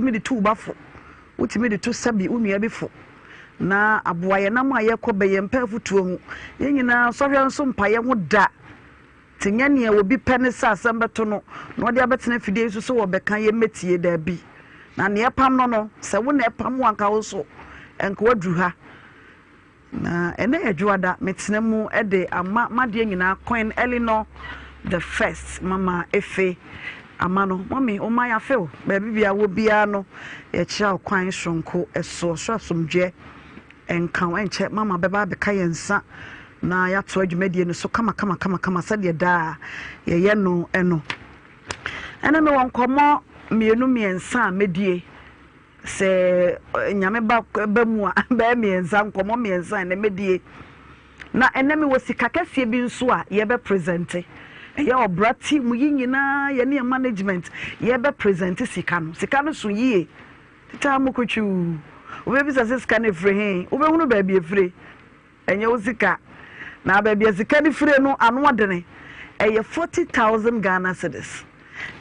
wotimi de tu bafo wotimi de tu sabi unua befo na aboaye na ma ye kobe ye mpa futuo mu ye nyina sohwe nso mpa ye ho da tinya ne obi pene sa asem beto no no de abetena fidie so wo beka ye metie da bi na ne pam no se wo na pam wanka wo so enka wadru ha na ene adwada metena mu de ama made nyina coin Eleanor the first mama efe amano mommy o my afel baby bia wo bia no ye kira kwan shonko eso so asomdwe enka enche mama beba be kai nsa na ya to adwumadie no so kama sade da ye no eno ene me won komo mienu miensa medie se nyame ba mu a ba miensa komo miensa na medie na ene me wo sika kase bi nso a ye be presente ya obrati mu yinyina ye ne management ye be present sika no so yie tita mu kwetwu obebi sase sika ne fre hen obehunu ba bi efre enye wo sika na ba bi sika ne fre no anu odene eye 40,000 Ghana cedis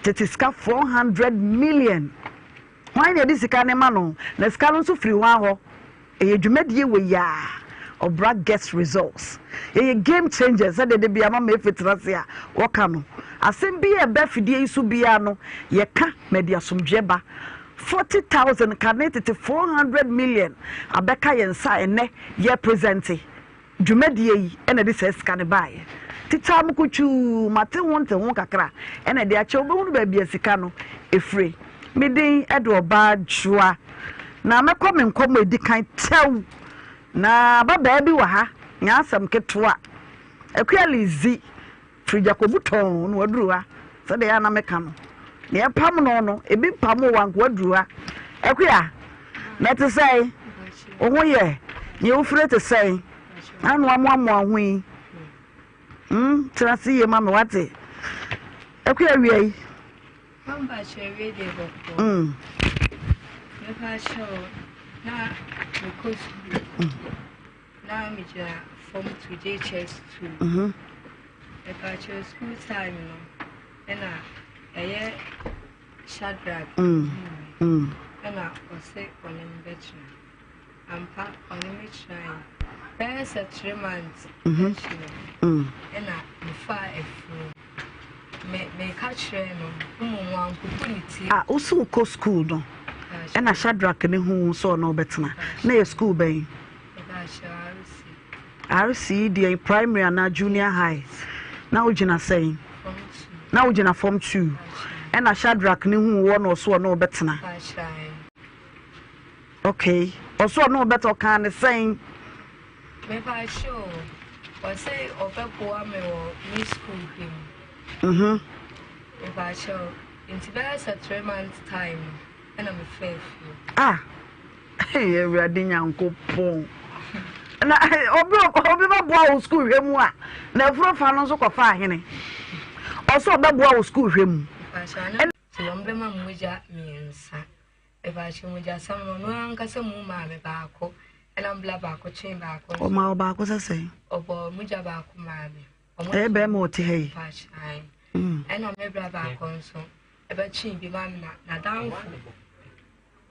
tetiska 400 million why ne di sika ne ma no na sika no so fri wa ho eye dwumadie we ya Obra gets results. Ye game changers said de bia mama efetrase a woka no. Asem bi e ba fidie isu bia no ye ka media somdweba 40,000 connected to 400 million abeka yensa ene ye presente. Dwumadie yi ene de ses ka ne bae. Tita mukuchu mate wonte won kakra ene de ache obehunu ba bia sika no efre. Midin edo ba jua na mekọ me nkomo edikan tew na baba bi wa ha nya asam ketwa akua lizi frijakobuton no waduru ha se de ya na meka no ne pam no ebi pam wa nko waduru ha akua na te sai oho ye ye ofure te sai anu amoamo ahun trasi ye mama wate akua wiei Mamba chere de boko me pa show na because now me ja from to JHS2 if I chose school time no and I Shadrach and I was sick on him better I'm part on him trying there's a 3 months and I fire me catch no also go school no and I Shadrach ne hu so no betna na school ben RC the primary and junior high now ugina saying now ugina form 2 and I Shadrach ne hu one or so no betna okay also no better can saying me pa show or say obepo me or me school him if I show into bears at 3 months time and I'm a fair hey everybody nyankopon na obi ba boa school hwemu a na fro fa no so kofa ahene also ba boa school hwemu so ombe ma muja miensa e ba chi muja sam no anka se mu ma me ba ko and I'm bla ba ko chen ba ko o ma ba ko se obo muja ba ko ma me e be mo ti hey and I'm me bla ba ko so e ba chi bi ma na downfall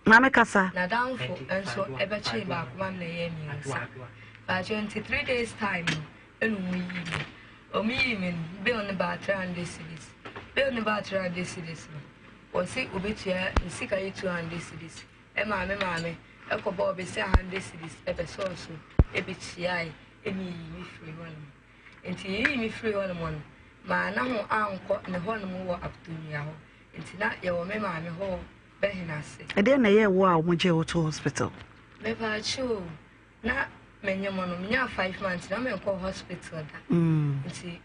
Mama kasa na downfall and so e ba chi ba ko ma na ye miensa by 23 days time enu mi be on the bathroom this cities be on the bathroom this cities o si obetia sika yi 200 cities e ma me e ko bo be 100 cities e be so e be chia e mi free one enti mi free one mon ma na ho anko ne ho no wo aptunia ho enti na ye wo me ma me ho be hinase e de na ye wo a mo je wo to hospital me pa chu na menyemono menya 5 months na me ko hospital da nti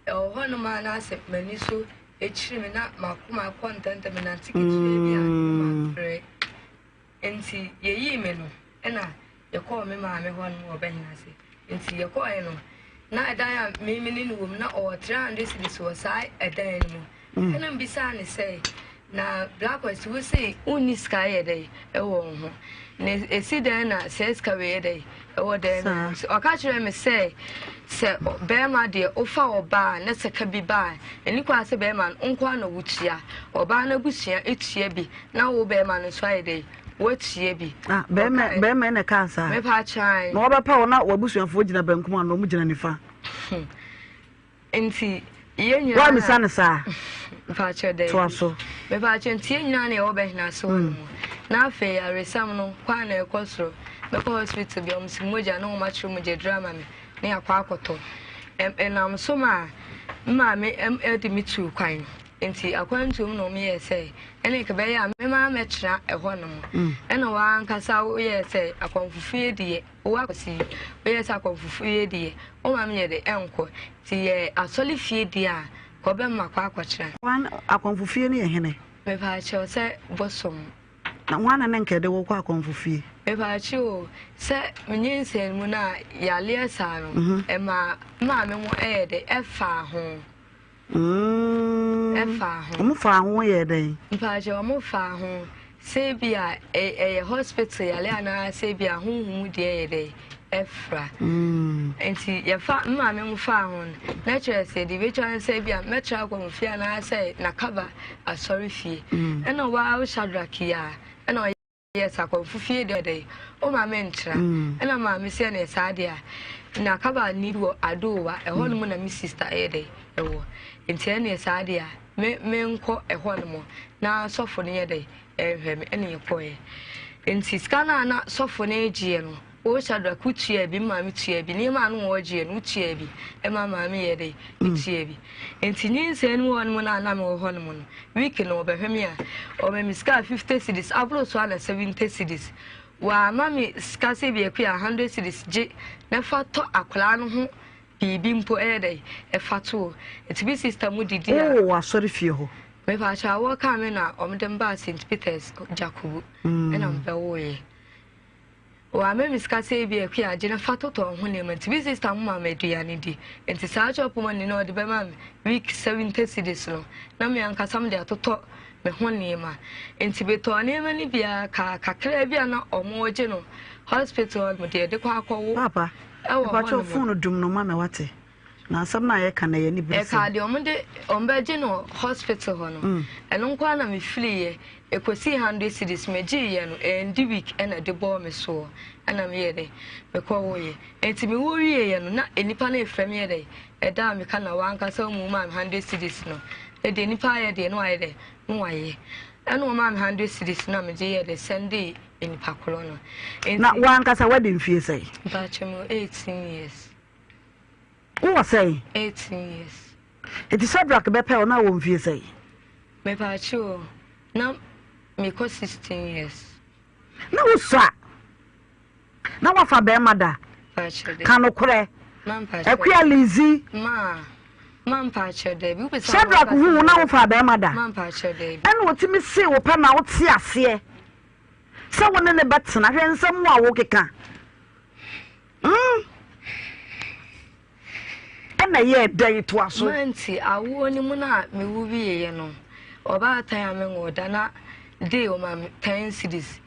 e ho no ma na se mani so e chiri me na makoma content me na ticket bia ma free nti ye yi me no e na ye ko me ma me ho no obenase nti ye ko e no na dan me ni no na o 300 cedis so sai e dan no e na mbisa ne say na black was we say uni sky day e wo ho na esi den na says ka we day e wo den o ka kire me say be ma de ofa oba na se ka bi ba eni kwa se be ma nkwa na wutia oba na busua etua bi na wo be ma no so day wotie bi be me na kansa me pa chan na oba pa wo na wabusuafo gina bankum an no mu gina nifa enti yenya wa mi sana sa Pacho day. Twaso. Me pacho tie nyina na obe na so no. Na afa ya resam no kwa na ekosoro. Me ko hospital bi om simoja na o ma chiro moja drama me. Na ya kwa akoto. Enam so ma me edi mi tu kwan. Enti akwantum no me ye say. Ene ke be ya me ma metra eho no mo. Ena wa nkasa wo ye say akwanfufie die. Wo akosi. Wo ye say akwanfufie die. O ma me ye de enko. Ti ye asoli fie die a Kobe makwa kwachira. Wan akonfufie ne hene. Me pa che se bosom. Na wana ne nkede wo kwa akonfufie. Me pa che o se menyense mu na yale asa no e ma me mo de efa ho. Efa ho. Mo fa ho ye den. Me pa che o mo fa ho. Se bia hospital yale ana se bia ho hu de de efra enti ya fa mma me mu fa ho na chere se di betwa se bia metra kwa mfia na say na cover asori fie ena wa o shadraki ya ena yes akwa fufie de o ma me ntra ena ma me se na sa de a na cover need wo adowa e ho no mu na me sister e de e wo enti ena sa de a me nko e ho no mo na sofo ne de e hwe me ena ye koye enti skana na sofo ne gie no o shadra kutia bi ma mi tia bi ni ma no wo gie no tia bi e ma me ye de tia bi enti ni nse no won mo na me wo ho no mo week no be hwemi a o me miska 50 cedis abro so na 70 cedis wa ma mi ska se bi akua 100 cedis je na fa to akola no ho bibi mpo e de e fa to enti bi sister mu didi a o wa sorry fie ho me fa cha wo ka me na o me dem ba St Peters Jacob e na mbe wo ye wa me miska se bi akua agina fatoto ho ne ma tibi sister mu ma meduane di enti sa chop mo ni no de be ma me week 70 cedis no na me anka sam de atoto me ho ne ma enti be to ne ma ni bia kakra bia na omo oje no hospital mo de kwa akwo papa e ba cho phone dum no ma me wate na asam na ye kana ye ni bi e ka de omo de ombeje no hospital ho no eno nkwa na me flee ye ekosi 100 cedis meji ye no endi week ena de bo me so ana me ye de me ko wo ye enti me wo wie ye no na enipa na efrem ye de e da me kana wa anka sa mu ma 100 cedis no e de enipa ye de no aye de no aye eno ma 100 cedis na me je ye de Sunday enipa kolo no na wa anka sa wedding fie say ba chemo 18 years who say 18 years it is Shadrack be pe na wo fie say me pa cho na me ko 16 years na wo sa na wa fa be mada pa cho de kan okure man pa e kwa lizi man pa cho de bi pe Shadrack hu na wo fa be mada man pa cho de en wo ti mi se wo pa na wo ti ase se wo ne betena hwe nsam a wo keka na ye dey to aso manti awo ni mu na me wu bi ye no oba tan ame ngoda na dey o ma 10 cedis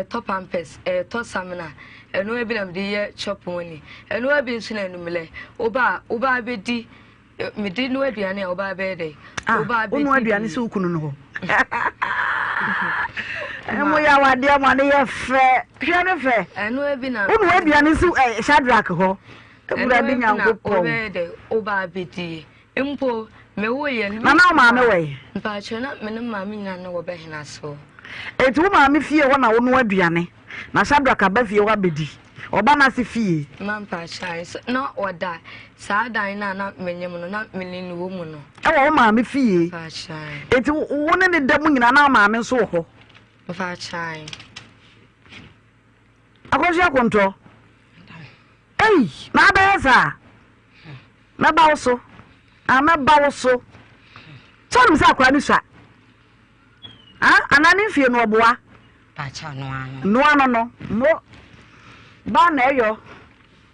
top pampers to samina eno e bi na me dey ye chop money eno e bi nsu na enumle oba be di me di no aduane oba be dey oba be no aduane se ukunu no ho emo ya wade ama ne ye fe hwe ne fe eno e bi na no aduane se Shadrack ho Ebura bi nyango po. Oba bedi. Empo me wo ye ni. Na ma me we. Mpa che na me ne ma me nya na wo be hena so. Etu ma me fie wo na wo no aduane. Na Shadrack ba fie wa bedi. Oba na se fie. Ma mpa chai. Na oda. Sa dan na menyem no na meni ni wo mu no. E wo ma me fie. Mpa chai. Etu wo ne da mu nyina na ma me so ho. Mpa chai. Akwasi akonto. Hey, na beza. Na bawoso. Ama bawoso. Chom sa kwa ni sha. Anani fie no oboa. Pacha no ano. No ano no. Mo. Ba na eyo.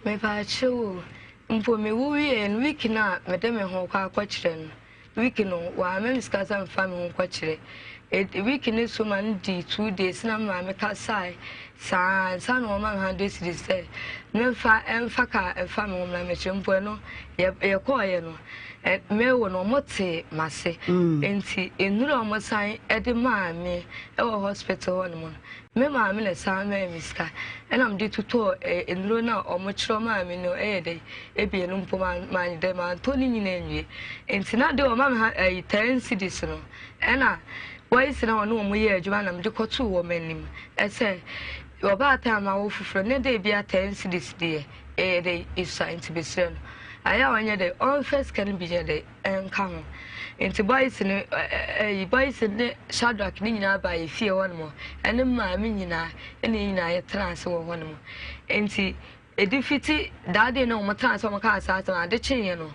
Me pacha wo. Mpo me wo wie en week na me de me ho kwa kwachire no. Week no wa me miskasa mfa me ho kwachire. week in so man 2 days na ma me ka sai san no man 100 cities say me fa ka fa me na me chempo no ye ko ye no me wo no mote mase enti enuro mo san e de ma me e wo hospital one mo me ma me na san me miska enam de tuto enuro na o mo chiro ma me no e de e bi no mpo ma de ma to ni nyina nwie enti na de o ma me 10 cities no ena why is now no mo ye adwuma na me de kotu wo manim e say oba ta ma wo fufuro ne de bia 10 cities de e de is into be sen aya wanya de on first can be de enka ho enti boys ne Shadrack ni nyina ba e fie won mo ene ma me nyina ene nyina ye trans wo won mo enti edifiti dade no mo trans mo ka asa asa de chenye no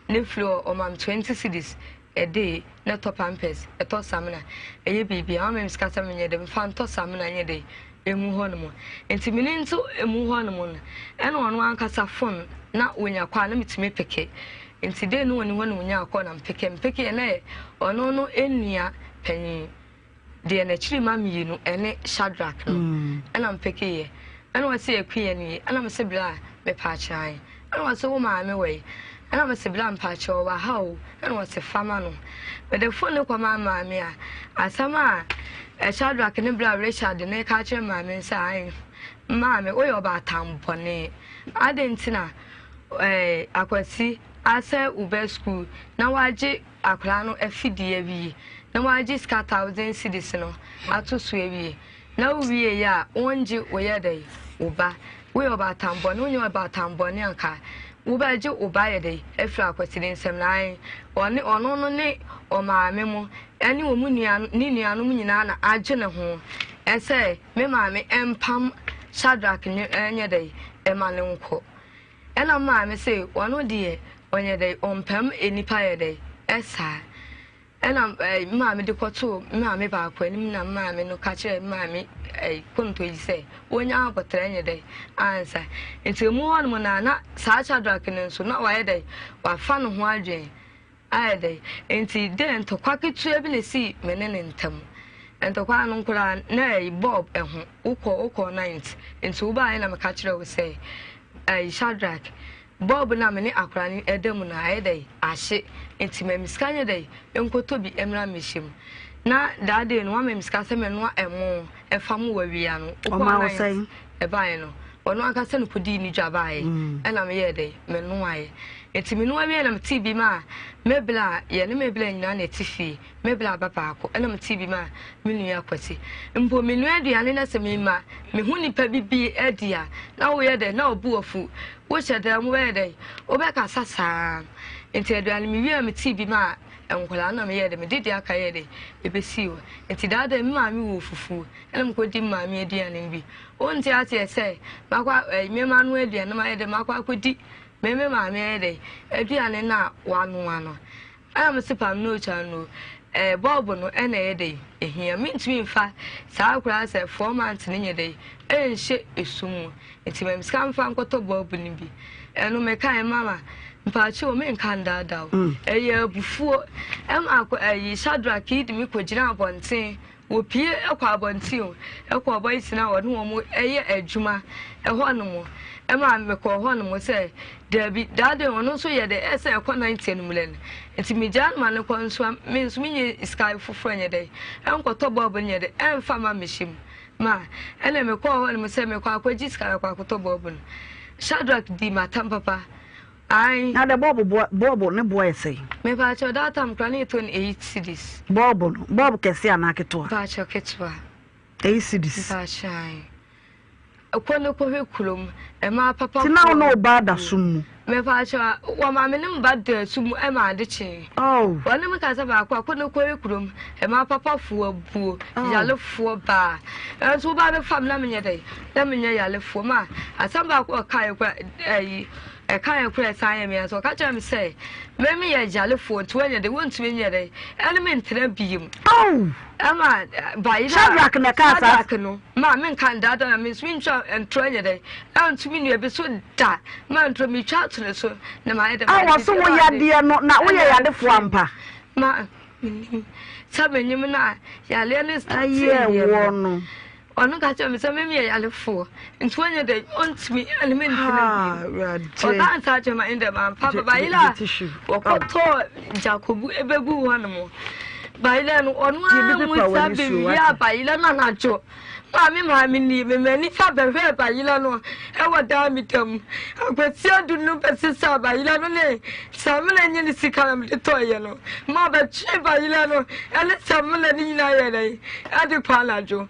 ne floor o mam 20 cities a day na top pampers a to samina eye bibi am skata menye de fan to samina nye de emu ho no mo enti mini nso emu ho no mo no ena ono ankasa phone na wonya kwa na mitime peke enti de no woni ho no wonya akọ na mpeke na ono no enua panyi de na chiri mami no ene Shadrack no ena mpeke ye ena wase ekwie ni ena mse bla me pa chan ena wase wo ma me we ena mse bla mpa cha wa how ena wase fama no but the phone ko ma me a asama Shadrack ne bra Richard ne ka che ma me nsa ai ma me wo yo ba tampone adentina akwasi ase ube school na waje akra no afidie wi na waje ska 1000 cedis no ato so wi na wiye ya onje oye dai uba we oba tambone onye oba tambone anka uba je uba ye dai afra akwasi den sem na ai ono no ne o maame mu eni wo mu nua ni nua no mu nyina na age ne ho ese me maame empam Shadrack nye dai e ma ne nko ena maame say wono de onye dai ompam enipa ye dai esa ena maame de kwoto maame ba akwa nim na maame no ka kire maame konto yi say wonya abotre nye dai ansa enti mu won mo na sa Shadrack ne nso na waye dai wa fa no ho adwen aye dai enti den to kwaketu e bi ne si menene ntam ento kwa no nkura na bob eho uko night enti uba aye na me ka kire wo say Shadrack Bob na me ni akra ni edem na aye dai ahye enti me miskanye dai enkoto bi emra mehim na dade no ma miska se me no emo efam wawia no o ma wo sai e bae no ono aka se no kodi ni dwabae e na me ye dai me no aye enti me no awie na me tibi ma mebla ye ne mebla nyina na tifi mebla baba akọ e na me tibi ma me nua akwati mpo me nua aduane na se me ma me hu nipa bibi adia na wo ye dai na obu ofu wo chede mo ye dai obeka sasa enti aduane me wi me tibi ma enkola na me ye dai me didi aka ye dai ebesiwo enti dada me ma me wo fufu e na me kodi ma me aduane bi onti ate ese makwa me ma no aduane ma ye dai makwa kodi meme ma me dey aduane na wanu am sipam no chanu bob no na ye dey ehia mintimi mfa saa kura se 4 months ne nye dey enhye esum enti mem skam fa nkoto bob ni bi eno me kan mama mpachi o me nkan dada eye abufuo Shadrack idi mi kogina abonten opie ekwa abonten ekwa boys na wo no mo eye adwuma eho no mo ema me ko ho no mo se Debi dade ono so ye de ese ekwa 90 nulen enti mi jan ma ne ko nso me nso mi nye sky foforo nye de enkoto bob nye de emfa ma mehim ma ene me ko ho no mo se me ko akwaji sky akwa akoto bob no Shadrack di matam papa ai na de bob ne boy say me ba cho data am kra ne 28 cedis bob kese anaketo ba cho ketwa 8 cedis ba shai akono ko hekurum e ma papa ti na no ba da sumu me fa cha wa ma me nim ba da sumu e ma de chi woni me ka sa ba akono ko hekurum e ma papa fu abuo yale fu ba so ba be fam na me nye dai na me nye yale fu ma asam ba ko kai ko e kan ekura san me so ka cha me say me ye yale fu to nye de won to nye dai element na biem ama ba ida Shadrack na ka sa no ma men kan dada na me swim twa entro nye dai ant mi nu be so da ma entro mi twa to so na ma ida awo so wo ya de no na wo ye yale fu ampa ma Sabenyum na ya learners aye wono ono ka che me se me ya lefo nti wonye de ontimi element na o dan ta che ma inde man papa ba ila okoto jacobu ebegu hanu ba ila no ono mu sabe ya ba ila na nacho Mami ni me mani fa be ba yila no e wada mitam akwati adu no pesisa ba yila no ne samle nye ni sika me to ye no ma ba chi ba yila no ele samle ni na ye dai adu palajo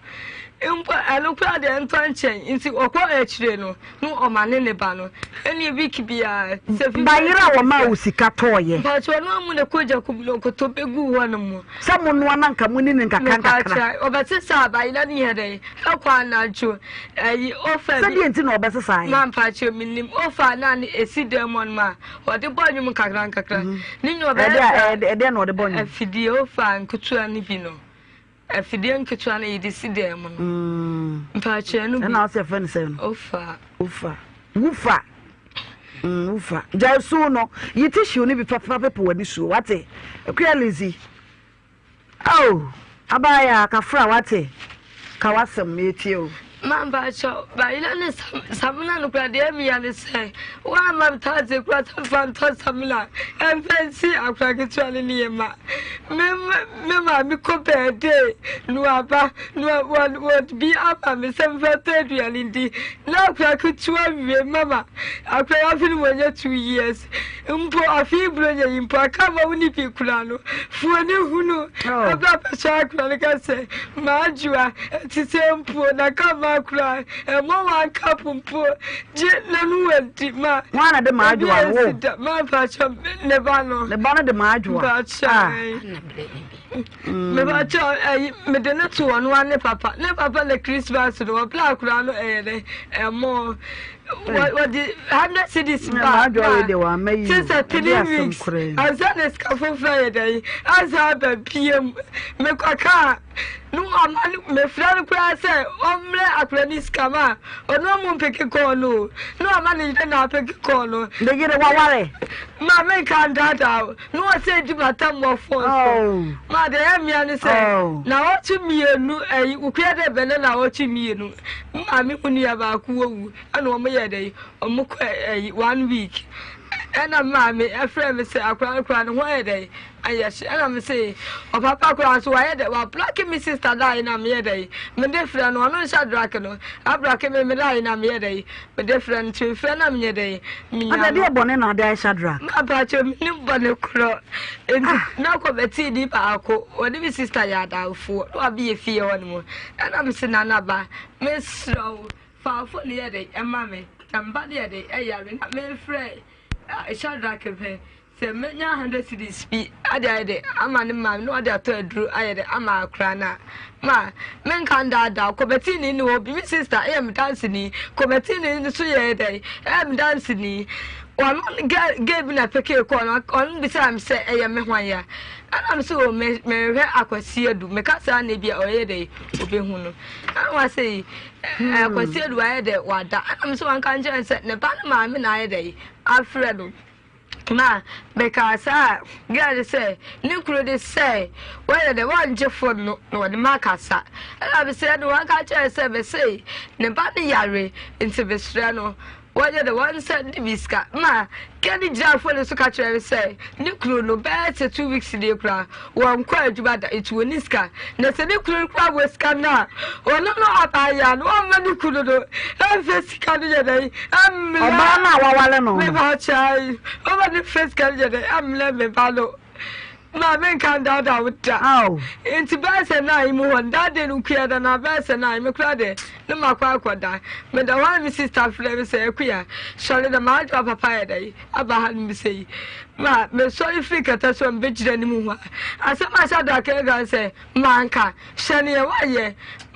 empa alukwa de ntanchen nti okwa echire no no omane ne ba no eni week bia sefi ba yira wo ma usika toye ba cho no mu ne koja kubulo ko to begu ho no mu samu no ananka mu ni nkaka nkaka obetisa ba yila ni hede akwa na jo ayi ofa bi sadi enti no obesisa ma mpa cho minim ofa na ne esi demon ma ode bonyum kakra kakra ni nyo be ede na ode bonyum afidi ofa nkutu ani bi no afidi nkutu ani yidi si dem no mpa cho no bi na o se fa ni se no ofa wufa jasu no yiti shi oni bi papa pepo wani su wate ekwa lazy oh abaya kafra wate kawasem metie o Mamba cho ba ila ne samuna no kwa de mi ya ne se wa ma ta ze kwa ta fanta samuna empensi akwa ke twale ni yema me ma mi ko be de no aba no what be aba me sem fa te duale ndi na akwa ke twa wie mama akwa ya fi no nya 2 years mpo afi bro nya impo aka ma uni pi kula no fu ni hunu aba pa cha akwa ne ka se ma ajua ti se mpo na ka cry and one cup po nanu wenti ma wana de maadwa wo ma pa cha ne ba no le ba no de maadwa me ba cha me de na to ono ane papa le Christmas no pla kura no mo what the 100 cities ba de wa mai since 3 weeks azana skafo Friday azaba pm me kwaka no amani me frere kwa say omre akrani skama ono mo peke call no amani de na peke call no de gire waware ma me kan dada no say di matam mo phone ma de emia ni say na otu mienu ukwe de bele na otu mienu ma me kunu ya ba ku owu ana o mo ye de o mo 1 week ena ma me afre me say akra no ho ye de ayash ena me say o papa kura so ye de wa black me sister die na me ye de me de frɛ no no sha drake no abrake me die na me ye de me de frɛ nti frɛ na me ye de me nya de bone na de sha drake ma ba che me bone kuro na ko beti di pa ko o de me sister ya da fu wa bi e fie won mo ena me say na ba me sro fa fo ne ye de ema me tamba de ye de eyare na me frɛ Shadrack pe se menya 100 cities bi ade ama ne ma no ade ato aduru ayede ama akra na ma men kan da ko beti ni no bi mi sister am dance ni ko beti ni so ye dey am dance ni one gave na peke ko on bi sam se me hwan ya am so me hwe akwasi adu me ka sa na bia oye dey obehu no anwa say akwasi adu ayede wada am so an kan je se ne ba na ma me na ayede afredo ma because God say Ninkuru de say whether the one Jefford no the Marcasa and I said one catcher say ne bani yare into Vestrano whether the one said the Visca ma Kenny Jaff for the catcher say Ninkuru no better 2 weeks in the crowd one quite bad it will Niska Nessa Ninkuru crowd was scana or no Apayan one man could do and first day I'm Obama child over the first day I'm lemon ballo. Ma men kan da with that. Into bass and I one that didn't care than a bass and I crowded. No ma quada. But the one sister flavor say queer. Surely the march of a fire day. About me say. Ma me sorry figure that's one bitch anymore. As I said that I say, Manka, Shani away.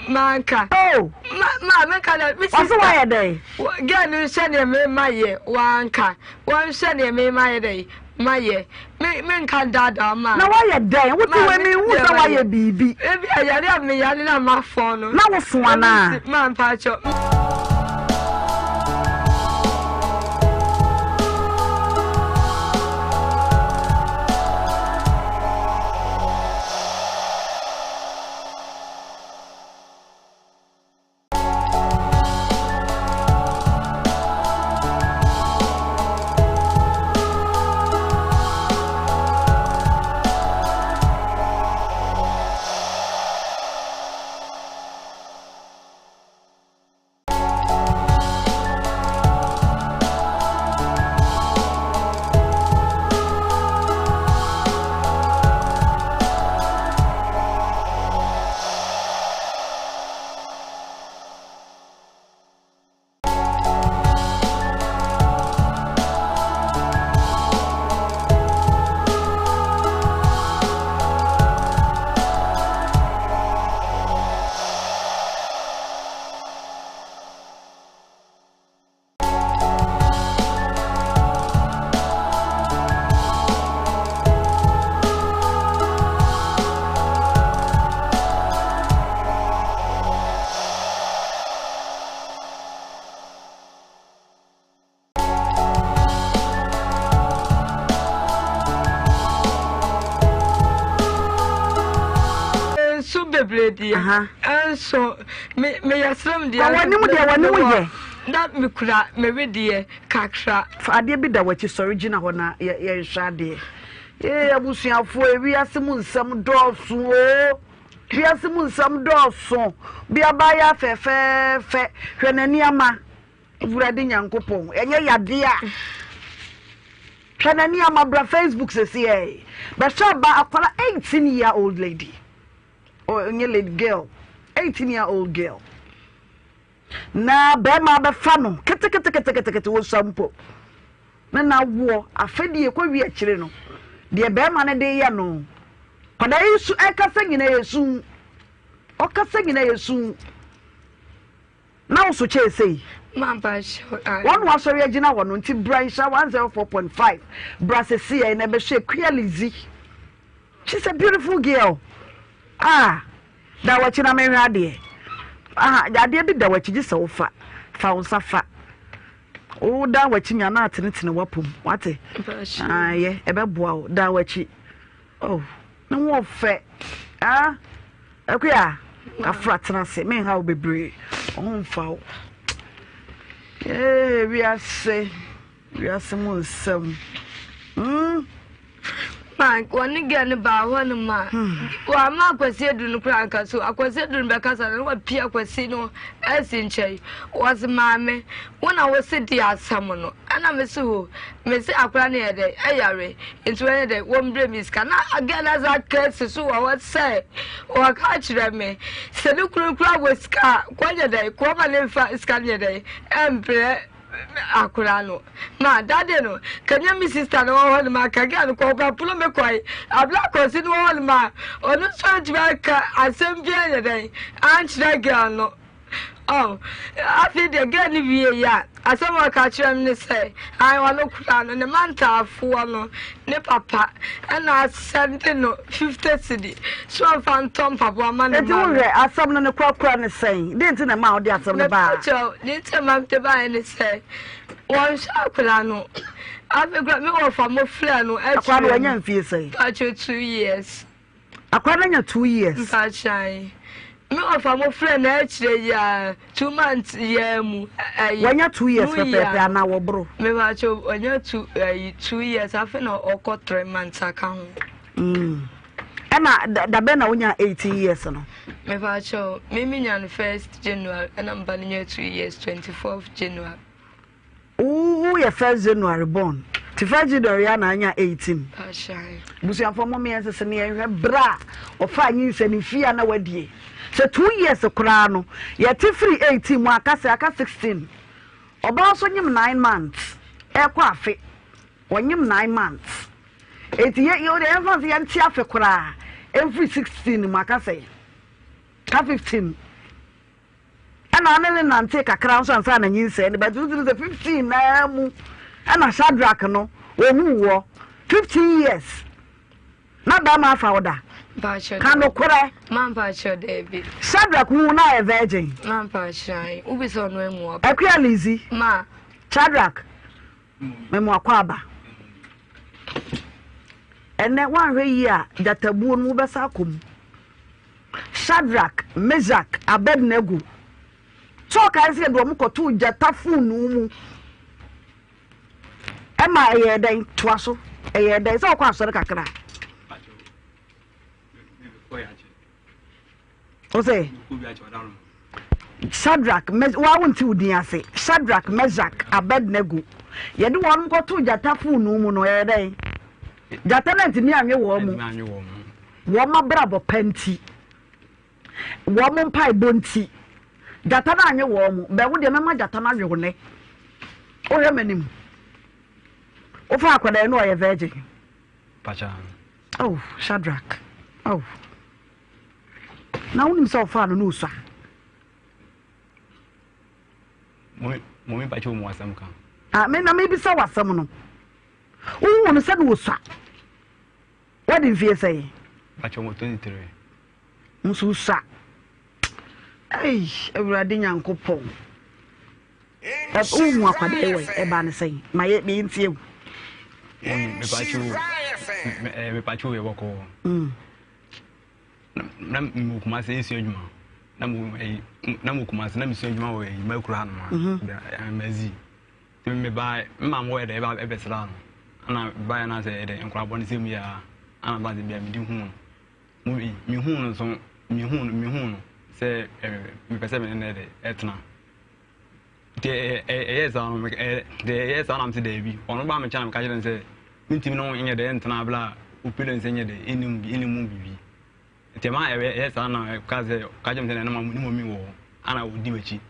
Manka. Ma men can miss why a day. Get no Shani me my year. One car. One Shani me my day. Maye men kan dada ma na why you dey what you me who say why you bibi e bi ayare me yale na ma phone no na wo fun ana man pa cho bebredi enso me yasram dia wani mu dia wani mu ye that me kura me wedie kakra fa ade bi da wachi original ho na ye hwa ade abusuafo ewiase mu nsam dɔɔso o wiase mu nsam dɔɔso bia ba ya fɛfɛɛfɛ hwɛ nani ama Vurade Nyankopɔn enye yade a hwɛ nani ama bra Facebook sesi e ba ba akwala 18-year-old lady or nye lady girl 18-year-old girl na be ma be fa no kete wo sampo na wo afedie kwa wi akire no de be ma ne de ye no kwada yesu ekasa nyina yesu okasa nyina yesu na wo so chesei mamba sure one was sorry agina one nti bransha 104.5 brasesi e na be hwe Lizi. She's a beautiful girl da wachi na me hwade ade bi da wachi gise wo fa unsa fa o da wachi nya na atenetene wapom wate ye ebe boa o da wachi oh na wo fe akuya afra tena se me ha obebre o fa o we are mu nsam Frank, one again about one man. Well, my question to crack us, so I was said to because I know Pia Quasino as in Chay was mammy when I was sitting at someone, and I'm a so Miss Aquania de Ayare, into any day, one bremis cannot again as I curse, so I would say, or I catch them. Said look, crowd was scar, quite a day, come and Scania day, and Akurano. Ma, daddy no. Can you miss sister no one ma kagano ko ba pulo me kwai. Abla ko si no one ma. Onu so jibaka asem bia dey. Aunt that girl no. Oh, I feel the girl ni ya. Asem wa ka kire me say, I wa no kura no ne manta afo no. Ne papa. And I sent no 50 cedi. So phantom papa man. E do re asem no ne kwakura ne say. Didn't na ma odi asem no ba. Didn't ma te ba ni say. One shakula no. I've got me off from a flannel. Aquana young fee say. Pacho 2 years. Aquana 2 years. Pachay. Me off from a friend actually 2 months when you're 2 years for now, bro. Me pacho when you're 2 years I feel or 3 months account. Emma the ben when you're 18 years no. Me pacho me 1st January and I'm banning 2 years 24th January. Oh, your 1st January born. To 1st January, I'm 18. Busia for mommy and sister near bra or 5 years and if you are no idea. So 2 years of crown, yet free 18, Wakasa 16. About 9 months. Air coffee. When you 9 months. 88 years ever the anti cra every 16 Macasay. 15. And I never take a crown and you said, but this is the 15 and a Shadrach no, or 15 years. Not that my father. Cano cry, Mampacho David. Shadrach who not a virgin. Mampachai, who is on no more. A queer Lizzie, Ma Shadrach, Memoir Quaba. And that 1 year that a boon mubasakum. Shadrach, Meshach, Abednego. So I said, Womuko to Jatafu no. Am I a day twasso? A day so quite so cacra. Say Shadrach, why won't you dear say? Shadrach, Meshach, Abednego. You do one go to Jatafu no a day. Jatanet near your woman. Woman bravo penty. Woman pie bunty. Jatana anye wo be wo de mema jatana hwehone o yemanim o fa akwada no ye virgin pacha oh Shadrach oh now unim so fa no no so mo pacha mo asam kan me na me bi sa wasam no wo no said wo so what did you say pacha mo 23 musu sa Ay, Vurade Nyankopɔn. Umu akwade we e ba ne sei. Ma ye bi ntie. Me pacho we boko. na mu kuma se esi adwuma na mu kuma se na misu adwuma wo yi makura no ma mazi ti me ba mma mo ede ba ebesra no ana ba na se ede enkura bo ne se mu ya ana ba de bia me di hu mu mi hu no so mi hu no se me pese me ne ede etna de yes on de yes on am se de bi ono ba me chana me ka jere se ntimi no nye de entna bla upile se nye de inimu bibi tema yes on ka se ka jere se na ma ni mo mi wo ana odi machi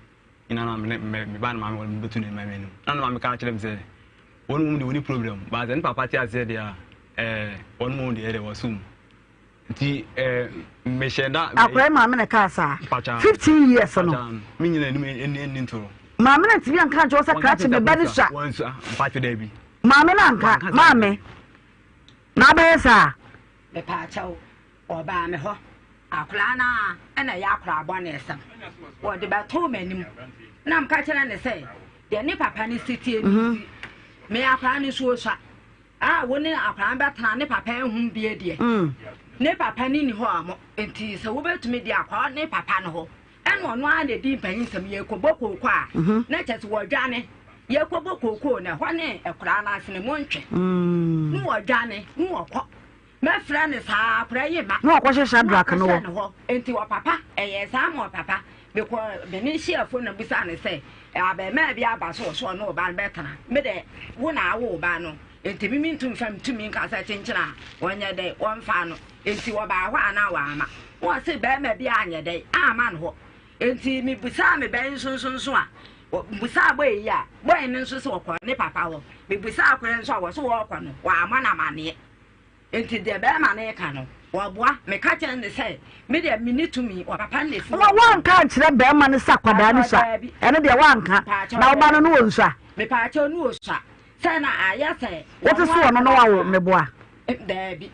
ina na me ba na ma me betu ne ma me ni na na me ka jere me se wonu mu de woni problem ba ze papa ti ase de a wonu mu de ere wasum ti me sheda akwa ma me na ka sa 15 years no me nyina ni ntoro maame na tibi anka ncho sa krache be bani sha wansa mpacho da bi maame na anka maame na be sa be pa chawo oba me ho akura na na ya akura abo na esam wo de ba to manim na mka kire ne se de ne papa ni sitie ni me akura ni so sha woni akura be tana ne papa ehun bie de ne papa ni ho amo enti se wo betumi de akwa ne papa no ho eno no a de di panyin sam ye koboko kwa na chese wo dwane ye koboko ko na ho ne ekura na asene mo ntwe no wo dwane no wo kọ me fra ne sa pra ye ma no wo hwehwe drak no wo enti wo papa eye sa mo papa be ko be ni share fo na bisa ne se aba ma bia ba so no ba be tana me de wo na awo ba no enti mi ntum fam tumi nka sa chenchira wonye de won fa no enti wo ba hwa na wa ama wo se be ma bia anye de ama no ho enti mi busa me ben sonso a busa boy ya boy ne nso se okọ ne papa wo mi busa akore nso a wo so wo okọ no wa ama na mane enti de be ma ne ka no wo boa me ka chen ne say me de minitumi wo papa ne fu wa nka kire be ma ne sakwada ne sha ene de wa nka na wo ba no wo nso a me pa cha no wo sha say na aya say wo te so no wa wo me boa da bi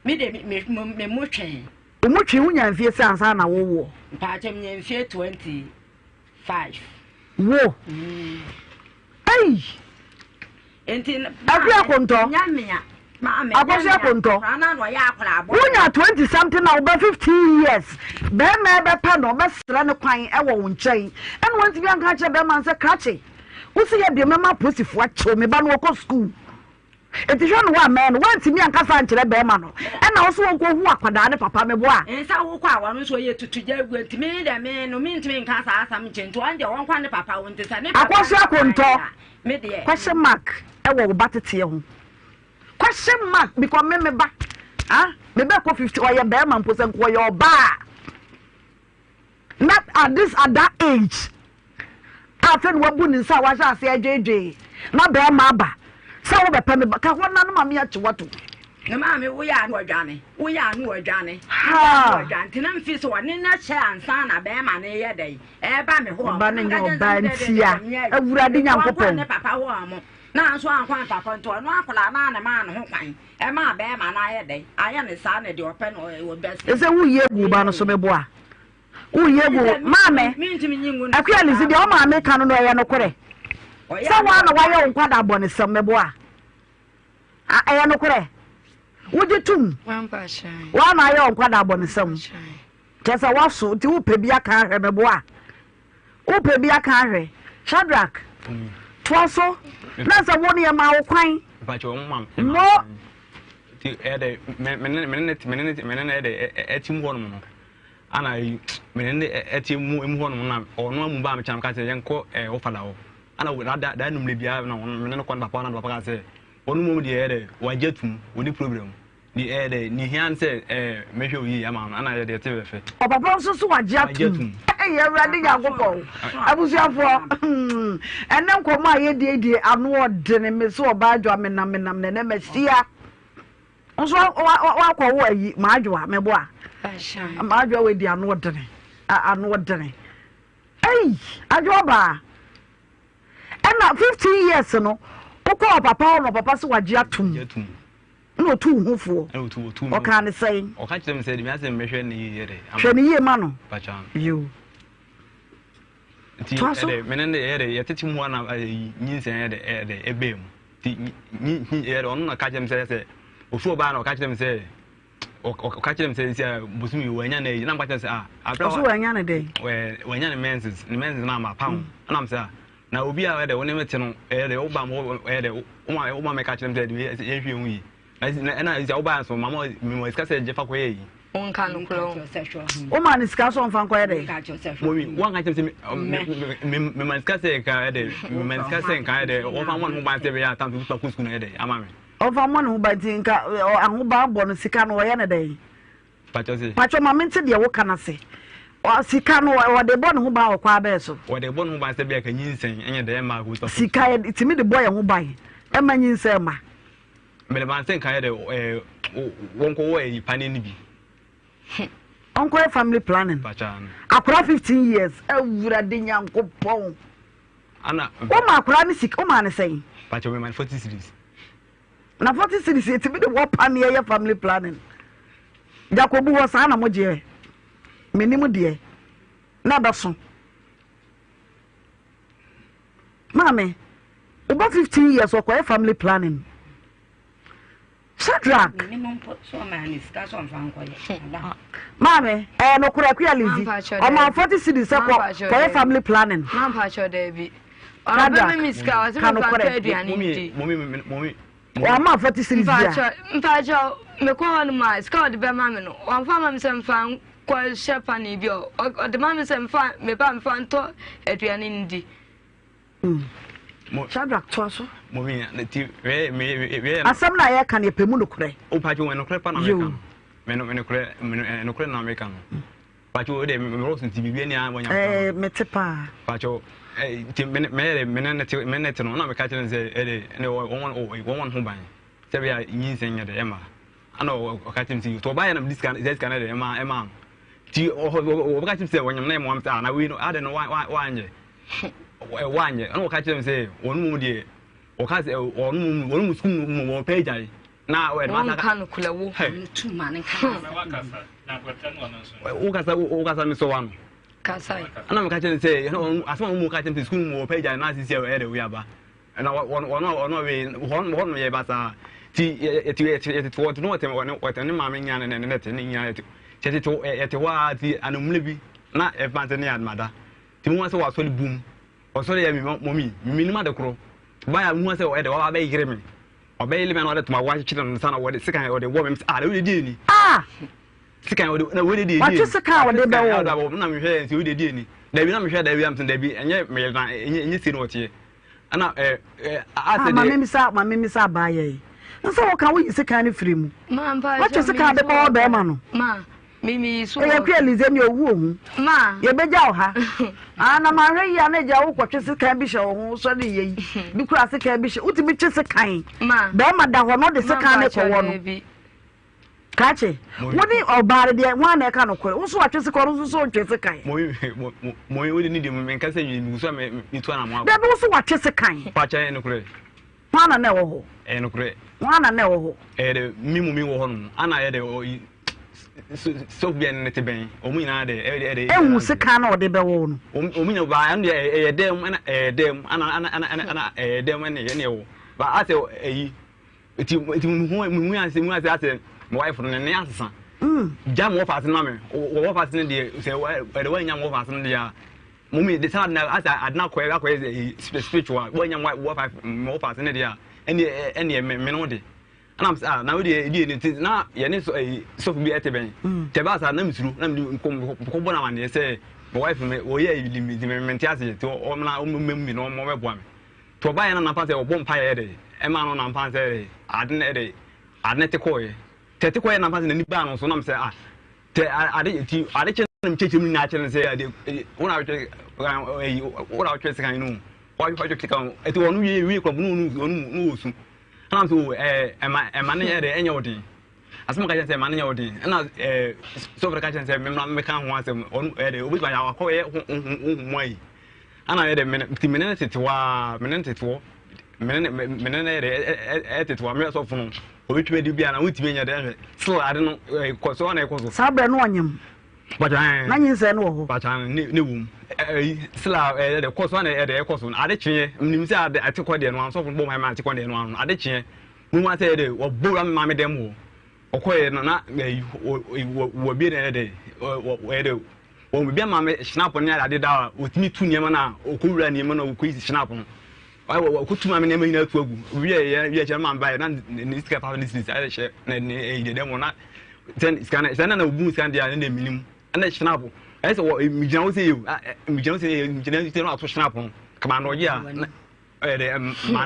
me de me mo twen umutwi wunya mfie sansa na wo wo mpache mnya mfie 25 wo ai enti akwa konto nyamia ma me akwa konto ana no ya akwa abo wunya 20 something na over 15 years be ma be pa no be sra ne kwan e wo wo nkyɛn ɛna wanti bi anka kyerɛ be man sɛ krache wusi ye de mema posifo akyɛw me ba no kɔ school eti hwe no wa man wanti mi anka sa nkyerɛ be ma no ɛna wo so wo kɔ hu akwadaa ne papa me bo a ensa wo kɔ awa no so ye tutugya gu enti mi de me no mi ntimi nka sa asam nkyɛntu ande won kwa ne papa won tesa ne papa akɔso akontɔ me de question mark e wo ba tete ho question mark because me ba me be ko 50 or ye be man po sen ko your ba not at that age after we bu ni sa wa sha se ajeje na be ma ba sa wo be pa me ba ka ho na no ma me ache wato na ma me wo ya no adwane ha ntina mfi so woni na che ansa na be ma ne ye dai e ba me ho ba ne yo ba ntia awurade nyankopon ne papa wo amo na so ankwan papa nto no akola na na ma no ho kwan e ma be ma na ye dai aya ne sa na de open wo best ese wo ye gu ba no so me bo a wo ye gu ma me akwa lizi de o ma me kan no ye no kore sa wa na wa ye nkwa da bo ne sam me bo a aya no kore woje tum wa na ye nkwa da bo ne sam kesa wa so ti wo pe bia kan hwe me bo a wo pe bia kan hwe Shadrach twaso na sa wo ne ma wo kwan ba cho mam no ti ede menene ede etim ho no ana menene etim mu ho no na ono mu ba me cham ka se yenko wo fada wo ana wo da num le bia na menene kon papa na papa ka se onu mu de ede wajetum oni problem ni ede ni hian se mehwe yi ama ana ede te befe papa so wajetum ye awrade yakopon abusuafo ene nkomo aye die anu odene me so oba adwa menam ne mesia nso wa kwa wo ayi ma adwa me bo a ma adwa we di anu odene adwa ba ena 15 years no ukọ papa no papa so wagye atum no tu hufuo o kan ne sai o ka kyerem say me asem mehwe ne yere hwe ne yie ma no pacha you ti ede menene yere yeteti mu ana nyinsen ede ebem ti yere onu na ka kyerem say ofu oba na o ka kyerem say catch them say Busumi when you know what I say also when you day when you menses mama pound and I'm saying now will be out there when you tell the Obama Obama catch them said if you and I is Obama so Mamma is Cassia Jeffaway. One can woman is cast on Fanquay. One I can say Memans Cassia, Memans Cassia, over one who buys every time to Pakusuna. Am over one who by Tinka or a mobile bonus Sicano or day. Pacho Mamma, dear, what can I say? Or Sicano or the one who buy or Quabeso. Or the one who buys the beer can you say any day, Mark with Sicai, it's me the boy who buy. Emma, you say, ma. But I think I had won't go away, Panini. Uncle family planning. Akura 15 years. Every young pong. Anna, oh my plan is sick. Oh man is saying. But you my 40 cities. Now 40 cities. It's a bit of what your family planning. Jacobu was an emoji. Minimum dear. Never so. Mammy, about 15 years or family planning. Shadrach. Mammy, no Kurakia Lizzie. I'm on 40 cities for family planning. Mampacho Debbie. Miss Cows, I'm not 40 cities. Mpacho, me call my Scott Berman, one farmer some found quite sharp and evil, or the mammy some fun, me bam fan to Adrian Indy. Shadrach Tosso. Moving as some like I can a pemuno. Oh, Pacho and Crep American. Men no American. Pacho, they rose in TV when you Metepa. Pacho, minute no, I'm catching say, one home buying. Severe using at the Emma. I know, catching to you to buy them this kind of Emma. To catch him say when your name wants down, I don't know why. One year, I don't catch them say, one more dear, or catch one school page. Now, when I can't cool 2 man. Okasa so one. Kasai. And I'm catching say, you know, as one more catching to school more page and I see we are. And I one way, but to what what any mammy and netting it. Set it to at a while, and maybe not a Pantania mother. Timuas was so boom. Or so, mommy, minima the crow. Buy a monster or a bay grimming. Or bail man order to my wife, children, and son of what the second or the woman's are really did. Ah! Second, what did what is the car? They don't know if you did. They will not share the Williams and they be and yet, you see what ye. And I said, my miss are by ye. And so, can we say kind of free? What is the car? The power bearman? Ma. Mimi so clearly in your womb. Ma, you be jaw, and I'm a ray and a jaw, what is a cabisho, so the because a cabish, what be just a kind. Ma, Bama, that one not the second one. Catch it. What is all bad? The one I can't call. Also, what is a call so just a kind. More wouldn't need him and can say you some one. That also what is a kind. Pacha and a one and no, and a great one and no. Mimo, and I had so be an etiben, Omina de a can or the bone. Omino by a dem and a dem and a dem and any. But I say, it was that my wife from the answer. Jam off as a number, or off as in the say, the way young off as in the Mummy, the son now as I had not quite spiritual, when young white wolf more fast in the any melody. And I'm now it is not any so be at the bank. Tabasa names through Combona, they say, my wife may, oh, yeah, you limit to all my own no more one. To buy an apart of one pie a day, a man on a day, I didn't a day, I net a coy. Tetico and I'm passing any ban on some say, I didn't teach him natural and say, what I tracing I know. Why you click on it? One week of moon. I'm to a money at the annual day. As much as a money or day, and I so the catch and say, Mekan wants them on with my hour way. And I had a minute to minute to minute to a minute of phone, which may be an witty there. So I don't know, cause on a cause. Sabra no but I said no, but I'm new. Slav, the course one at the course on Adichie, Nimsa, I took one, so from my man, took one, Adichie, who wanted or Buram Mammy Demo. okoye na wo bi na de o me bi ma me snap ne ade da otimi tu niam na okowura niam na okoyi snap no o ko tu ma me niam ina tu agu wi ye che ma ba na ni ska pa ni sis ai che na ni de mo na ten scan na obu scan dia na minim na snap ai so mi jina wo se mi jina no ato snap no kama no ya de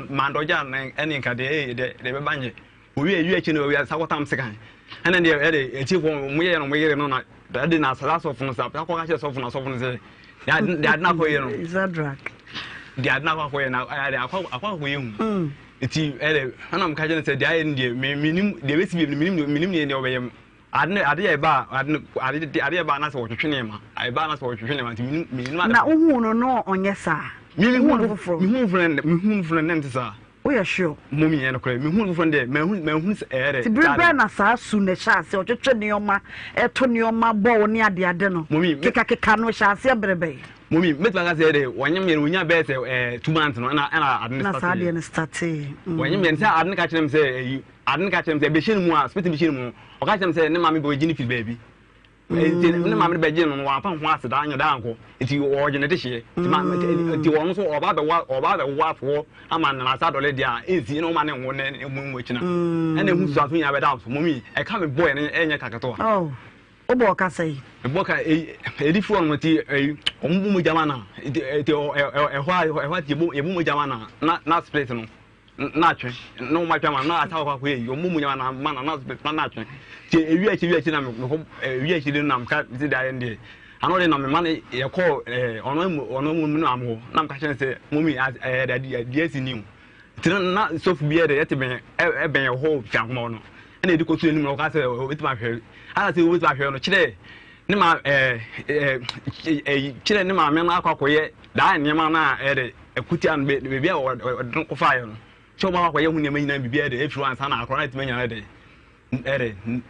mandoja na eni nka de be banye owi echi no wi sakotam sekan ana de echi ko mu ye no na de na sala so fun sa ko ka che so fun se ya na ko ye no is that drag dia na ko ye na akwa ko ye hu eti ana m ka je se dia ye ndie minim de be si minim ne ne obeyem ade ya ba ade ba na so twetwene ma ai ba na so twetwene ma minim na uhu no onye sa mi hu friend ntisa o ya sure momi yen kore mi hu friend de me ti bribe na sa su ne sha se o twetwe ne oma eto ne oma bo ne ade no keka no sha se brebe momi metwa ka se de wonyem yen wonya be se 2 months no na na sa de ne start wonyem yen se adne ka kire se adne ka kire se be hye mu a spiti be hye mu o ka kire se ne mama be gini fi baby ne mama be gini no wa pa ho aseda anya da anko iti o gene de hye ti won so oba be wa fo ama na sa dole dia ezi no ma ne wo ne mu kina ene hu so atun ya be da so momi e ka me boy ne enye kakato oh obo ka say boka edi fu on ti ombu mu jamana ti ho ti ebu mu jamana na split no na twen no ma twen na ata kwa kwe ombu mu jamana mana na split na twen ti ewi achi na me ko ewi achi de na ka ti da ende ano de na me man ye ko ono mu no amho na ka chen se mumi dia siniu ti na sofu bi de yete ben e ben ho fian ho no na edi ko tu enu no ka se wetima hwe ala se wetima hwe no kire ne ma kire ne ma me na akwakoye da nyema na de ekuti an be bia ko fa yo no so ma akwaye hu ne ma nyina bibia de efiru ansa na akora na timanya de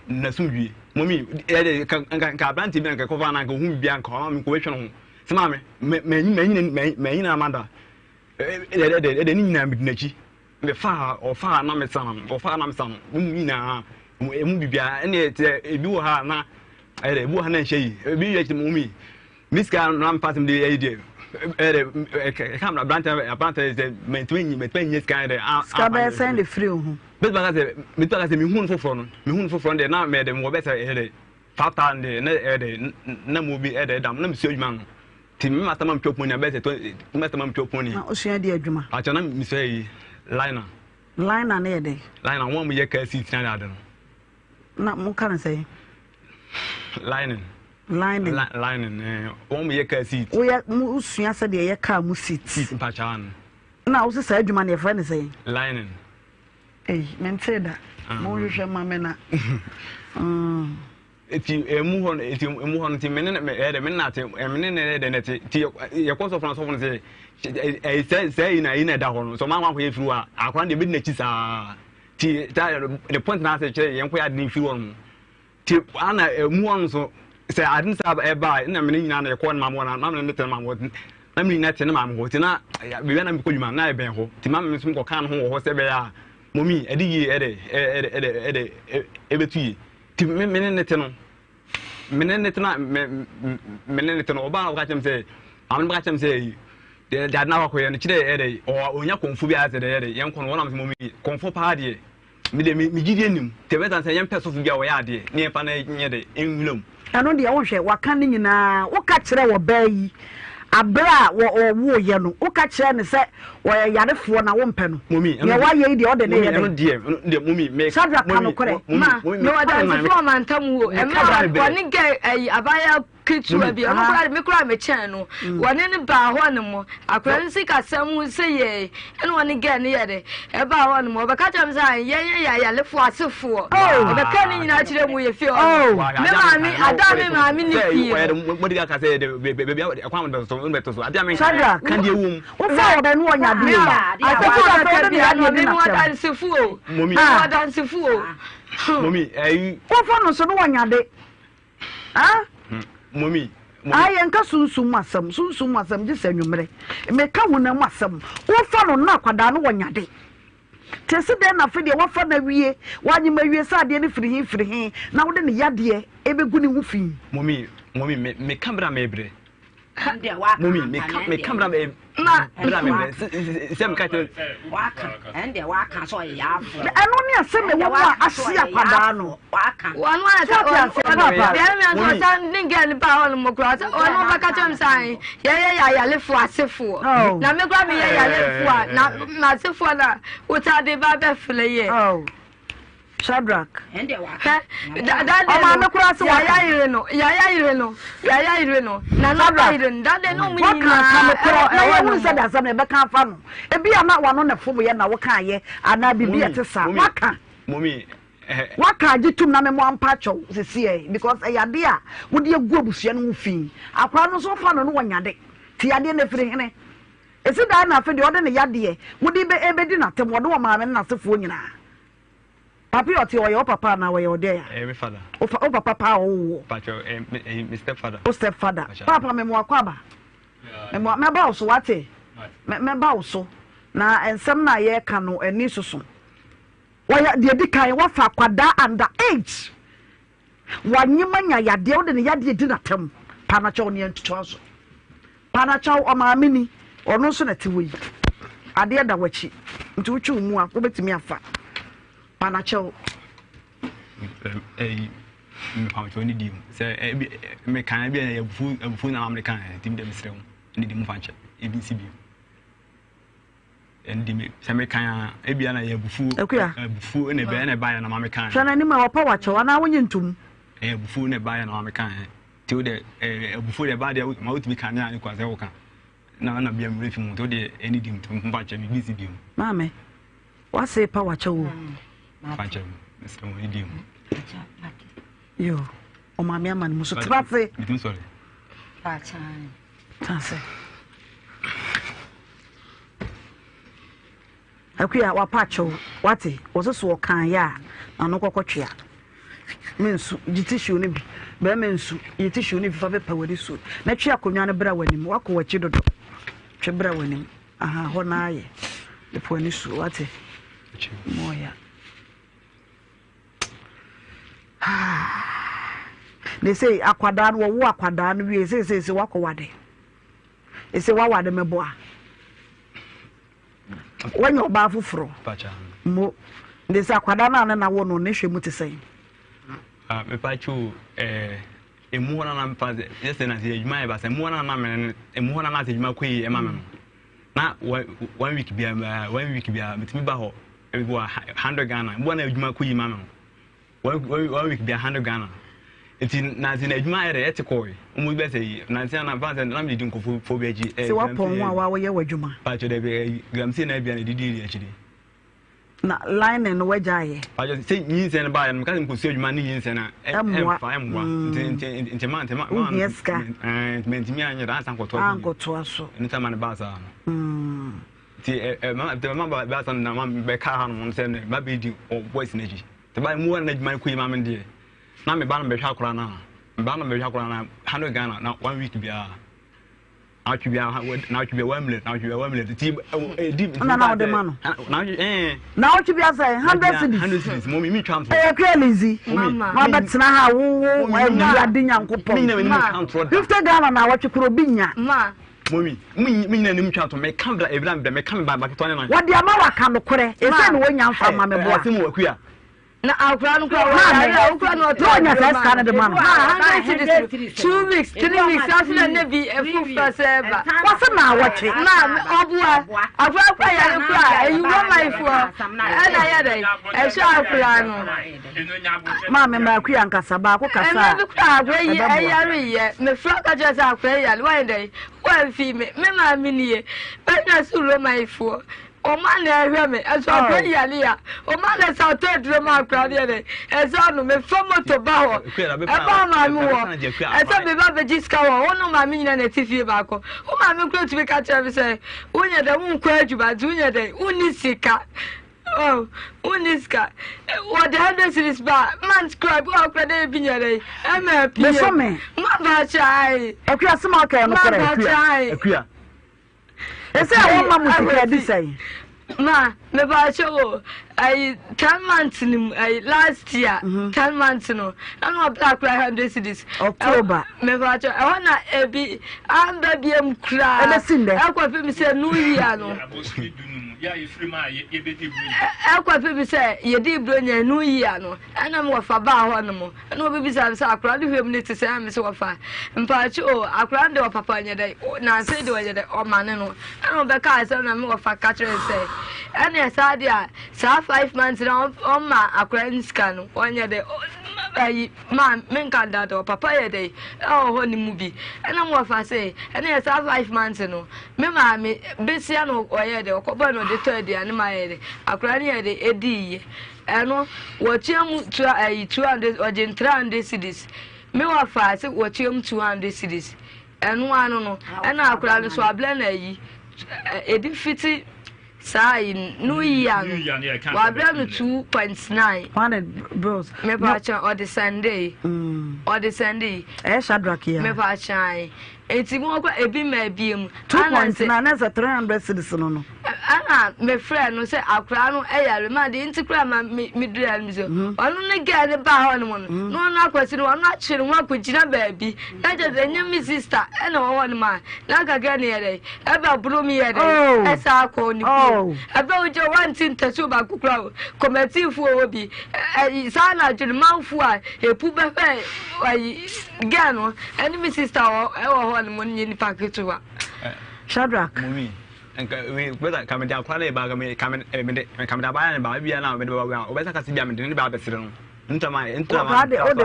na sumdwie momi de ka branti bi na ko fa na ko hu bibia nka ma me ko wehwe no se ma me nyina amanda de ni nyina midinachi me fa o fa na me sam mu nyina mu bibia ene te ebi wo ha na ebi wo ha na nhyi ebi ye ti mumi miska na mpatim de ye kamera branta ze mentwenyi scan de ska be send the free hu bet ba ka se mi hun foforo de na me de mo be se 5,000 de na mo bi dam na mi si adwuma no ti mi mata mam twopon na be se mata mam twopon ni na o sua de adwuma a cha na mi so yi liner na de liner won mo ye ka si tina da no na mo kan say lining won mo ye ka si o ya mo sua se de ye ka mo sit pa cha na o se sa adwuma na e friend say lining mente da mo hwehwe ma me na eti emu hon ti menene me na te menene de net ti ye ko so fran say say ina da hon so ma kwa ye firu a akwa de be na chi sa ti the point na say che ye nkwa de firu on ti ana emu hon so say adin sa e ba na menene nyina na ye ko na ma na menene te ma mo na menene na te na ma mo ti na be na me ko dwuma na e ben ho ti ma me so ko kan ho ho se be ya momi edi yi ebetuyi ti menene te no oba ka chem say am ka chem say de na ko ye no kire o onya konfu bi ase de ye nko no na momi konfu pa de mi de mi gidi enim te betan say ye peso fu bi a wo ya de ne pa na nye de enwulom ano de wo hwe waka ne nyina wo ka kire wo ba yi abra wo ye no wo ka kire ne se wo yarefo na wo mpe no momi ye wa ye de o de ne ye de momi me sadra kanu kore ma no wadan fo man tamu e ma woni ge abaya kitu abi o kura me kura me chen no woni ne ba ho ne mo akura nsi ka sam se ye ene woni ge ne ye de e ba ho ne mo be ka jam sa ye yarefo asefo e be ka ne nyina kire mu ye fi o me mami ada me mami ni fi mo diga ka say de be akwa mo so beto so adia me sadra kan de wum wo fa wo be no onya de a ko ka be ya no me no wadan sefu o momi wadan sefu o momi wo fa no so no onya de momi ayen ka sunsun masam je sanwumre me ka hunam masam wo fa no na kwada no wonya de tese den na fe de wo fa na wie wanyema wie sa de ne firi he na wo de ne yade ebegu ne hu fi mommy me camera me bre Ande waka. mommy me camera me Ma sem ka to Waka. Ande waka so ya afro. eno ne asem ne wo a ase akwada no Waka. one papa ya me ansa ninga ni ba on mo kura on ba ka cham sai ya lefu asefo na me kura me ya lefu na asefo na utade ba be fle ye Shadrach Ande waka. That ma me kura se ya ire no na no ba ire that dey no me waka me kura na wo hu se da sam ne be kan fa no e bia na wano na fo ye na wo kan ye ana bibia te sa waka mommy waka gitum na me mo ampa chow sisi because yade a wo de agu abusua no fi akwa no so fa no wonyade ti yade na firi hene esi da na fe de ode ne yade wo de be ebedi na tem wo de wo ma me na sefo nyina papi oti wo your papa na wo your there my father o papa pa o pacho my stepfather o stepfather papa me mo akwaba me ba o so wate me ba o so na ensem na ye ka no ani soso waya de di kan wa fa kwada under age wanyima nya yade o de ne yade di na tem panacho ne ntuto so panacho o ma amini ono so na tiwi ade da wachi ntu twu mu a wo betimi afa panacho me pacho ni dim say me kan bia na yabufu na american tim dem srew ni dim fanche ebc bi and the American Ebia na yabufu bufu ne be na ba ya na American shana ni ma wapa wacho ana wonye ntum bufu ne ba ya na American ti de bufu de ba de ma wotumi kan na ni kwase wo kan na bia mrefi mu to de any dim tum ba che bi si bi mame wase pa wacho wo fanche mr mo dim yo o mame amani muso trafe bitum sorry Pa chan. tase akuya wapacho wate wososo kan ya anu kokotwea mensu gitishu ne bi be mensu gitishu ne fa be pawadi su na twa akonwa ne bra wanim wako wachi dodo twa bra wanim aha ho na aye le poni su wate moya they say akwada no wo akwada no wie say wako wade e say wa wade meboa when you ba fufuro pacha mo they say akwada na wo no ne hwemu te say me pacho emu na mpa yes na se adwuma e ba se emu na me emu na se adwuma koi e ma me na 1 week bia metimi ba ho e bo 100 Ghana emu na adwuma koi ma me 1 week bia 100 Ghana eti na se na adwuma ere etikoi umu be say na se na ba se na me di nkofo fo be ji se wapon wa wo ye wadwuma pacho de be gamsi na bia na didi ri achidi na line no wajaye pacho se yin se na ba ya mka nkosi adwuma ni yin se na emwa nti ma yeska mentimi anya da san ankoto aso nta man ba sa ti ma ba sa na ma be ka ha no se ba be di voice na ji te ba mu na adwuma ko yi ma men die na me ba na be hwa kora na 100 Ghana na 1 week bia atwibia na atwibia 1 million na atwibia 1 million ti na de mano na atwibia say 100 cedis mo mi twa mfo crazy ma betina ha wo ade nyankopon 50 Ghana na watwekro binya ma momi mi na nim twa to me kamera ebra me kamera ba to ne na wode ama waka no kore e say no wonya mfa ma me boa asimu akua na akura no akura no to nya say scan de man 100 cedis 2 weeks 3 weeks after na bi efu fase ba wase na watwe na obua akura kwa ya kura you go my for ana ya dai e so akura no ma me ma akua nkasa ba ko kasa me kura akura yi ayare ye me fra ka just akura ya why dai kwa fi me ma miniye be na suro my for o man na ehwe me eso akura ya lia o man na sa to duro ma akura de eso no me fa moto ba ho e ba ma mi wo eso be ba be jiska wo ono ma mi nyina na tifi ba ko o ma mi kura tibi ka chere say unya da un kwa adwuba unya da unisika oh uniska what the 100 cedis ba man scribe o akura de binyare e ma pie ma ba chai akura sima ka no kore akua ese a wo ma musika di say Ma, me ba show. I 10 months last year. 10 months no. I'm not black 100 cities. October. Me ba show. I wanna be. I'm baby am cry. I kwa pe say New Year no. Yeah, you free my ye be di. I kwa pe say ye di bro nya New Year no. Ana mo fa ba ho no mo. Ana obi bi say akra de hwem ne te say am say wafa. Mpa cho akra de papa nya dai. Na say de wo de o mane no. Ana be ka say na me wafa ka kire say. Ana say dia sa 5 months na on ma akra nska no. Onya de ma men kan da do papa ye de. Oh ho ni mu bi. Ana mo wafa say. Ana say 5 months no. Me ma me besia no oye de okoba no de to de ani ma ye de. Akra ne de edi eno wachiam 200 urgent 300 cedis me wa fa se wachiam 200 cedis eno anu no ena akura no so abla na yi edi fiti sai no ya no wa abla no 2.9 100 bros me pa cha on the Sunday Shadrack here me pa cha enti mo kwa ebi ma biem 2.9 na 300 cedis no ana me friend no say akra no eyare ma de nti kra ma me dua mi so onu ne ga ne ba ho no no na akwasi no onu akire ho akogina baabi na je de nyam sister e na wo no ma na ga ga ne yere e ba buru mi yere e sa ko ni ko e ba ujo wanti ntasu ba kukra committee fu obi sa na jiri manfu a epu be fe ayi ga no eni mi sister e wo ho no mo ni paketu wa Shadrack we better come down quite about me coming down by and by na me ba o besa kasi bia me ni ba besire no ntama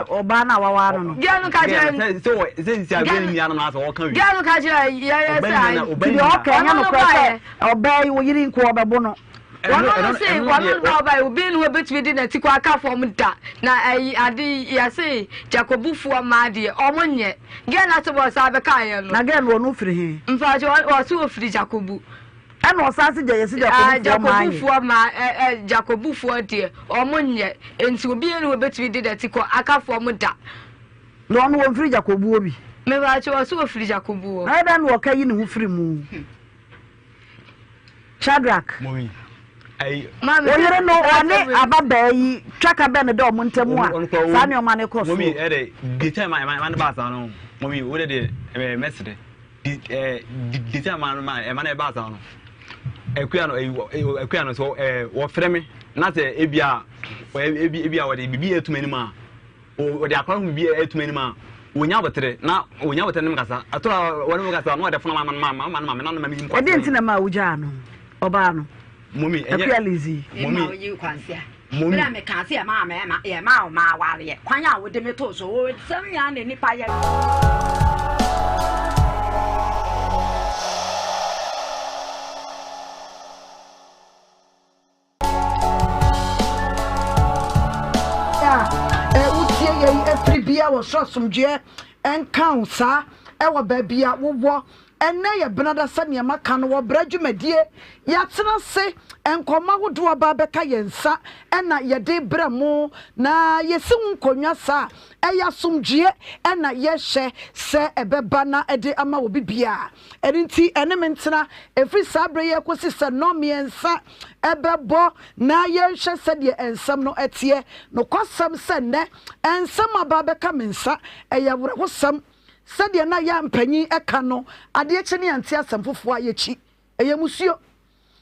o ba na wa no ya no ka je so say si agbe ni anu na so o kan wi ya no ka je ya say di o ka nya no kwa o ba yi wo yiri nko obebo no One say one no by obi no betwi di na tikwa aka form da na ade ya say Jacobufu ma de omonye ge na to bo sa be kan ye no na ge no firi he mfa je o so ofiri Jacobu ana o sa se je yesi Jacobufu ma Jacobufu de omonye enti obi no betwi di na tikwa aka form da no no firi Jacobu obi me ba je o so ofiri Jacobu na da no ka yi ne hu firi mu Shadrack mommy oyere no one ababa yi twaka be ne do mo ntemu a sa ne o ma ne koso mommy the time my ba sa no mommy wo de message the time my na ba sa no ekuya no so wo frɛ me na se ebia wo de bibi etumani ma o de akwa bibi etumani ma wonya botere na wonya botere ne kasa atora wone mo kasa no de fona ma na mi o de ntina ma wuja no oba no mommy enye mommy you kwansia bra me kan se ma o ma ware kwan ya wo de me to so o sam ya ne nipa ye utie ye efribia wo sosomdwe enkan sa e wo babia wo enne ye benada sane maka no wo bradwumadie yatena se enkoma wodo aba beka yensa ena ye de bramo na yesi nkonwa sa eya somdwe ena ye hye se ebeba na ede ama wo bibia erinti ene mentena efri sabre ye kosi se no miensa ebebo na ye hye se de ensam no etie no kwasam se ne ensam aba beka mensa eya wore hosam sade na ya mpanyi eka no ade chene ante asam fofo ayechi eyemusuo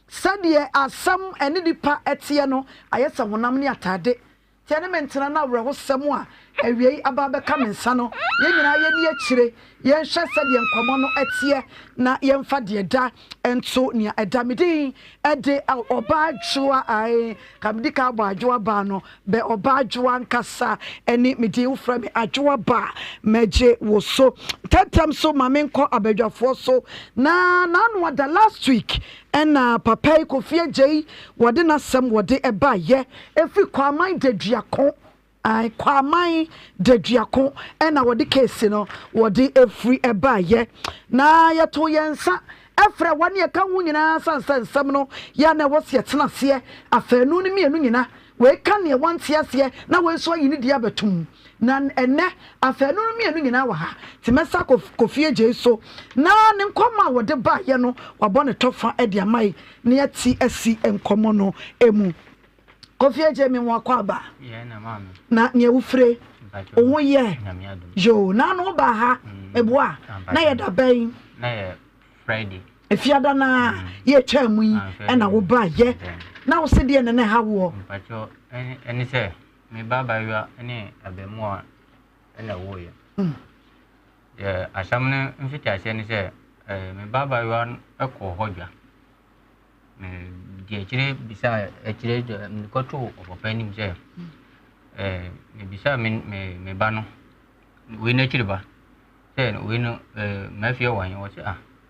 sade asam ene dipa etie no ayesa honam ne atade tiane mentena na wore hosam a awie aba beka mensa no ye nyina ye ni akire ye hwe sade nkomo no etie na ye mfa de da ento ne edamedin ede oba adwoa ai kamdika aba adwoa ba no be oba adwoa nkasa eni mede wo fra me adwoa ba meje wo so tatam so mamenko abadwafo so na no ada last week ena papa Kofi Jay wode na sem wode eba ye efi kwaman deduakon ai kwaman deduakon ena wode case no wode efri eba ye na yeto yensa efra wane ye ka hu nyina sansan sam no ya na wose tena se afanu ni mienu nyina we can ye want ye na we so yi ni dia betum na ene afanu no mienu nyina wa ha ti mesa kofie je so na ne nkoma wo de ba ye no wabɔ ne tofa e de amai ne ati asi enkomo no emu kofie je mi wa kwa ba ye na mama na ne wufre owo ye yo na no ba ha eboa na ye da ban na ye Friday efiada na ye twamu yi e na wo ba ye na wo se de ne ha wo mpacho eni se me baba yo ene abemu a ena wo ye asamne mfiti ase ni se me baba yo ekọ hodwa me die chire bisa chire ko to obopa ni se me bisa me ba no we na chire ba se we no mafia wan yo se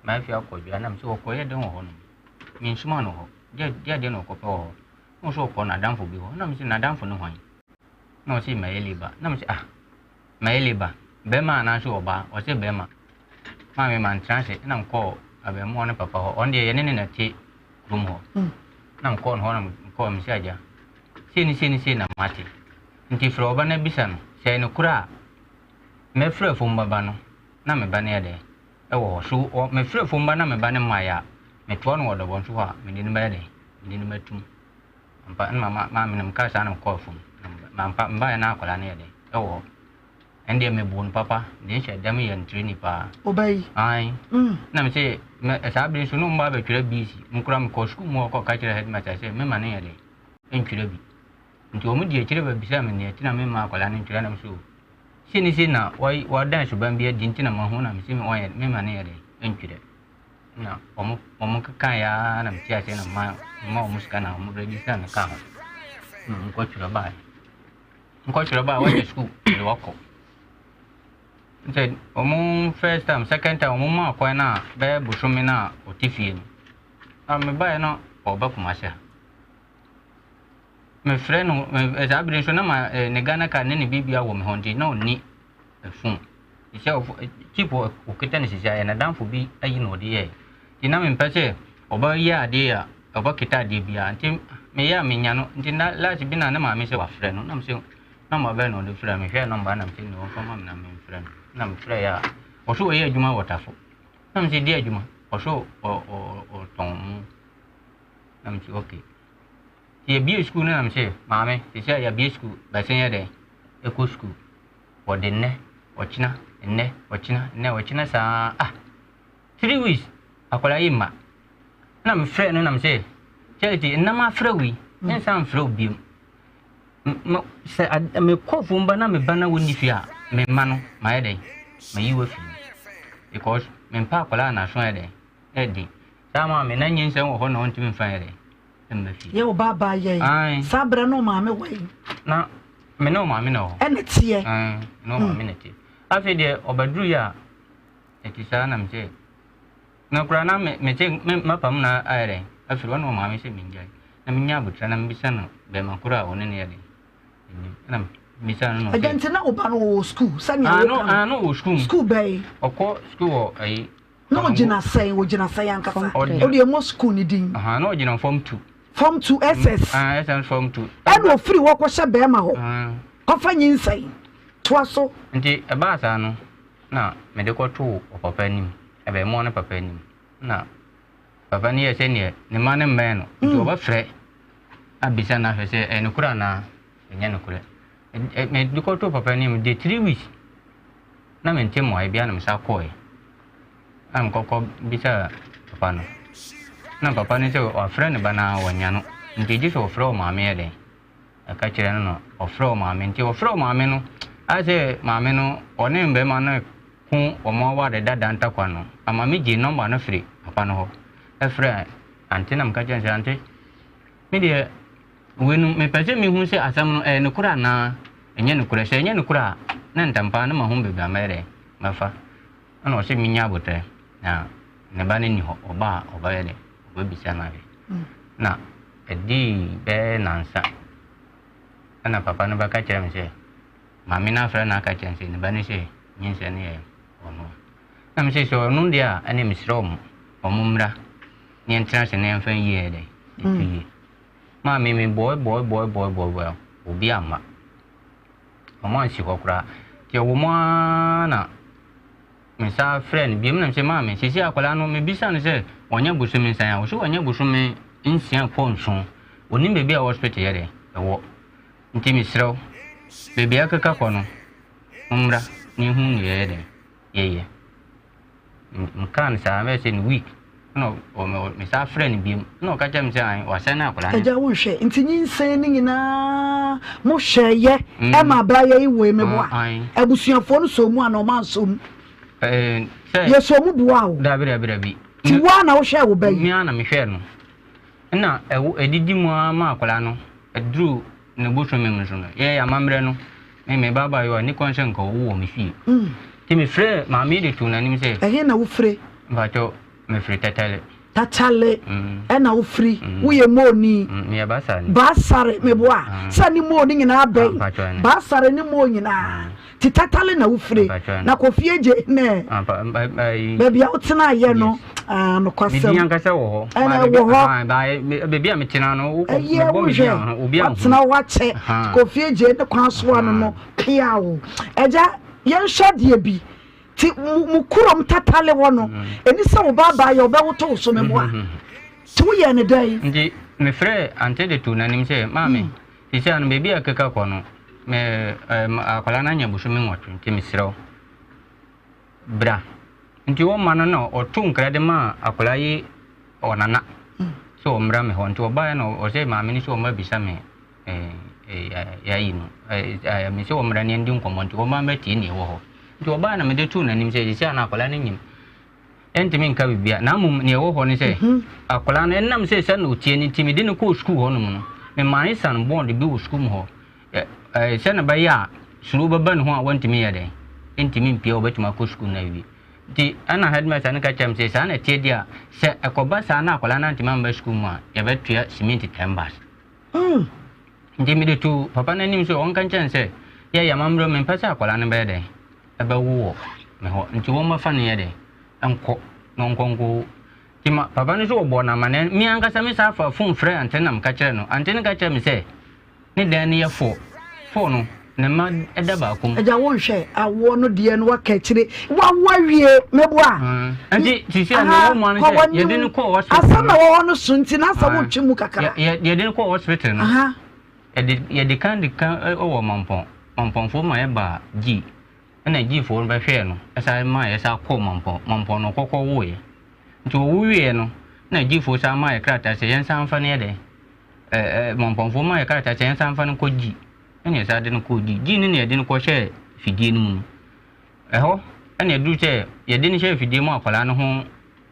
mafia ko bia na mse ko ye de ho no mi nsuma no ho dia de no ko pe ho no so ko na danfo bi ho na mse na danfo no hwan no si maeliba na mse maeliba be ma na so oba o se be ma me man transe na mko abemu ne papa ho on de ye ne na ti room ho na mko no na mko mse aja sini na mate nti fro oba na bisa no se no kura me frɛ fom baba no na me ba ne de wo so me frɛ fom ba na me ba ne maya me to no wodo bon so ha me ni ba de me ni matum ampa ma me nam ka sa na mko fom ma mpa mba na akola ne de wo ende me bon papa de she dam ye ntrini pa obey ai na me se me sabri so no mba be twere bisi mkura me ko school mo ko ka kire headmaster se me ma ne de entwere bi nti o mu die kire ba bisa me ne tina me ma akola ne twere na me so sini na wa dan so ban bi di ntina ma ho na me se me ma ne de entwere na o mu ka ya na me tia se na ma o mu ska na o mu register na ka ho nko twere ba wa school le wako nti o mu first time second time o mu ma kwa na be busumi na o tifie no me ba no o ba kuma sha me friend no eza abrin so na ma ne Ghana ka ne bibia wo me hondi na oni efun ise o tipo o keta ne sisia na danfo bi ayi no de ye ti na me mpese o ba ya ade ya o ba keta de bia nti me ya me nya no nti na last bi na ma me se wa friend no na me se na ma be no de friend me hwe no ba na me se no ko ma na me friend na me friend ya o so ye adwuma wotafo na me se de adwuma o so o ton na me se okay ye bi school na me se maame se ya bi school ba se ya de eco school o de ne o china sa 3 weeks akola yima na me friend no na me se charity na ma frawi en san fraw bi se me kofu mba na me bana woni fia me mano ma ye de ma yiwa fi because me pa akola na so ye de edi sama me na nyin se wo ho na on timi fa ye de ye o baba ye sabra no ma me wai na me no ma me no ene tie no ma me ne tie afi de obadru ya etisa na me se na kura na me che me pam na ayre afi no ma me se minjai na minya butra na mbisa no be makura one ne ye de na mbisa no agenti na oba no school sanya no school bay okọ school ai no gina say ankasa o de mo school ni din no gina form 2 SS SS form 2 and o free wo ko hye be ma ho ko fa nyinsai to aso nti e ba sa no na me de ko to o papa nim e be mo na papa nim na papa ni ese ne ma ne mmen no nti o ba frɛ abisa na hwɛ sɛ no kura na enya no kura me de ko to papa nim de 3 weeks na me ntem mo ai bia na me sa kɔ am kokko bisa papa no na papa ni se o friend bana wonya no nti ji so fro maame ede aka kire no o fro maame nti o fro maame no ase maame no one mbe ma na ku o mo wa de dada ntakwa no ama mi ji number no free papa no ho e frɛ anti na mka chense anti mi de wenu me pese mi hu se asam no no kura na enye no kura se enye no kura na ntampa na ma hu be amere mafa ana o se mi nya botre na ne ba ne ni ho oba ye de we bisa na re na edi be nansa ana papa no ba ka chere me se mami na fra na ka chere se ne ba ne se nyin se ne ye ono na me se so no dia ane misrom omumra ni entra se ne mfa yie de me boy obi ama omo ansi kokra ti wo mo na me sa friend bi me say mama sisi akwala no me bisa no say wonya busumi nsan ya wo so wonya busumi nsia ponso oni me bia hospital yere ewo nti me srew baby akaka kono umra ni hu ni yere yeye mkan sa me say week no o me sa friend bi no ka jam say wa say na akwala eja wo hwe nti nyinsen ni nyina mo hweye e ma bra ye iwe me boa abusuafo no so mu ana o man so mu ye so mu boa o da bi ti wa na wo hwe wo bayi mi ana me hwe no na edidi mu ama akwala no edru ne boso me nso no ye ya mamre no me baba yo ni konshen ko wo me fi ti me frɛ ma me de tu na nim se ehe na wo frɛ bato me frɛ tatale e na wo frɛ wo ye moni me basare me boa sa ni moni nyina abɛ basare ni mo nyina ti tatale na wo frɛ na kofie je ne baby a utena ye no no kwasem mi yankasa wo ho baby a metina no wo bo mi dia obi a utena wache kofie je ne kwaso ano no pia wo eja yen hwade bi ti mukurom tatale wo no eni se wo baba ye obewoto so memoa ti wo ye ne dai ndi me frɛ ante de tu na nim se mami ti se anu baby akeka ko no me akwala na nya busumi nwotwe nti misrew bra nti wo mano no otu nkrade ma akwala yi onana so omra me ho nti oba no o se ma me ni so ma bisa me ya yi no me se omra ni ndi nkomo nti wo ma meti ni wo ho nti oba na me de tu na nim se isi ana akwala na nyim enti me nka bibia na mum ne wo ho ni se akwala na enam se se na otie ni nti me de no ko school ho no no me man san bond bi wo school ho se na ba ya suru baba no ho a wantimi ya den entimi mpia obetuma ko school na wi di ana headmaster ne ka cham se sa na tie dia se ekoba sa na akwala na ntima mba school mu a ya betua cement tembas ndi mi de tu papa na nim so on kan chan se ya mamro me pasa akwala na be den ebe wo me ho nti wo ma fa ne ya den enko no nkonko tima papa ne so obo na mane mi an ka sa mi sa fa phone frɛ antenam ka kire no antene ka kire mi se ne dan ne ya fo no ne ma eda ba akum eja wo hwe awo no de no waka kire wa wie meboa anti ti se na wo mo an se ye de ne ko hospital asa na wo no sunti na asa wo twimu kakara ye de ne ko hospital no ye de kan o wo mampon fo ma ye ba gi na gi fo no ba hwe no esa ma ye sa ko mampon no kokko wo ye nti wo wie no na gi fo sa ma ye krata se yen san fa ne de mampon fo ma ye krata se yen san fa no ko gi ene sa de no ko gi ni ne de no ko hwe fidie no mu eho ene du che ye de ni hwe fidie mu akwala no ho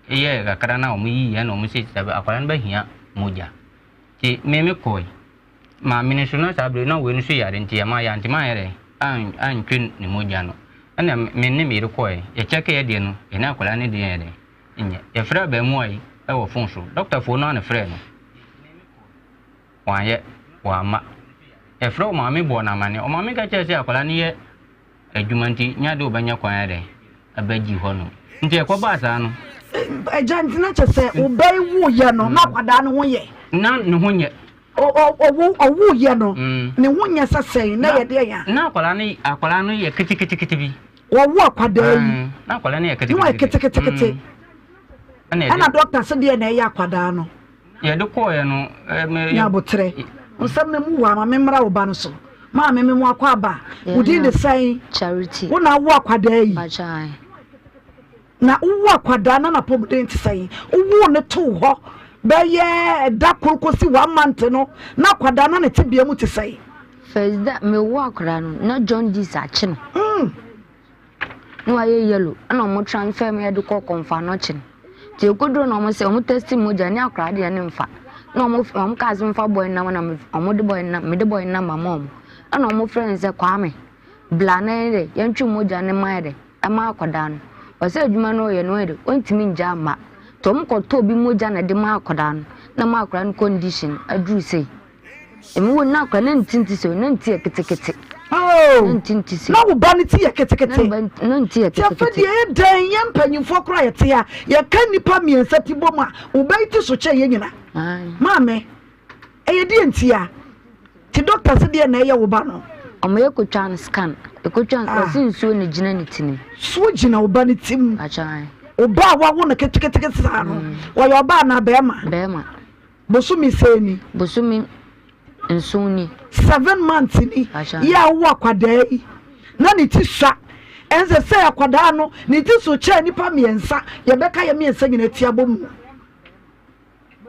ye kakara na o mu yi ya na o mu se akwala no ba hia moja ti me koi ma minister sa bre na we no so yare nti ya ma ya nti ma yare an twin ni moja no ene me ne me koi ye check ye de no ene akwala ne de ye de enye ye fra ba mu ai e wo fon so doctor fo no na frɛ no wa ye wa ma e fra o ma me bo na mane o ma me ka che se akwala ne ye adwumanti nya de obanya kwan ya de abaji ho no nti e ko ba sa no ejanti na che se obai wu ye no na kwada no ho ye na ne ho nye owu ye no ne ho nye sasɛn na ye de ya na akwala no ye kitikiti bi wo akwada yi na akwala ne ye kitikiti ana doctor se de na ye akwada no ye de ko ye no ya botre nsam na mu wa ma memra wo ba no so ma me mu akwa ba udi de sai charity wo na wo akwada yi na wo akwada na problem ti sai wo ne to ho be ye da kurkosi 1 month no na akwada na ne tibia mu ti sai first that me wo akwada no na John dis achi no no aye yellow na mo transfer me de ko konfa no chi ti ekodro na mo se mo testimony ni akwada de ne mfa na mo ka azum fa boy na mo de boy na me de boy na mama mo ana mo friends se kwame bla na ere yantwu moja ne ma ere ama akwada no o se adwuma no ye no ere ontimi nja ma tom ko to bi moja na de ma akwada no na ma akwada no condition adru sei emi won na akwada na ntinti se na nti eketekete ntinti se na wo ba ne ti eketekete na nti eketekete ya fa de dan ya mpanyimfo kra ye te ya kan nipa miensa ti bom a wo bai ti so che ye nyina maame e di entia ti doctor se de na ye wo ba no omo ye ko twan scan e ko twan o sin ne gina ne tini so gina wo ba ne tim acha oba wa wo na keteketeke sa no wo yo ba na be ma bosumi seni bosumi nsuni 7 months ni ya wo akwada yi na ne ti swa enze se akwada no ne ti so cha nipa miensa ye beka ye miensa nyina ti abom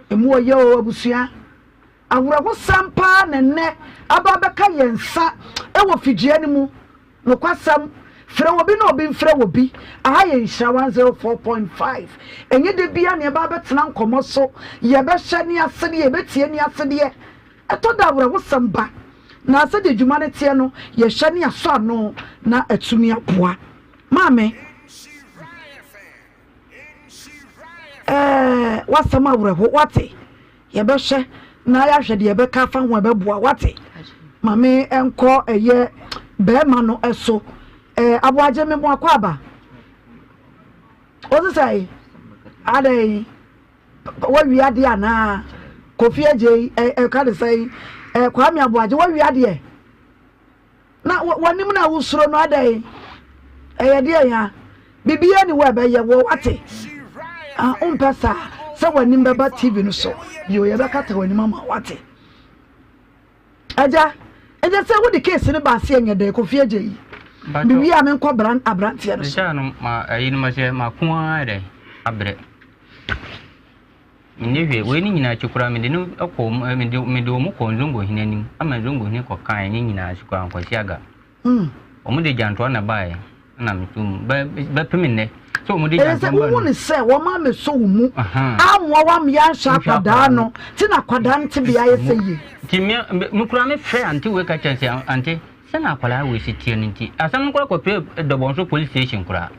emu oye o abusua awura ho sampa ne ne aba beka yensa e wo fidie ni mu no kwasam frɛ obi na obi mfrɛ obi aha ye nhira 104.5 enye de bia ne aba betena nkomo so ye be hye ne asede ye betie ne asede eto da awura ho samba na asede dwuma ne tie no ye hye ne aso ano na atumi aboa maame wasama awura ho wate ye be hye na ya hwe de ye be ka fa ho be boa wate maame enko eye be ma no eso abuaje me mo akwaba ozi sai adai wa wiade ana kofi aje ka de sai kwa mi abuaje wa wiade na wanim na wusuro no adai ye de ya bibia ni wa be ye wo wate umpasa se wanim be ba tv no so yo ye be kata wanim ma wate aja se wo de case ni ba se enya de kofi aje yi bibi a men ko abrantia no so no ma ayi no ma se ma ko ade abre minehwe we ni nyina chukura me de no akọ me de o mu ko nzongo hinanim ama nzongo hin ko kan ni nyina chukura ko siaga o mu de janto na bae na metum ba pemene so mu de janto ba no se wo ma me so mu amwo wa me ya sha kwada no ti na kwada nti bia ye se yi ti me kura me fe anti we ka chance anti na kwala we sitie nti asam kwala ko pe dobonso police station kura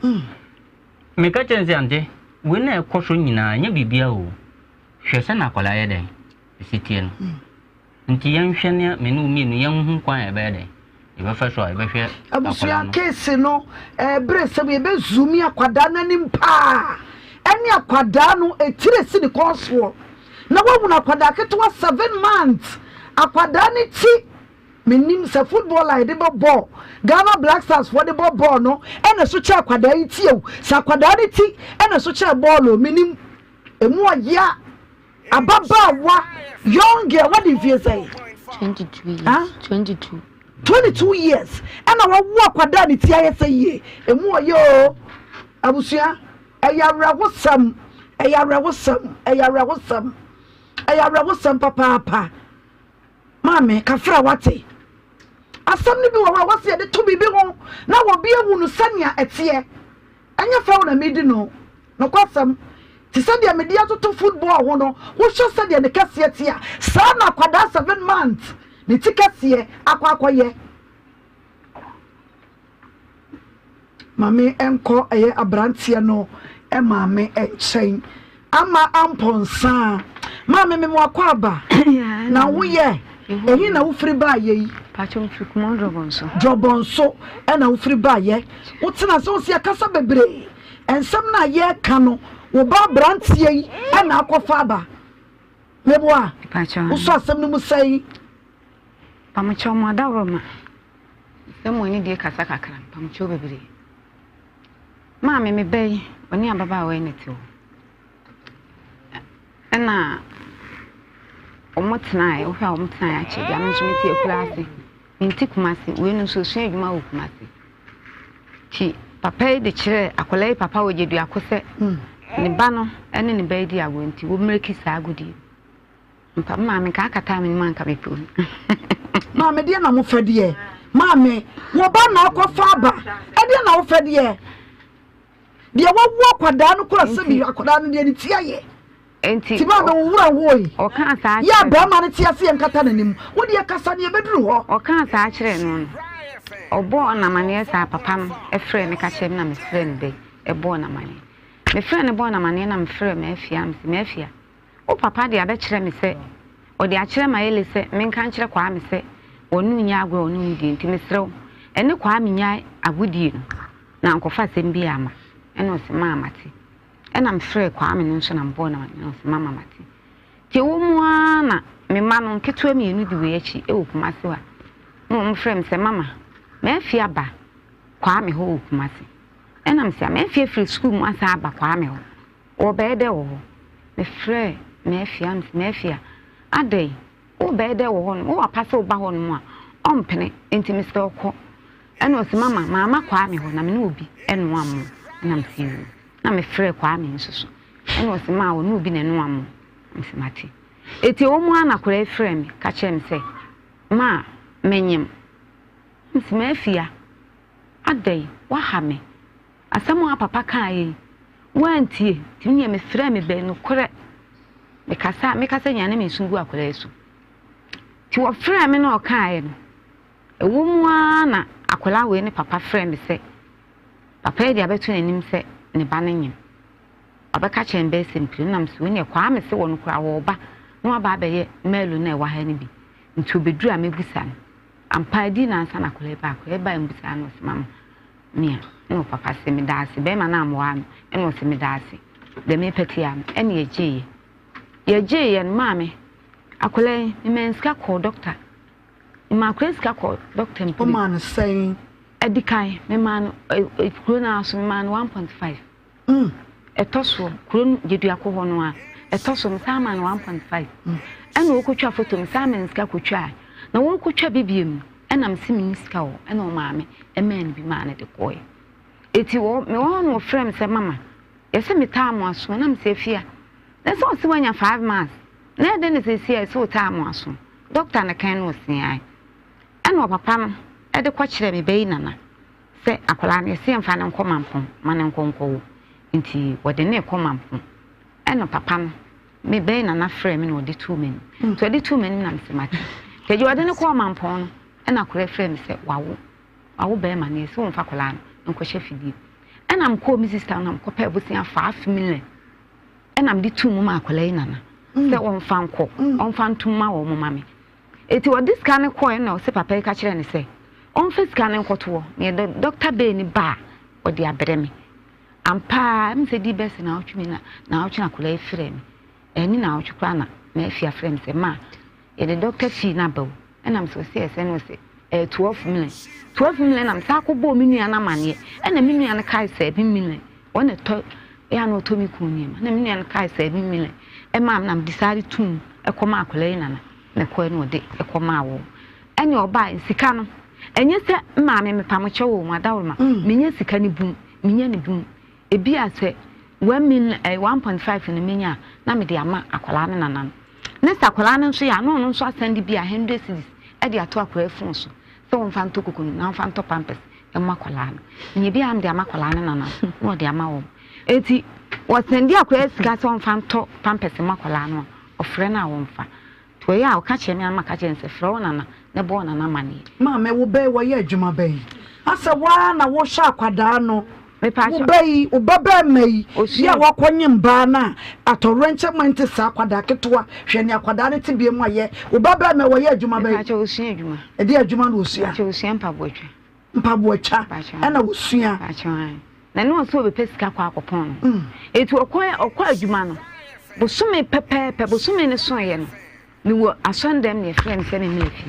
me ka chenze ante we na ekoso nyina nya bibia o hwese na kwala ye den sitie no nti yan hwene me no mi no yan hu kwan e be den e be fa so e be hwe abusia case no bre se be zumi akwada na nim pa eni akwada no etire si ni konso na wawu na akwada ketwa 7 months akwada ni ti menim se football I de ball Ghana Black Stars for the ball no ena so cha kwada yi tie o sa kwada ni ti ena so cha ball o menim emu ya ababa young girl what if you say 22 years 22 years ena wa kwada ni ti aye say ye emu yo abusia eya rawosam papa mame kafra wate asam ni bi wo wase de to bibi ho na wo bi ewu no sania etie anya fa na medi no kwasam ti sadia medi atoto football ho no wo hwe sadia ne kase etie sa na kwada 7 months ne tikase akwakoye mame enko eye abrantie no e mame enchen ama amponsa mame me mo akwaba na wo ye eyi na wo firi ba ye Pachom Fikmo Jobonso ena wo firi ba ye wo tena so sia kasa bebre ensem na ye ka no wo ba brantie yi ena akofa ba meboa Pachom wo so asem no mu sai Pamchom adawroma Semo ni de kasa kakra pamcho bebre Ma me bei oni ababa we neti o ena omotna e wo hwa omotna ya che ya nso meti ekulase nti kumase we no so so adwuma wo kumase chi papa de kire akolai papa wo jedu akose ne ba no ene ne ba di ago nti wo mreki sa agudi mpa ma me ka akata me man ka bepo ma me de na mo fede ma me wo ba na akofa ba e de na wo fede de wo kwada no kura se bi akoda no de ni tiaye enti tiba be wura woyi o kan sa ya ba ma ne tiase nkata nanim wo de kasa ne beduru ho o kan sa akire no obo na mane sa papa no e frɛ me ka kyerɛ me na me frɛ ne be e bo na mane me frɛ ne bo na mane na me frɛ me afia me afia o papa de abɛkyerɛ me sɛ o de akyerɛ ma yele sɛ me nka kyerɛ kwa me sɛ onu nya agro onu ndi nti me srɛ ene kwa me nya agudie no na nkɔfa sɛm bi ama ene o se mama ti ena me frɛ kwa me no nso na mbo na no se mama mati ti wo mu na me man ketewa mi enu di we achi e Kumase wa no mo frem se mama me afia aba kwa me ho Kumase enam se me afia free school mu asa aba kwa me ho o be de wo me frɛ me afia adai o be de wo ho no o apase o ba ho no a ompene enti me se okɔ ɛna ɔsi mama kwa me ho na me no obi ɛno am na me fi na me frɛ kwa me nsoso ɛna ɔsi ma wo no obi na ɛno am msimati eti o mu ana kora frɛ me ka kyerɛ me sɛ ma menyem msimafia adai wa ha me asɛm a papa ka yi wantie tinye me frɛ me bɛ no kora me kasa nyane me sungu akora esu ti wo frɛ me na ɔka yi no ewo mu ana akola we ne papa frɛ me sɛ papa yi dia beto nanim sɛ ne ba ne nyem abaka kyɛn bɛ simpli na mso ne kwa me sɛ wɔn kora wo ba no aba bɛyɛ melu na ɛwa ha ne bi nti obeduru a mebusa no ampa di na ansa na akola ba akola ba mbusa no semam mia no papa sɛ me daase bɛ ma na amwa no ɛno sɛ me daase de me pɛte am ɛne yɛgye no maame akola me menska call doctor ma kwenska call doctor mpi o man say edikai me man kuro na so me man 1.5 etoso kuro jedu akọ no a etoso me sa man 1.5 ɛna okotwa photo me sa man ska kotwa na wo kotwa bibiem ɛna me simi ska wo ɛna o maame ɛman bi ma na de koy eti wo me wo no frem se mama yɛse me ta amu aso na me se fia na so si wanya 5 months na de ne se sia so ta amu aso doctor na kan no sian ɛna papa no ɛde kwa kyerɛ me bɛyi nana sɛ akola ne se mfa ne nkɔmampɔn ma ne nkɔnkɔwo nti wɔde ne kɔmampɔn ɛna papa no me bɛyi nana frɛ me no de 2 men so de 2 men na me se mate keje wɔde ne kɔmampɔn no ɛna akora frɛ me sɛ wawo bɛyi ma ne se wo mfa akola no nkɔhyɛ fidie ɛna mkɔ mi sister na mkɔpɛ bosia 5 million ɛna mde 2 mu ma akola yi nana sɛ wɔmfa nkɔ ɔmfa ntuma wɔ mu mame eti wɔ diska ne kɔ na ɔsɛ papa yi ka kyerɛ ne sɛ ɔmfa sika ne nkɔto ne doctor bɛ ni ba ɔde abrɛ me ampa msɛ di bɛs na ɔtwe mi na ɔtwe akola yi frɛ me ɛni na ɔtwe kra na ma afia frɛ me sɛ ma yɛde doctor fee na bawo ɛna msɛ ɔsɛ ɛsɛ no sɛ 12 million am sa ko bo mi nua na mane ɛna mi nua na kai 7 million wɔna tɔ ya no tɔ mi kun nim na mi nua na kai 7 million ɛma am na decide tum ɛkɔma akola yi nana na kɔ no de ɛkɔma awo ɛne ɔba sika no ɛnyɛ sɛ maame me pamokyɛ wo mu adawoma menya sika ne bum menya ne bum ebi asɛ 1.5 ne menya na me de ama akola ne nana ne sa akola ne nso ya no no nso asɛnde bi 100 cedis ɛde ato akola fun so so on fan to kokunu na fan to pampers e makola no nye bia am de amakola no nana no de ama wo eti wo sendi akwa sika so on fan to pampers makola no ofre na wo mfa to ya o ka che me amaka che nse fre wo nana ne bo nana mane ma me wo be wo ye adwuma be asa wa na wo hwa akwada no me pa che wo be wo baba mai ya wo konye mba na atorenche mante sa akwada ketewa hwe ne akwada ne tibie mu aye wo baba me wo ye adwuma be pa che osua adwuma e de adwuma no osua che osua mpaboatwa ana osua pa che na no so be pesika kwa akopon eti okwa adwuma no bosume pepepe bosume ne so ye no me wo asondem ne frem se me mefi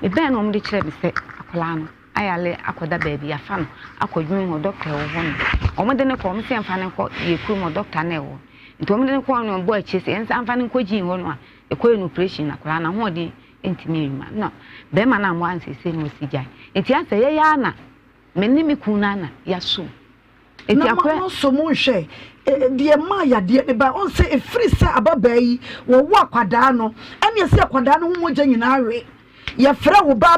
me ben no mde kire me se akola no ayale akoda baabi afa no akodwun ho doctor wo ho no omde ne ko mse amfa ne ko ye kru mo doctor na wo nti omde ne ko no bo achi se ensa amfa ne ko gi ho no a ekoye no operation na akola na ho de entimi yuma no be ma na mo anse se no sigya enti asa ye ya na menni mi kuna na ya so enti akwa no so mo hwe de ma ya de ne ba on se efri se ababa yi wo akwada no ene se akwada no ho mogya nyina awe ye frɛ wo ba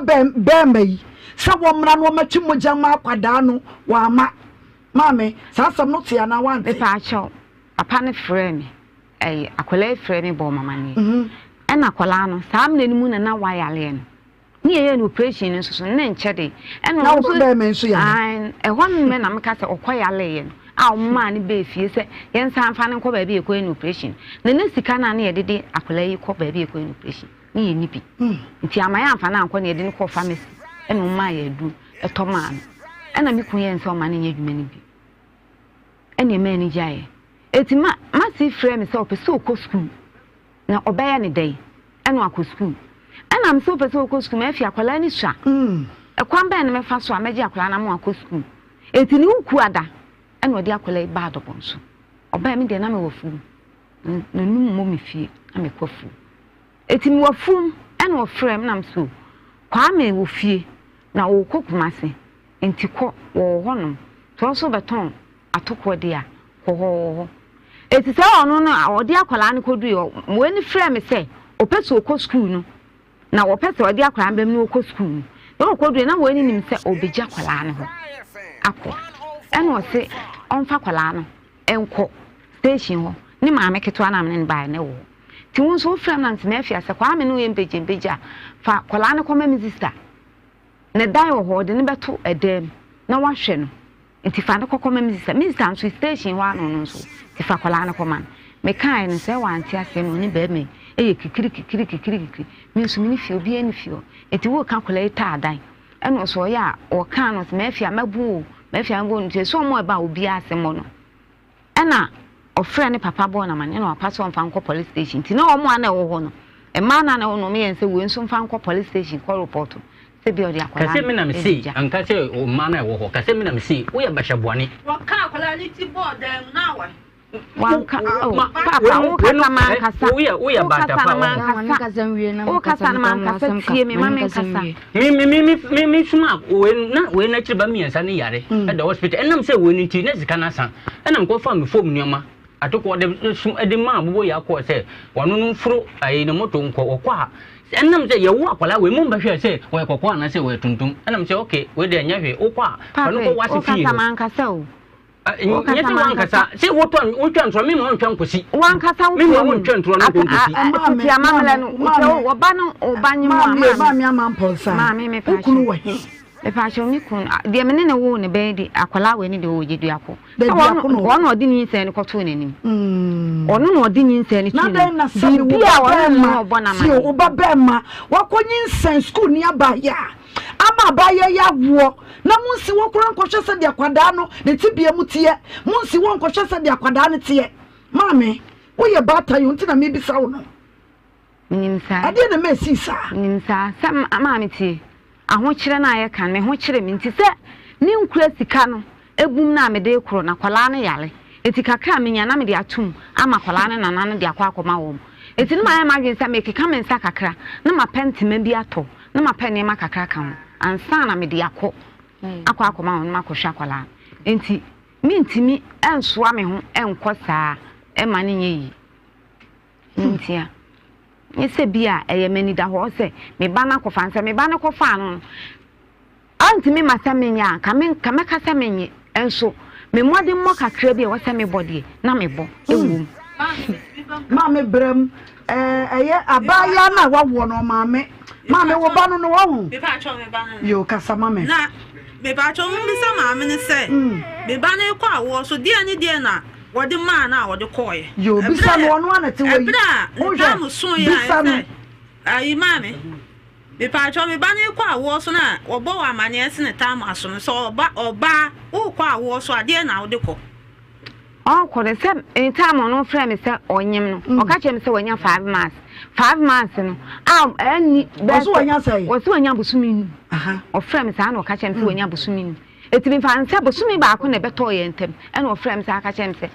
mai sa wo mra no ma twi mogya ma akwada no wa ma mame sa asam no tia na wan me pa acho papa ne frɛ me akola frɛ me bo mama ni ena akola no sa am nanimu na wa yale no ni ye no operation nso so ne nche de ena na wo ba mai nso ya hon me na me ka se okoyale ye no a ma ne be fie se ye nsa amfa ne ko ba bi ekoye no operation na ne sika na ne ye de akola yi ko ba bi ekoye no operation ni ye nibi nti amaya amfa na anko ne ye de ne ko pharmacy ena ma ye du etoma no ena mi kun ye nsa o ma ne ye dwuma ne bi ena me ni jaye eti ma si frɛ me se o pe so ko school na obaya ne dai ɛna akɔ school ɛna am so pɛsɛ akɔ school ma afia akwala ni sua ɛkwan bɛn na mɛfa so a mɛgye akwala na mo akɔ school eti ni wuku ada ɛna ɔde akwala ba adɔbɔ nso ɔbaa mi de na me wɔ fu na num mo me fie na me kɔ fu eti mi wɔ fu ɛna ɔfrɛ m nam so kwa me wɔ fie na wo kokumase enti kɔ wɔ hɔ no to so beton atokɔ de a hɔ eti sɛ ɔno no ɔde akwala ne kɔdu yɛ mo ani frɛ me sɛ ɔpɛsɛ ɔkɔ school no na wɔpɛsɛ ɔde akwala mbɛm no ɔkɔ school no na ɔkɔdu na wɔani nim sɛ ɔbɛgya akwala ne ho akɔ ɛna ɔse ɔmfa akwala no ɛnkɔ station hɔ ne maame ketewa na me bae ne wɔ ti wo nso frɛ na ntime afia sɛ kwa me no yɛ mbɛgya fa akwala ne kɔma me sister ne dan wɔ hɔ de ne bɛto ɛdam na wahwɛ no nti fa ne kɔkɔma me sister nso station hɔ ano no nso ti fa akwala ne kɔma me kan ne sɛ wanti asɛm no ne bɛɛmɛ ɛyɛ kikiri me nso me ne fie obi ani fie eti wo ka akwala ta adan ɛno so ɔyɛ a ɔka no ntime afia mabu no ti so mo ɛba obi asɛm no ɛna ɔfrɛ ne papa bɔ na mane na ɔpa so mfa nkɔ police station ti na ɔmo ana ɛwɔ hɔ no ɛma na no me yɛn sɛ wo nso mfa nkɔ police station kɔ report sɛ bi ɔde akwala kase me na me sei anka sɛ o ma na ɛwɔ hɔ kase me na me sei wo yɛ bashabuane wɔka akwala ne ti bɔ dan na wa wanka papa wo kasa man kasa wo yɛ bata pa wo kasa na man kasa tie me ma me kasa me suma we na kyerɛ ba me yansa ne yare at the hospital ɛnam sɛ wo ni ti na sika na san ɛnam kɔ fa me fom nneɛma atoko de ma bobo ya kɔ sɛ wano no furo ayi ne moto nkɔ wɔkɔ a ɛnam sɛ yɛwo akwala we mu mbɛhwɛ sɛ wɔyɛ kɔkɔ ana sɛ wɔyɛ tuntum ɛnam sɛ okay we de anya hwɛ wokɔ a ɔno kɔ wase fie kasa man kasa o nyɛ wankasa sɛ wotwa ntoro me ma wontwa nkosi wankasa wo me ma wontwa ntoro no nkosi tia mamela no wo ba no obanyi mu ma mi amamponsa ma me pa kunu wɔ he pa cho mi kun de me ne wo ne be di akwala we ne de wo jedu akɔ wɔn ɔde ni nsɛn ne kɔto n'anim ɔno na ɔde ni nsɛn ne na den na sabi wo ba ma si wo ba ba ma wakɔnyi nsɛn school ni aba ya ama ba ya wo na munsi wo kura nkɔhwɛ sɛ de akwadaa no ne tibia mu tie munsi wo nkɔhwɛ sɛ de akwadaa ne tie maame wo yɛ bata yo ntina me bisa wo no nimsa ade na me si sa nimsa sa maame tie ahokyere na ayɛ kan me ho kyere me nti sɛ ne nkura sika no egum na me de koro na kwala ne yale eti kakra me nya na me de atum ama kwala ne nana no de akɔ akɔma wɔ eti ne ma ayɛ magye sɛ me keka me nsa kakra na ma pentema bi atɔ na ma pɛ ne ma kakra ka ho ansa na me de akɔ akɔma wɔ na makɔhwɛ kwala enti me ntimi ensoa me ho enkɔ saa ema ne nye yi ntia yese bia eye mani da ho se me ba na kofa nse me ba na kofa no antimi masa menya ka me kasa menye enso me mode mo kakra bia wo se me bode na me bo ewum ma me brem eye abaya na wawo no ma me wo ba no wo hu me pa cho me ba no yo kasa ma me na me pa cho me bisa ma me ne se me ba na ekɔ awo so dia ne dia na wode ma na wode koye yo bisa no ono ana te we ebra na so ya ayi mame me pa cho me ba na ekɔ awo so na wo bo wa mane ese ne tam aso no so oba wo kɔ awo so ade na wode kɔ ko de se time no frɛ me sɛ onyem no o ka kyerɛ me sɛ wanya 5 months no ani so wanya sɛ wo so wanya busumi o frɛ me sɛ na o ka kyerɛ me sɛ wanya busumi etimi fa nse busumi ba ko na beto ye ntem ena o frɛ me sɛ aka kyerɛ me sɛ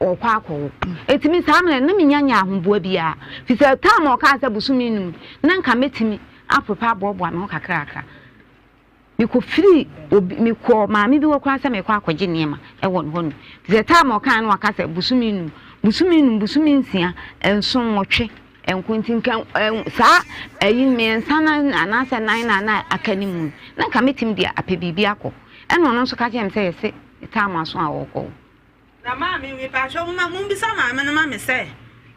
o kwa akɔ etimi sa amene na menyanya ahomboa bia fi sɛ time o ka sɛ busumi num na nka metimi apropa boaboa me ho kakra me ko free me ko maame bi wo kra sɛ me kɔ akɔgye niema ɛwɔ no hɔ no fi sɛ time o ka na aka sɛ busumi num nsia enson wotwe enkuntinkan sa ayi mensa na anasa nan na akanimu na nka metimi dia apebibi akɔ eno no so ka jem say yesi time aso awoko na ma me pa cho ma mun bisa ma me no ma me say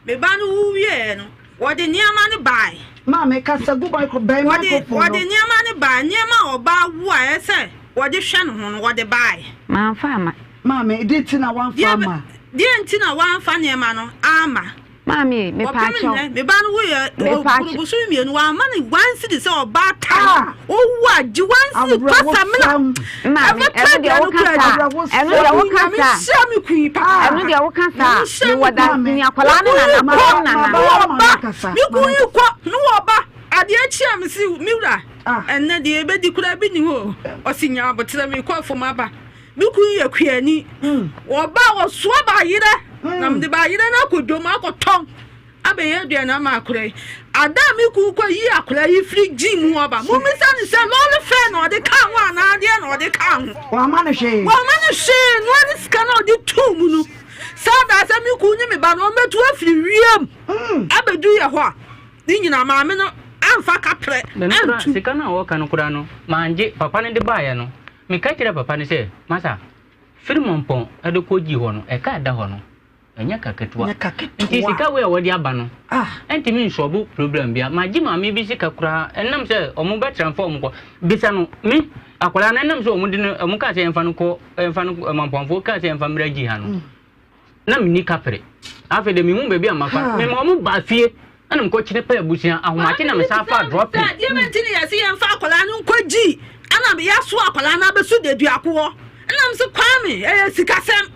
me ba no wuwie no wode niama ne bai ma me ka sa gubai ko bai ma ko wode niama ne bai niama oba wu a say wode hwe no ho no wode bai ma fa ma me di tina wan fa ma di ntina wan fa niama no ama Mami, me pa cho. Me ba no we busu mienu wa ma ne wan si de se oba ta. O wa ji wan si pasa me na. Mami, enu de wo kasa. Me ku pa. Enu de wo kasa. Me wada ni akwala na na. miku yi kwa no oba ade achia me si miura enne de ebedi kura bi ni ho osinya abotre me kwa fom aba miku yi akuani oba wo so ba yire na mde ba yire na kodom akoton abeye aduana ma akure ada miku kwa yi akure yi free gym oba mo misa ni se lole fe no de kan wa na ade no de kan wa ma no hwe no ani scan no de tum nu sada se miku nyi me ba no metu afiri wiem abedu ye ho a ni nyina ma me no amfa kapre antu sika na wo kan kura no manje papa ne de baaya no me ka kire papa ne se masa firmompon ade koji ho no e ka da ho no enya kaketwa nti sika we wo de aba no enti mi nsobu problem bia maji ma me bi sika kura enam se omo be transform ko bisa no mi akola na enam se omo de no omo ka se enfa no ko mamponfo ka se enfa mraji ha no na mi ni kapre afa de mi hu be bia makwa me mo ba fie anam ko kire pa abusia ahomake na me sa fa drop it dia mentini ya se enfa akola no kwaji anam ya so akola na be su de duakowo anam se kwame sika sem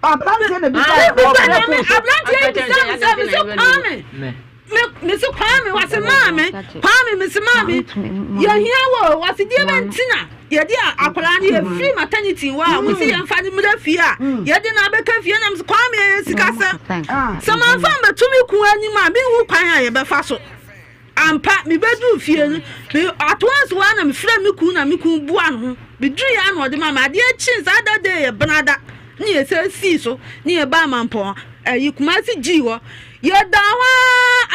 Ablante ne bisa me so kwame wase mame ya hiawo wase die bentina ye dia akola ne free maternity wa we see yan fa ni mura fie a ye de na be ka fie na me so kwame sikasa sama fa matumi ku ani ma me hu kwan a ye be fa so ampa me bedu fie ni me atwas wa na me frɛ me ku na me ku bu anu me dru ya na ode mama de chin za da de ye benada ni ese si so ni e ba mampo yi kumasi jiwo ye da wa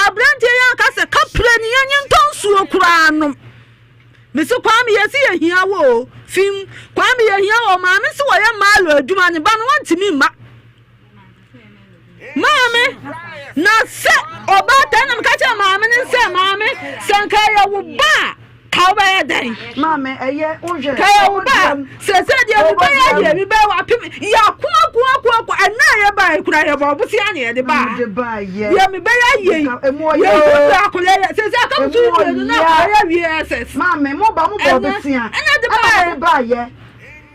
abrante ya ka se kapre ni yen tonsu okura no me se kwame ye si ye hia wo fim kwame ye hia wo ma me se wo ye malo aduma ni ba no wantimi ma mame na se oba ta na mka cha mame ni se mame sanka ya wo ba ka ba ya dai mame eye unje ka ya wo ba se dia mi ba ya dia mi ba wa pim ya ku ana ya ba kura ya ba busi anya ya de ba ya mi ba ya ye ya ku ya se aka tu ni na ya vss mame mo ba busi anya ana de ba ye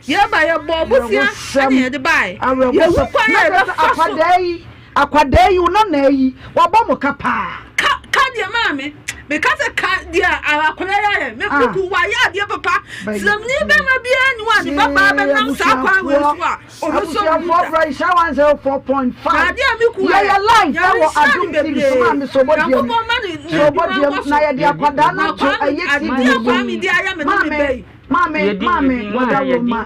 ya ba ya bo busi anya ya de ba ya wu kwa ya akwadai uno na yi wa bo mo kapa ka dia mame because ka dia akola ya me kuku wa ya dia papa zamni be ma bia ni wa ni papa be nam sa kwa we so a obuso 4.5 dia me ku ya life wo adum TV so ma me so bodiam na ya dia kwada na to aye TV kwa mi dia ya me no be mame wada wo ma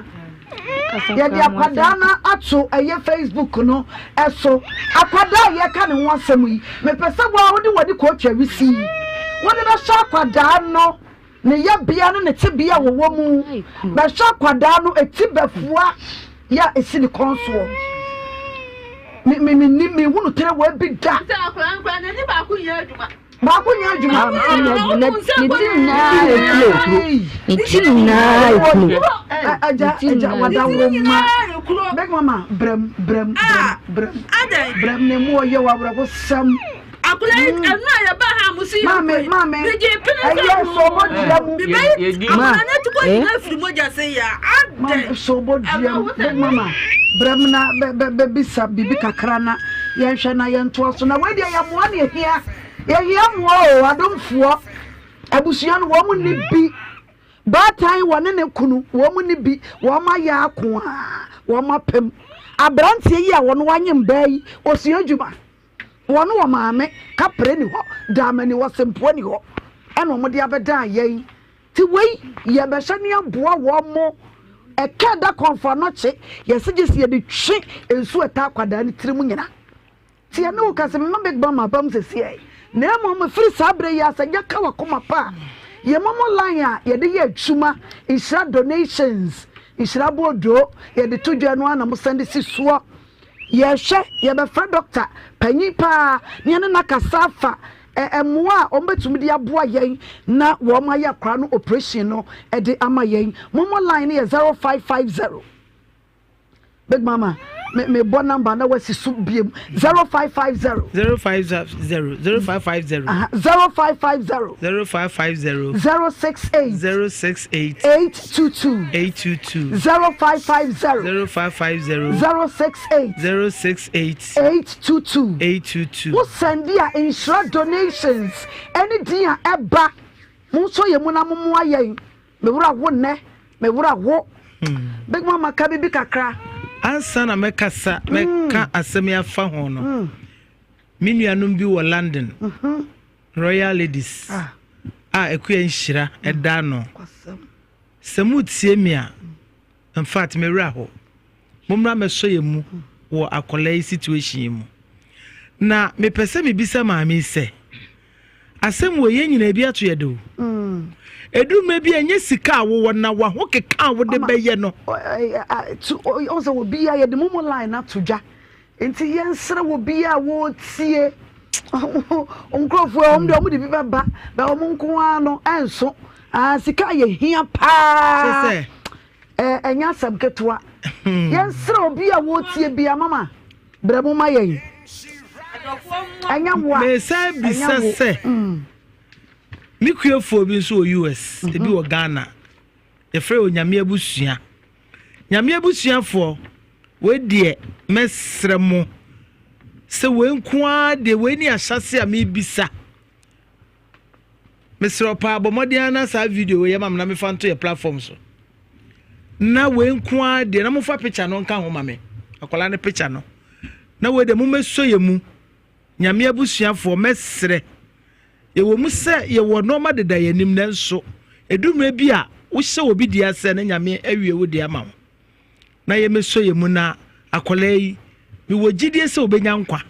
ya dia kwada na ato aye Facebook no eso akwada ye ka ne ho asem yi me pese bo wo de wodi ko twa wisi wodi na sha kwada no ne ya bia no ne tibia wo mu be sha kwada no etibafua ya esi ne konso me hunu tere wa bi da akwa na ni ba ku ye aduma ba ku nya aduma aja wada wo ma beg mama brem ne mo ye wa bra ko sam akula anu ya ba ha musi mame ayo so bodia mu akula na tuko ina firi moja se ya ade so bodia beg mama brem na be bisa bibi kakra na ye hwe na ye nto so na we dia ya mo na ehia mo o adomfo abusuan wo mu ni bi batai wone ne kunu wo mu ni bi wo ma ya ako a wo ma pem abrante yi a wono wanyem bai osia djuma wono wo maame kapre ni ho damani wo sempo ni ho eno mo de abeda yen ti wei ye be hye ne aboa wo mo ekeda konfa no che ye sigesi ye de twe ensu eta akwada ni tirimu nyina ti ye no ka se me big bam abam sesi na mo free sabre ya sagya ka wakoma pa ye momo line a ye de ye adwuma isra donations isra bodo ye de to dwanu na mo send sisuo ye hwe ye be fra doctor panyi pa ne na kasafa emwa ombetumi de aboa yen na wo ma ya kra no operation no e de ama yen momo line ye 0550 big mama me bon number na wasi subiem 0550 050 0550 068 822 0550 068 822 wo send ya insurance donations any dia eba mo so ye mu na mo ayen me wura wo ne me wura wo big mama ka bibi kakra ansa na meka asemi afa ho no minuanum bi wo London Royal Ladies ekuya Nhyira eda no semutie mi a in fact me wura ho momra me so ye mu wo akolai situation mu na me pese me bisa maami se asem wo ye nyina bi ato ye do edu me bi enye sika wo na wa ho keka wo de beye no also wo bi ya de momo line na to dwa enti yensere wo bi ya wo tie onkrofo om de om de bi ba ba om nko ano enso sika ye hia pa se enya sabketua yensere obi ya wo tie bi mama bremo ma yen enya wo me say bisa se mi kuefo bi so US e bi wo Ghana e frɛ o nyame abusua fo we die mesremo se we nkoa de we ni ahyase a me bisa mesro pa abomodian na sa video we yamam na me fanto ye platform so na we nkoa de na mo fa picture no nka ho ma me akola ne picture no na we de mo meso ye mu nyame abusua fo mesre ye wo mu se ye wo no ma deda ye nim nanso edumre bi a wo hye obi dia se na nyame awie wo dia ma na ye meso ye mu na akola yi mi wo gidie se obenya nkwa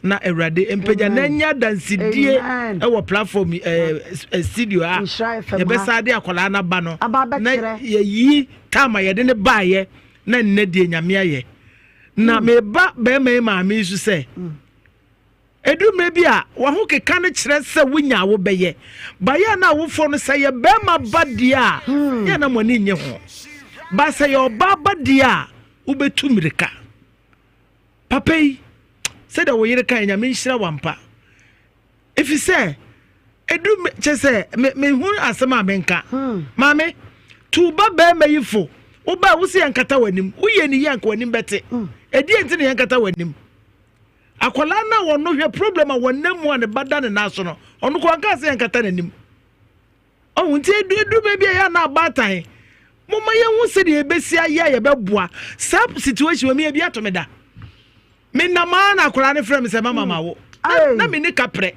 na Erade empeja na nya dansidie e wo platform studio a ye be sa de akola na ba no na ye yi tama ye de ne ba ye na nne die nyame aye na me ba be me ma mi su se edu me bia wo ho keka ne kire se wunya wo beye ba ya na wo fo no se ye be ma ba dia ya na mo ni nye ho ba se ye oba ba dia wo betu mirika papai se da wo yire kan nya me nhyira wampa efi se edu me che se me hu asema menka mame tu ba be mayifo wo ba wo se yankata wanim wo ye ni yanka wanim bete edi enti ne yankata wanim akola na wono hwe problem a wonam an bada ne naso no ono ko anka se yankata nanim nti edu be bia ya na abatan moma ye hu se de ebesi aye ye beboa sap situation me bia to me da me na ma na akola ne frem se mama mawo na me ni kapre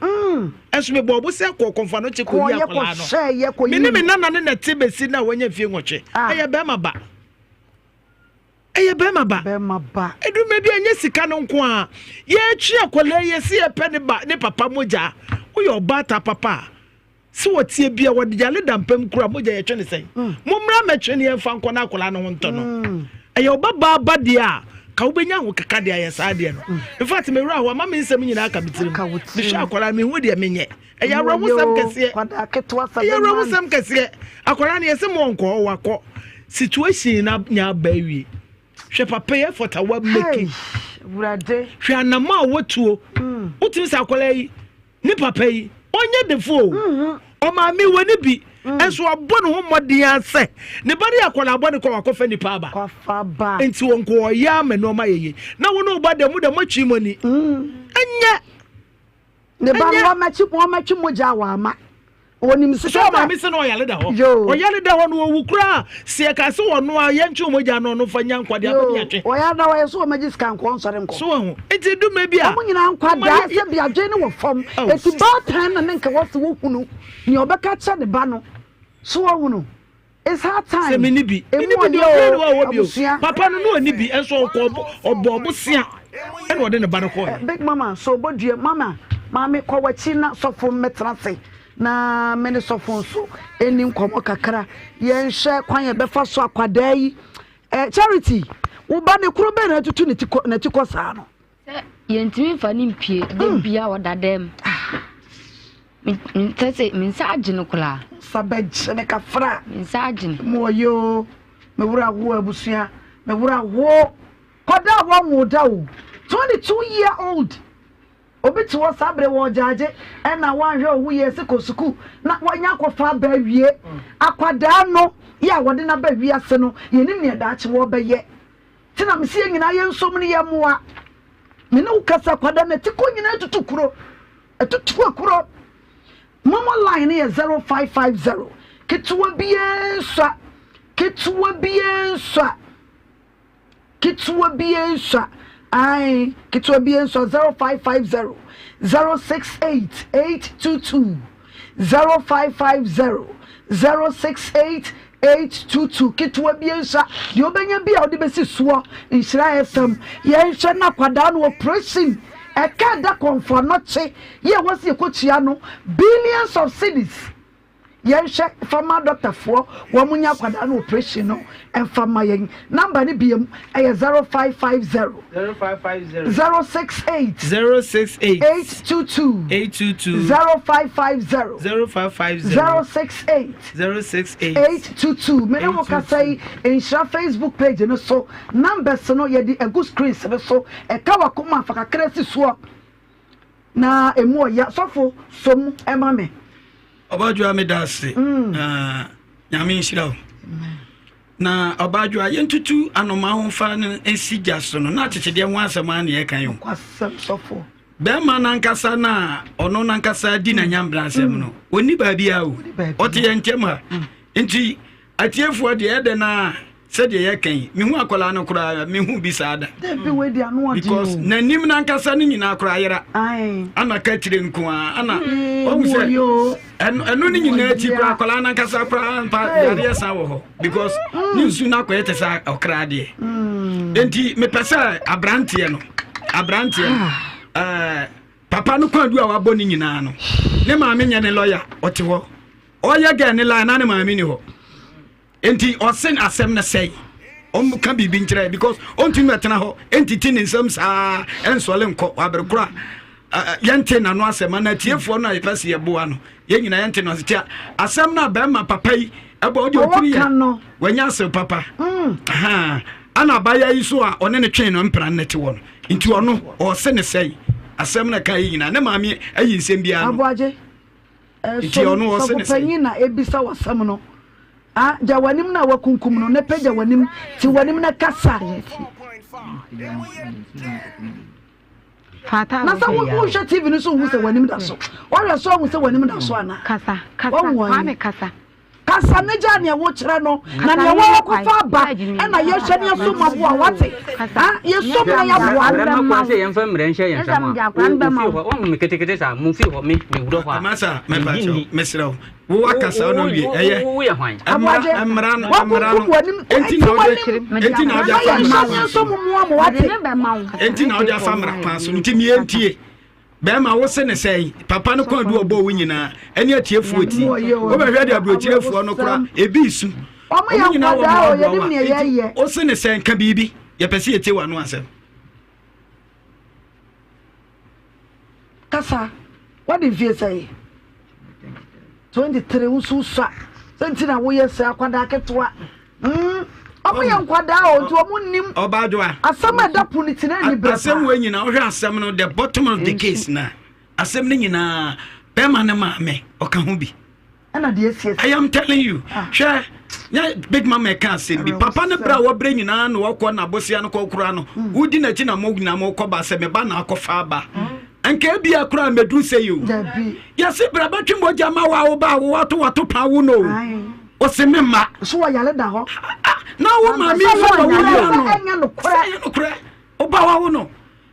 enso me bobo se ko konfa no che ko ya akola no me ni me nana ne na tibesi na wonya fie nwotwe aye be ma ba be ma ba edu me bia nya sika no nko a ye twi akola ye se ye pe ne papa moja wo yo bata papa si wotie bia wo de jale dampam kura moja ye twe ne sen momra ma twe ne ye fa nko na akola no nto no aye obaba ba dia ka wo benya ho kaka dia ye sa dia no in fact me wura ho mama nsem nyina aka bitirim me hwa akola me hu dia menye aye awra musam kese kwada ketwa sa aye awra musam kese akola ne ye se mo nko wakọ situation na nya ba wi hwe papa ye fota wa making wurade hwe anama wotuo wotim sa akola yi ni papa yi onye defo o ma mi woni bi enso abonu ho modin ase ne bari akola abonu ko wakofa ni pa ba enti wonko ya me no ma yeye na wono ba de mu de matwi moni enye ne bari wa matwi moja wa ama onim se so ma mi se no yale da ho o yale da ho no wu kura se ka se wono a ye ntwi moja no no fa nya nkwade abani atwe o ya da wa so magis kan ko nsore nko so ho enti du me bia mo nyina nkwada se bia dwe ne wo fam eti ba tan na nka wo se wo hunu ni obeka cha ne ba no so wo hunu it's hard time se me ni bi de wo bi papa no no ni bi enso ko obo sia ene wo de ne ba no ko big mama so bodue mama ko wachi na sofo metrase na mene sofo so eni nkomo kakra ye nhwe kwan ye befa so akwada yi charity wo ba ne kuro be na tutu ne tiko saa no ye ntimi fa ni mpie de bia wodadem tese min sa agine kula sabeje ne kafra min sa agine moyo me wura wo abusua me wura wo Koda wa muda o 22-year-old obi to was abre wo jaje e na wan hwe owu ye se ko suku na wanya kofa ba wie akwada no ya wode na ba wie ase no yenim ne da ache wo ba ye tina me sie nyina ye nsom ne ye moa me no kasa kwada na ti ko nyina tutukuro etutu akuro mama line ye 0550 kitwa biensa kitwa 0550 068 822 0550 068 822 kitwa biensa de obenya bia ode besi so Nhyira FM ye hwe na kwada no operation e ka da comfort no che ye wose ekotua no billions of cedis Yensha fama doctor for wamunya kwada no operation no enfama yen number ni biem 0550 068 822 0550 068 822 me no ka say Nhyira Facebook page no so numbers no ye di egu screen se so e ka wakoma fa kakra si so na emu ya sofo som emame Obadua medase nyame nhyira na obadua yentutu anoma ho fa no ensija so no na chechede ho asema na ye kan yo kwasem sofo be ma nankasa na ono nankasa di na nyambra asem no oni ba bia o ote ye ntema enti atiefu de ede na said ye kan me hu akola no kura me hu bi sada because nanim nankasa ni nyina kura yera ana ka tire nko ana o se eno ni nyina ti kura akola nankasa kura pa yare sa wo ho because ni su na ko yete sa okra de enti me pesa abrante no papa no kwadu a wabo ni nyina no ne maame nya ne lawyer ote ho oya ga ne la na ne maame ni ho enti osen asem na say can be being tried because on to metana ho entity in some sa ensole nko aberkura yente na no asem na tiefo no ayepase yeboa no ye nyina yente no tia asem na ba ma papa yi ebo odi otiri ya wanya se papa aha ana baya yi so a one ne twen no mpra nete wo no nti ono o se ne say asem na kai nyina ne maami ayi nsem bia no aboaje nti ono o se ne say na ebisa wasam no jawanim na wakunkum no ne peja wanim ti wanim na kasa fata na sa wo sha TV no so hu se wanim da so wa so hu se wanim da so ana kasa wa me kasa ne jani ya wo kire no na ne wo ko fa ba e na ye hwe ne so mabo a wate ye so na ya bo ara ma ko se yemfa mre nhye yensama wo me ketekete sa mu fi ho me wuro ho amasa me ba cho mesrawo wo akasa ono wie eye wo ye hwan amra enti na oja famra so mu mo wate enti na oja famra pa so nti mi entie be ma wo se ne sei papa no kwadu obo wo nyina eni atiefu oti wo be hwe de abrochirefu no kura ebi isu omo ya kwada o yedim ne ye o se ne sei nka bibi ye pese ete wa no asem kasa what if you say 23 usu sa sentina wo ye se akwada ketwa omo ya kwada o nti omo nim obadwa asem da puniti na ni bra asem we nyina wo hwe asem no the bottom of the case na asem ni nyina pema na maame oka ho bi ana de esi I am telling you hwe nya big mama ka asem bi papa ne bra wo bra nyina no wo ko na bosia no ko kura no wudi na chi na mo nyina mo ko ba se me ba na akofa ba anka bia kura medru se you yesi bra ba twimo jama wa wo ba wo wato pa wo no o se me ma so wa yale da ho na wo ma mi so wa wo no kura o ba wa wo no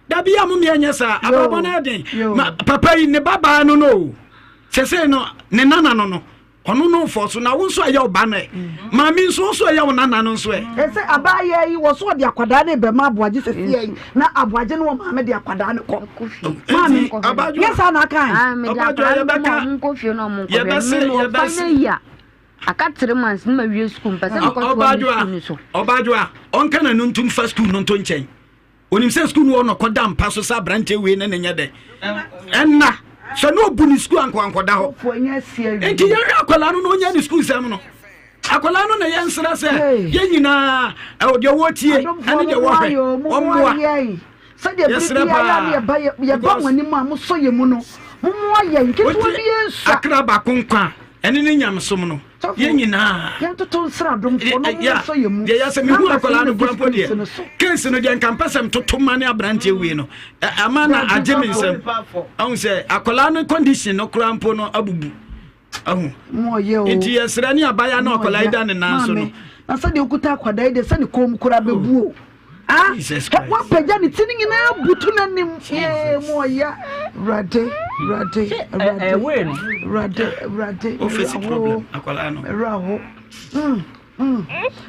da bia mo me anya sa ababo na den papa yi ne baba no se no ne nana no ono no force na wo so aya oba na ma mi so aya wo nana no so se abaya yi wo so de akwada na be ma aboaje se sie na aboaje no ma me de akwada na ko ma mi yes na kan me de akwada na mo ko fie no mo ko be ya aka 3 months na wie school pese ko to obadwa onka na nuntum first school no to nchen onim se school no ko dam paso sa brante we na nya de enna so no bu ni school anko da ho fo nya sie enti ye akwala no nya ni school sam no akola no na yensra se ye nyina o de wotie ane de wo hwe omboa sɛ de bia ya ba ya ba wani ma mo so ye mu no mo ayɛ nketewa bi ensu akra ba konkwa ene ne nyamsom no ye nyina ya toto nsra domfo no mo so ye mu de ya se me hu akola no grampo de kense no de nkampasem toto mane abrante wi no amana ageminsem ahun se akola no condition no grampo no abubu ahun mo ye o enti yesra ni abaya na akola ida ne nanso no na sɛ de okuta akwada ide sɛ ne kom kura bebuo wa pagya ne tini nyina butu na nim mo ya rade o face problem akwala no raho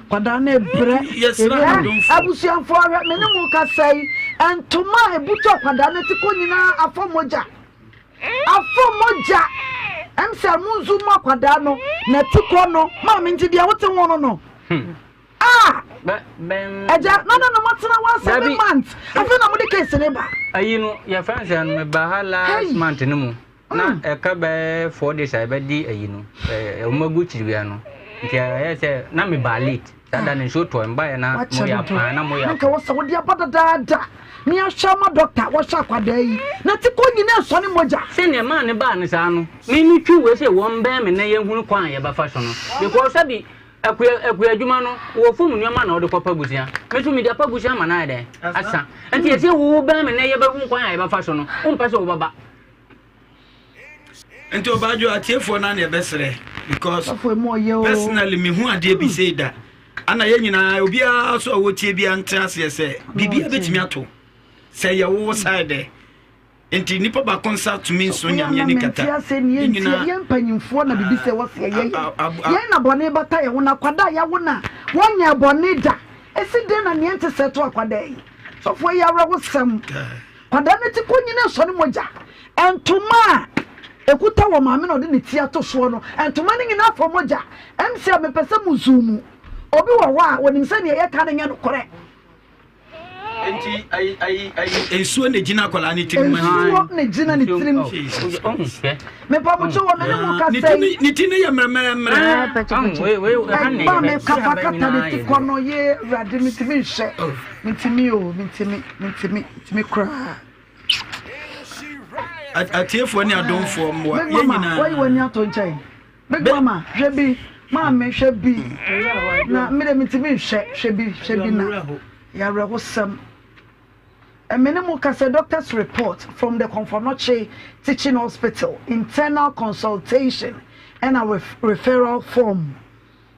kwada na ebre abusuafo ahwe me ne mo ka sai entoma ebutu kwada na ti ko nyina afomoja emse munzu mo kwada no na ti ko no ma me nti bia wote wono no Eja no matena 17 months. I feel na mo de case ne ba. Ayi no ya fans and me ba ha last month no mu. Na e ka be 4 days I be di ayi no. O magu chiriwa no. Nti ya say na me ba late. Dada ne show to mba na mo ya pa na mo ya. Nka wo se wo dia badada. Ni ahwa ma doctor wo hwa kwada yi. Na ti ko nyina so ne moja. Se ne ma ne ba ne sa no. Ni twi we say wo mba me na ye hunu kwan ye ba fa so no. Because sabi akuya adwuma no wo fom nneoma na wo de kopa busia metu media pa busia ma na ade asa enti ese wo ba me na ye ba hu kwan ya ba fa so no wo mpa se wo baba enti obajo atiefo na na ebesere because personally me hu ade bi say da ana ye nyina obi a so wo tie bi anta se se bibia betimi ato se ye wo side enti nipa ba concert to me so nyame ni kata nyina ye mpanyimfo na bibi se wose ye na bone bata ye wona kwada ya wona wonya bone da esi de na ne ente seto akwada yi so fo ya wra wosam kwada ne ti konyina so ne moja entuma ekuta wo maame na ode ne ti ato so no entuma ne nyina afo moja emse amepese muzumu obi wo wa wonim se ne ye ka ne nya no kore enti ai ensuo ne gina akola ne tirim ma ensuo ne gina ne tirim me pa bucho wo me mo ka sei ni tini ya mra we ba me ka fa kata ne ti kono ye rade mitimi hye mitimi kra atiefo ne adomfo mwa ye nyina why wani ato nchai big mama hwebi ma me hwebi na me mitimi hwebi na ya rewosam Minimum Kase doctor's report from the Confanoche Teaching Hospital, internal consultation and a referral form.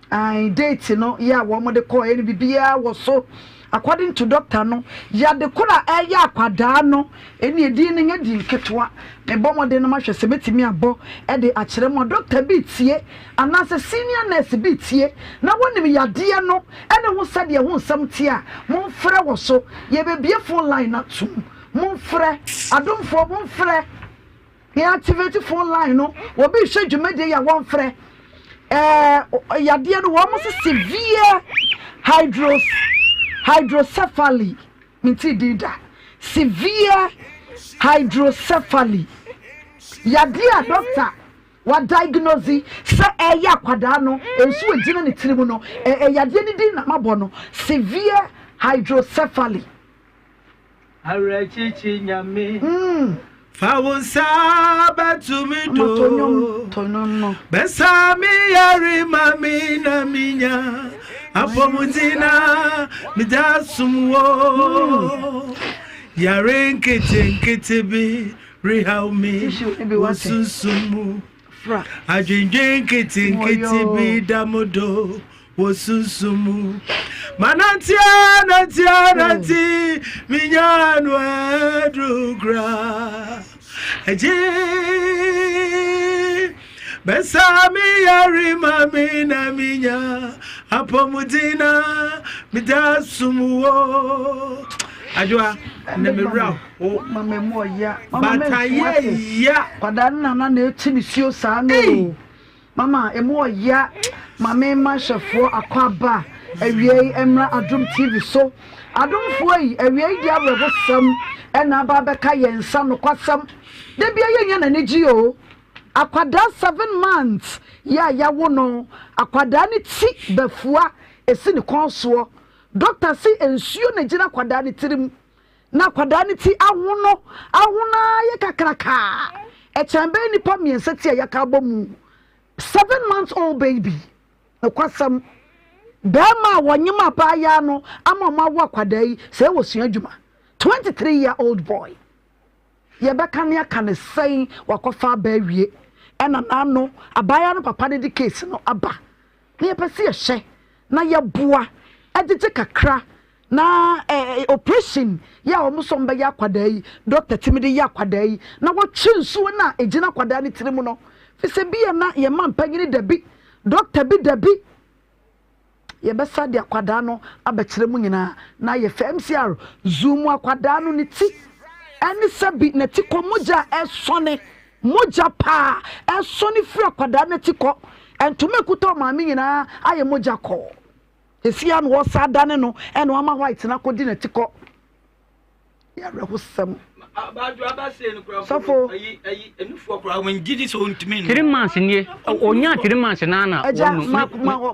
And date, one more the call any BBA was so. According to Doctor No, ya de kula ya kwadano eni edin ne di ketwa me bomo de no ma hwese betimi abo e de akere mo doctor bi tie anase senior nurse bi tie na wonim yade no ene ho sade ho nsam tie a mo mfre wo so ye be bie phone line na tum mo mfre adomfo mo mfre ye activate phone line no wo bi hwe dwumade ya wo mfre yade no wo mo severe hydrocephaly minti dida severe hydrocephaly yadia doctor wa diagnose se eya kwada no ensu ejina ne tirimu no yade ni din na mabo no severe hydrocephaly arachichi nyame Fawon saba tumido Besami yari mami na minya Apomuzina midasumwo Yari nkete bi Rihaumi Wasusumu Ajinje nkete bi damodo Wasusumu Mananti Minyanu edrugra Eji Besami yari mami na minya Apomudina midasumuwo Ajwa nemira o mama mo ya bataye ya kwadana na na etimi sio saa no mama emo ya mama ma shefo akwaba awie emra adum tv so adumfo yi awie di abrebosam ena ba beka yensa no kwasam de bia yenya na neji o akwada 7 months ya wo no akwada ne ti bafua esi ne konso doctor say ensuo na gina akwada ne tirim na akwada ne ti ahono ye kakraka e chambe ni pa miensa ti ya ka bomu 7 months old baby no kwasam bema wonyima pa ya no ama ma wo akwada yi se wo sua adwuma 23-year-old boy ye beka ne aka ne sei wakofa ba wie ena nano abaya no papa de case no aba na ye pese ye hye na ye boa edite kakra na operation ya omusom ba ya kwada yi doctor timide ya kwada yi na wo twinso na ejina kwada ni tirimu no fise bi ye na ye man panyini dabi doctor bi dabi ye besa de kwada no abekiremu nyina na ye FMCR zoom akwada no ni ti eni sabi na ti ko moja esone moja pa esone firi akwada na ti ko entume kuto maami nyina aye moja ko esia no wosa dane no eno ama white na kodi na ti ko ya rehusam abaju abase no kura sofo ayi enufo kura when gidi so ntime no 3 months nie onya 3 months na na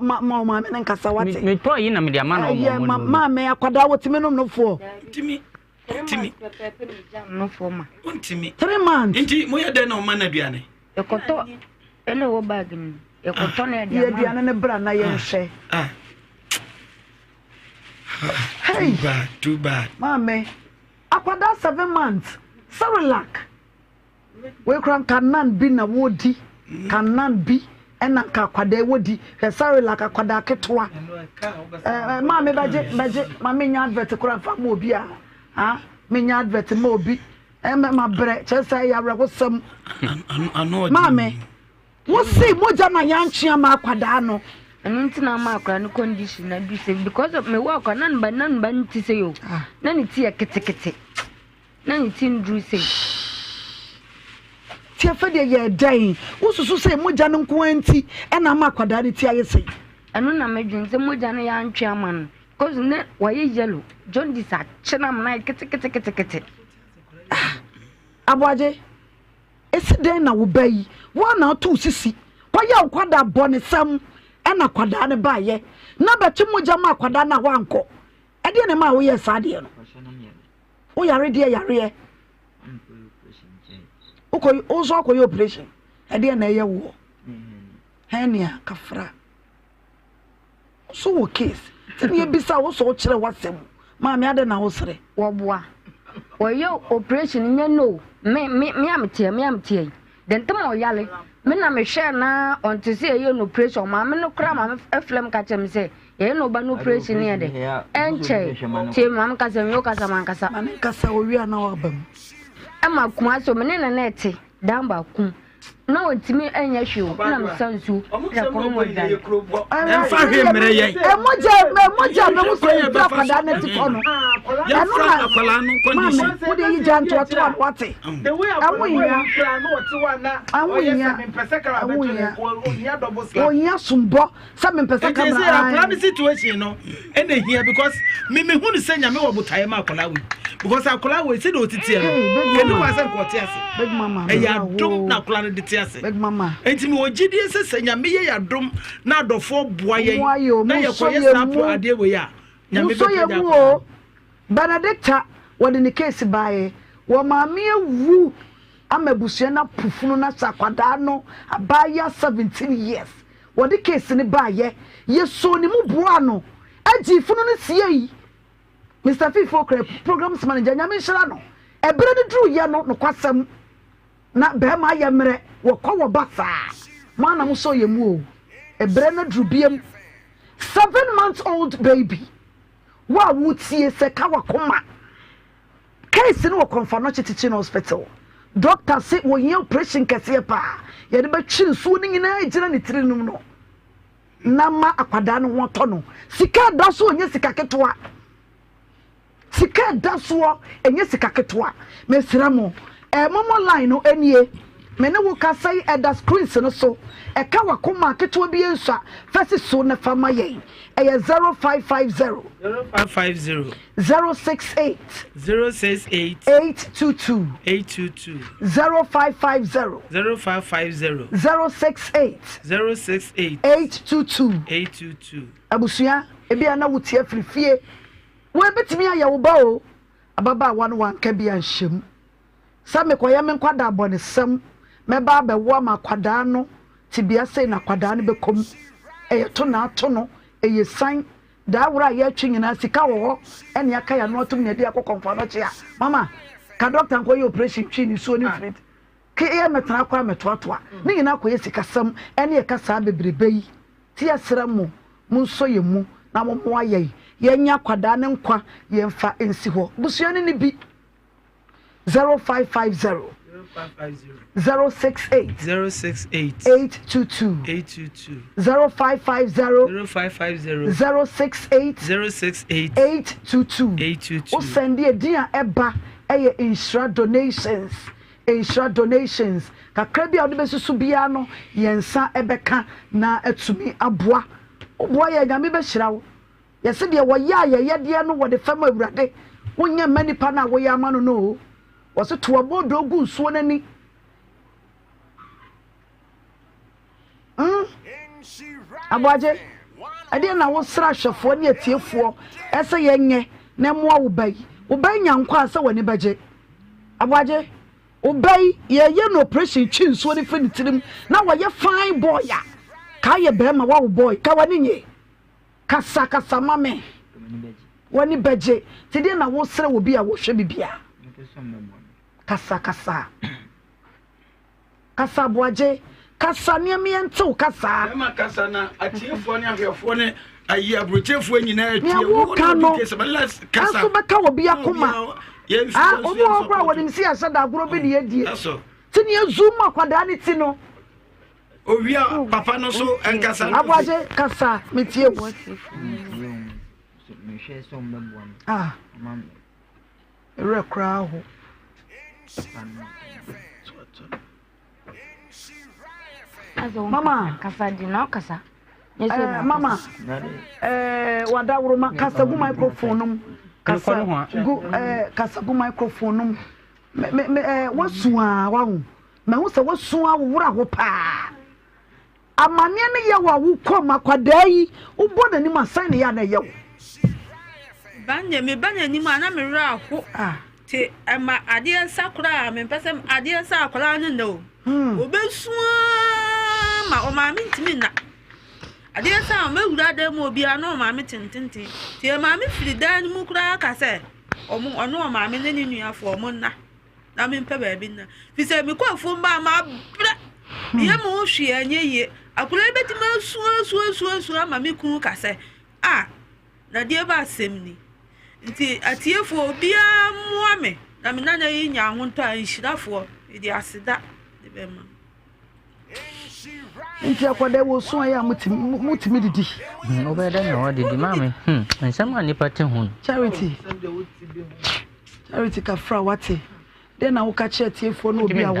ma me nkasa wate me to yi na me dia ma no ma me akwada wotime no nofo ntimi no for ma. 3 months. Inti moya de na ma na duane. Ekoto ele wo bag ni. Ekoto na dia duane ne bra na ye hwe. Hey, too bad. Mame. Akwada 7 months. Sarelak. We kran kanan bi na wodi. Kanan bi ena ka akwada wodi. Sarelak akwada ketwa. Mame baje mame nya advert kura fa mo bi a. Menya advert ma obi ma bre chesa ya regosam mame wo see moja na yanchia ma akwada no enu na ma akwada no condition na bi say because of me work nan ba nti say yo na ni ti ekete na ni ti ndru say ti afa de ye dan wo susu say moja no nko anti e na ma akwada ni ti aye say enu na medwin say moja no yanchia ma no cause ne waye yellow John disa chena mna kete abwaje esi den na wo bayi wo na to sisi kwaya kwada bone sam e na kwada ne baye na bechi moja ma kwada na wanko e de ne ma wo ye sade no wo yare de yare ukoy ozo akoy operation e de na ye wo henia kafra so wo case tini ebisa wo so kire wasem maami ade na wo sere wo boa wo yo operation nya no me amtie den tem o yale me na me hwe na on to say yo no operation maami no kra maami eflem ka chem say ye no ba no operation ye de enche tie maami ka sem yo ka sama nkasa mani kasa o wi ana wa bam e ma kuma so me na nete dan ba kum na ontimi enya hwe na msansu ya kono mo dan enfa hwe mere ye moja me muso ye bra kwada na ti kono ya fra akwala no condition wo de yi janto to wate the way I want plan no what one na amunya me pese kara beto onya double slap onya sumbo sa me pese kara say akwala situation no and here because me hu ni senya me wo botaye ma akwala we because akwala we say do titi e no no wa say ko ti ase big mama e ya dum na akwala no ti ase big mama enti me ogidie se senya me ye ya dum na adofo boa ye na ye ko ye snap ade we ya nyame be ya Benedicta wodi ni case bae wo maami ewu amabusua na pufunu na sakwada no abaya 17 years wodi case ni bae ye so ni mu boa no agi funu no sie yi Mr. Fifo programs manager nyame hira no ebere ni dru ye no kwasam na be ma ye mere wo kwa wo basa mana mu so ye mu o ebere na dru biem 7 months old baby wa wutie se ka wakoma case no confirm no teaching hospital doctor say wo yin operation kese pa ye de ba twin so ni nyina ejira ni tirinum no na ma akwada no woto no sika da so onye sika ketwa sika da so enye sika ketwa mesira mo momo line no enie me ne wo kasa yi eda screens no so e ka wakoma ketewa bi ensa first so na fama ye 0550 068 822 0550 068 822 abusuya ebia na wotie frifie wo betimi aye wo ba o ababa wan ka bia nhyem sa me koye me kwada abonesem me ba bewo ma kwada no tibia sei na kwada no bekom eye to na ato no eye san da wura ye twanyina sika wo ene aka ya no atum na dia kokonfa no chia mama ka doctor nko ye operation twi ni so ni fit ke ye metana kwa metoatoa ni nyina koye sika sam ene ye kasa bebrebe yi ti asramu munso ye mu na mo aye ye nya kwada ne nkwa ye mfa ensi ho busua ne bi 0550 068 822 0550 068 822 o send e dia eba eye insura donations kakra bia ode besusu bia no yensa ebeka na atumi aboa oboa ye nyame be hirawo yese de wo ya ye de no wo de fam awurade wonya manipa na wo ya ma no wose to abodo gu nsuo nani Abaje ade na wo sra hwefo ne atiefo ese yenye na mo wo bai nyankwa ase woni beje abaje wo bai ye no operation twi nsuo ne fini tirim na wo ye fine boy ya ka ye be ma wo boy ka wani nye kasa mame woni beje ti de na wo sra wo bia wo hwe bibia kasa Abaje kasa ne miento kasa ma kasa na atiefo ne ahwefo ne ayi abrochefo nyina atie wo kasa so beka wo bia koma omo okra woni msi asada agoro bi ne yedie tini azuma akwada ne ti no owia papa no so enkasa Abaje kasa metie wo me hwe so mbebo mam rekra ho Mama kasa di na kasa mama wada wuruma kasa gu microphone num kasa gu microphone num me wasua wahu me hu se wasua wura ho pa amane ne ye wa wo koma kwada yi ubo na ni masan ne ya na ye banye ni mana me ra ho ti ama ade sakura me pese ade sakura ne no obesua ma o ma mi ntimi na ade sa ma wura da mu obi ana o ma mi tintenti ti ma mi firi dan mu kura ka se ono o ma mi ne ni nuafo mo na mi mpe ba bi na fi se mi ko fu mba ma bra ye mu hwe anye ye akura beti ma suo ma mi kun ka se na die ba semni nti atiefo obi a muame na mi nanya yi nya ahonto a nhirafo idi asida de be ma nti akwada wo so ya mutimi didi obeda no didi mame nsama ni pate hun charity ka fra wate de na wo ka che atiefo no obi a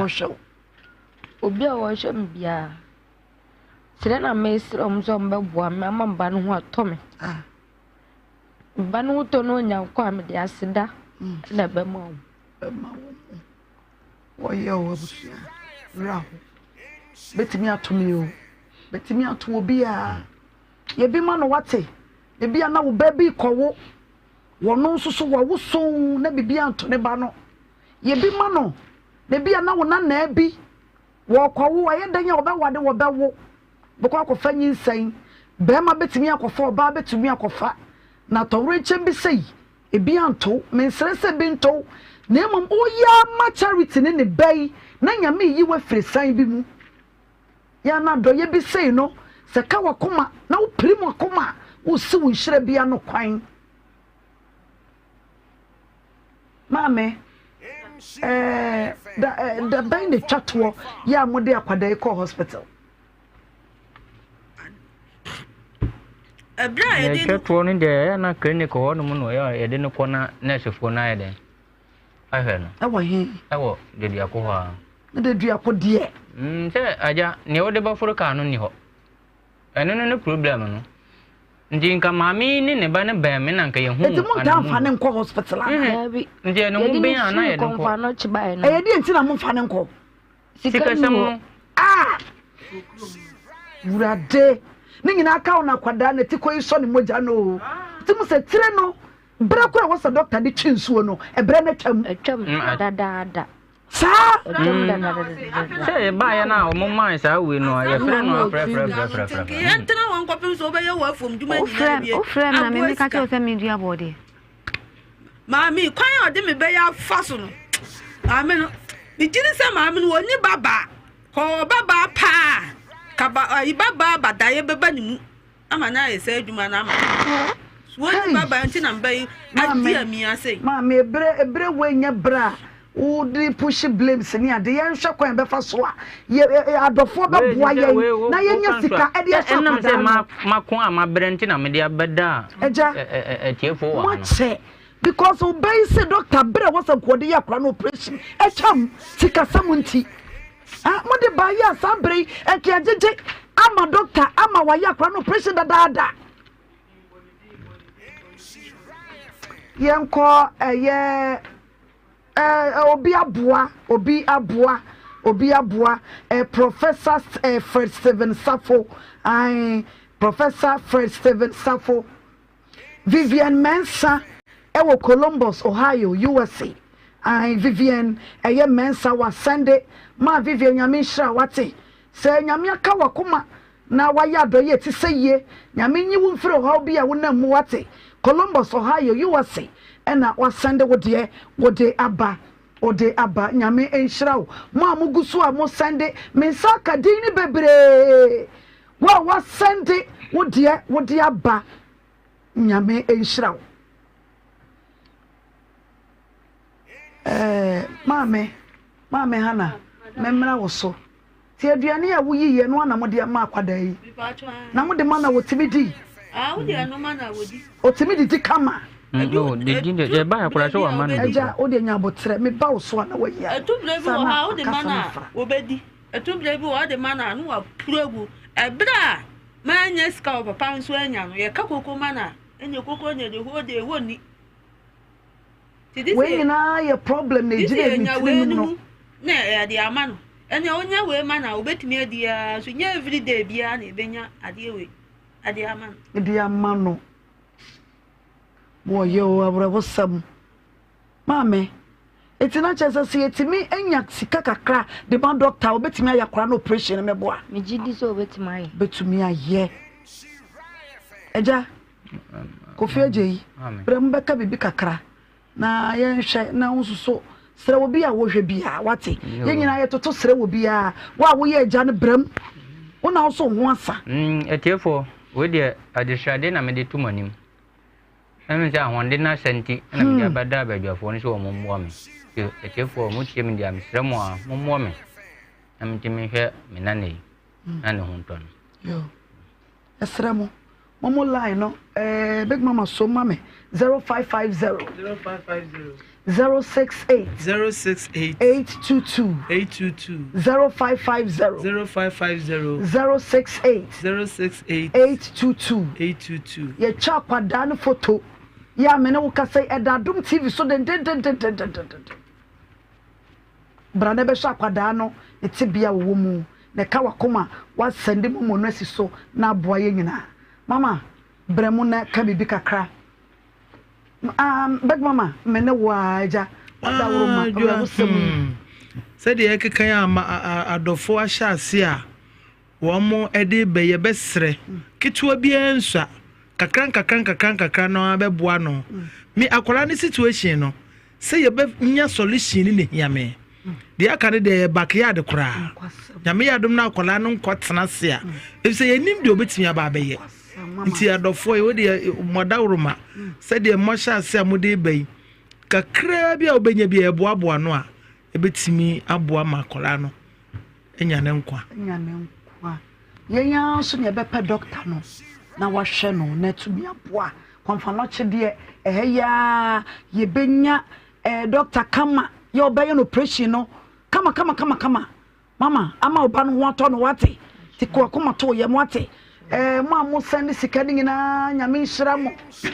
wo hwe mbia sire na mesro mzo mbeboa mama mba no ho atome banu to no nya kwa me de asida na be ma wo ye wo busia raho betimi atomi o betimi ato obi a ye bi ma no wate ye bi na wo ba bi kowo wono nsusu wo wo so na bibi anto ne ba no ye bi ma no ne bi na wo na na bi wo kowo aye danya wo be wade wo be wo beko akofa nyinsan be ma betimi akofa oba betimi akofa na tore chembi sei ebi anto mensrese binto na emom oya ma charity ne bay na nyame yi wa frisan bi mu ya na do ye bi sei no se ka wakoma na wo prim wakoma wo si wo hire bia no kwan mame da bay ne twatwo ya mode akwada ko hospital ebra e de twatwo ni de na clinic ho no no ya e de ne ko na nurse fo na ya de ahwe no ewo he ewo de dia ko ha na de dua ko de say aja ne wo de ba foro ka no ni ho eno no problem no ndi nka mami ni ne ba ne ba me na nka ye hu eti mo ta fa ne nko hospital ndi eno mo be ana ye ko fa no chiba eno e di enti na mo fa ne nko sika sam wurade ni nyina ka ona kwada na ti ko iso ne moja no ti mo se tire no bra ko wa sa doctor di twinsuo no e bra na twam da sa say ba ya na o mo man sa we no ye frɛ no frɛ yɛntena wɔn kɔpem so wobɛyɛ wɔ afom dwuma nyina bi o frɛ na me ka kyerɛ sɛ me dua bɔde maami kwan a ɔde me bɛyɛ afa so no maami no megye sɛ maami no wɔni baba kɔ baba paa kaba ayi baba badaye bɛba ne mu ama na ayɛ sɛ adwuma na ama wɔni baba nti na mbɛyi adi ami ase maami ebre we nya bra udi push blames ni ade yen hwe kwan be fa so a adofo be boa yen na yen nya sika e de ya enam se makon a mabrenti na me de abeda eja tiefo wa no che because obey say doctor bre was a kwode ya kra no operation e cham sika samunti mo de ba ya sabre e ke ajeje ama doctor ama wa ya kra no operation dada yen ko eye obi aboa professor Fred Steven Safo professor Fred Steven Safo Vivian Mensa ewo Columbus Ohio USA Vivian Mensa wa Sunday ma Vivian nyame hira wate se nyame aka wakoma na waya doye ti seye nyame nyi wo mfiri ho bi a wona mu wate Columbus Ohio USA ena wasande wode aba nyame enhirawo mo amugusu a mo sande mensa kadin ni bebre wa wasande wode aba nyame enhirawo mame hana memra wo so ti aduane a wuyiye no na mo de ma akwada yi na mo de ma na wotimidi wo de no ma na wodi otimidi di kama no de je ba ya kura so wa man eja o de nya botre me ba wo so na wa ya etubre bi wo ha o de mana obedi etubre bi wo de mana no wa puregu ebra ma nya ska o papa nso anya no ye ka koko mana enye koko nya de ho de woni we na ye problem na ejire mi tinu no na ya de amano enye onya we mana obetimi adia so nya every day bia na ebenya ade we ade amano boy yo abrabo sam mame etina chese se etimi enya sika kakra de ban doctor obetimi ayakora na operation me boa me gidi so obetimi aye betumi aye eja kofi ejeyi brem beka bibi kakra na ye hwe na unsuso sere obi a wo hwe bia wate ye nyina ye toto sere obi a wa wo ye eja ne brem wona wo so ho asa etiefo we de adisade na me de tumanim emi ja honde na senti na me de bada badwafo ni so mo mo me etiefo mo tie me de amsremo a mo mo me na me timi hwe me na nei na ne honton yo esremo momo line no big mama so mame 0550 068 822 0550 068 822 ye cha kwada no photo ya me ne wo kase edadum tv so den brane be sha kwada no etibia wo mu ne ka wakoma wa sende mu no asi so na aboa ye nyina mama bremu na ka bibi kakra big mama me ne waja wada wuruma wo semu said the Ekaya adofo ashase a wo mo ede beye besre kitua bia nsa kakran no abeboa no me akola ne situation no say ye be nya solution ni nehia me de aka ne de backyard kora nyame yadom na akola no nkotena se a if say enim de obetimi aba abeye nti adofo ye wo de modawroma said the moshase amode bai kakra bia obenya bia eboaboa no a ebetimi aboa makola no enya ne nkwa yenya so ne bepa doctor no na wahwe no na tumi aboa kwamfa no chede ya ye benya doctor kama ye obeye no operation no kama mama ama oba no wato no wate ti ko akoma to ye mo ate ma mo send sika ni na nyame nhira mo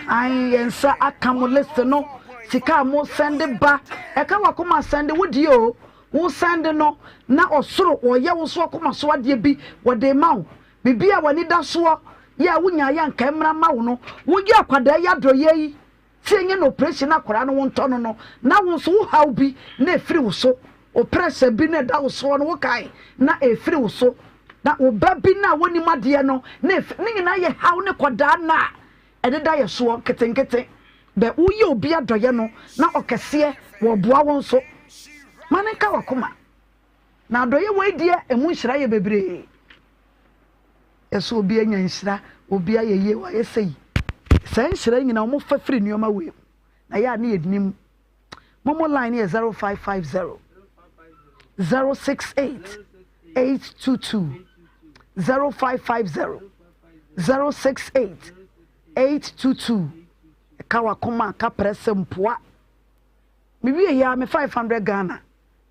ai yensa aka mo list no sika mo send ba ka wakoma send wodi o wo send no na osoro oye wo so akoma so ade bi wode ma wo bibia wani da so ya wunya ya nka mra ma wo no wo gi akwada ya doye yi tienye no operation akwara no wonto no na wo so wo haw bi na efiri wo so opressure bi na da wo so no wo kai na efiri wo so na oba bi na woni made no na nyina ye haw ne koda na ededa ye so ketenkete be wo ye obi adoye no na okese wo boa won so manenka wakoma na adoye wo die emu nhira ye bebre eso obi anya nhira obi ayeye wa yesei sai nhira nyina mo fa firi nioma we na ya na yednim momo line is 0550 068 822 0550 068 822 kawa kuma ka press mpoa me wie ya me 500 Ghana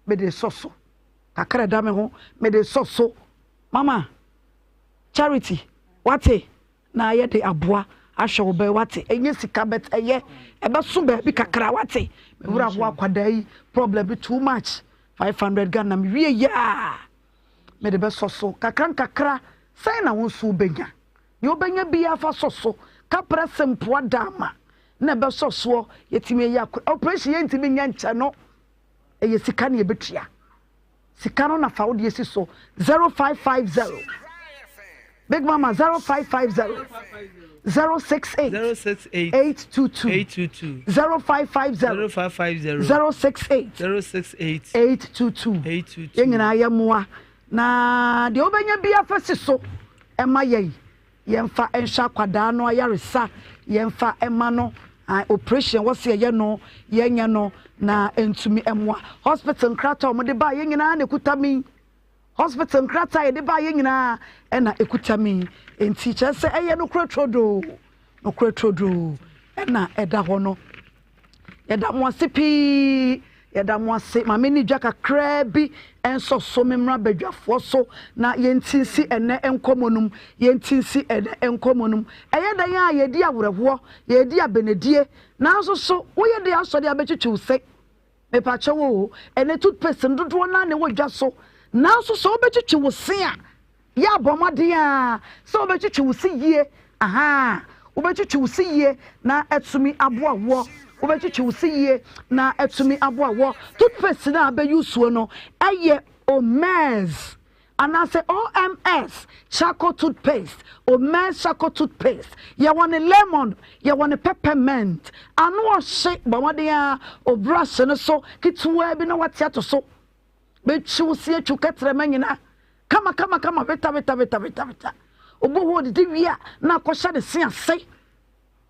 me de soso kakra da me ho me de soso mama charity wate na ye de aboa ahwe be wate enye sika bet eye ebe so be bi kakra wate me wura aboa kwada yi problem be too much 500 Ghana me wie ya me de be soso kakra sai na won so benya yo benya bi afa soso ka press mpoa dama na be soso yetime ya operation yentime nya ncha no eye sika na ebetua sika no na fa wo de esi so 0550 Big Mama 0550 068 822 0550 068 822 yengina yamoa na de obenya bia fasi so ema yei yemfa ensha kwada no ayaresa yemfa ema no operation wose ye no yenya no na entumi emwa hospital nkrata omde ba yengina na ekutami hospital nkrata ye de ba yengina ena ekutami enti chese eye no krotrodo ena eda ho no eda mo asipi yeda mo ase ma meni dwa kakra bi enso so memra badwafo so na yentinsi ene enkomonum yentinsi ene enkomonum eyeda ya yedi awerehwo yedi abenedie na so so wo yede asode abetwetwe se mepache wo ene toothpaste ndodo na ne wodwa so na so so obetwetwe wo se a ya bomade a so obetwetwe wo se yie aha obetwetwe wo se yie na etumi aboawo obetwetwe wo se yie na etumi aboawo toothpaste na abeyusuo no eye Omez and I say OMS charcoal toothpaste Omez charcoal toothpaste you want a lemon you want a peppermint and what shake but what they are or brush and so kitwe be no what ya to so be chusi chuketre menina kama beta obo ho de wia na akosha de se ase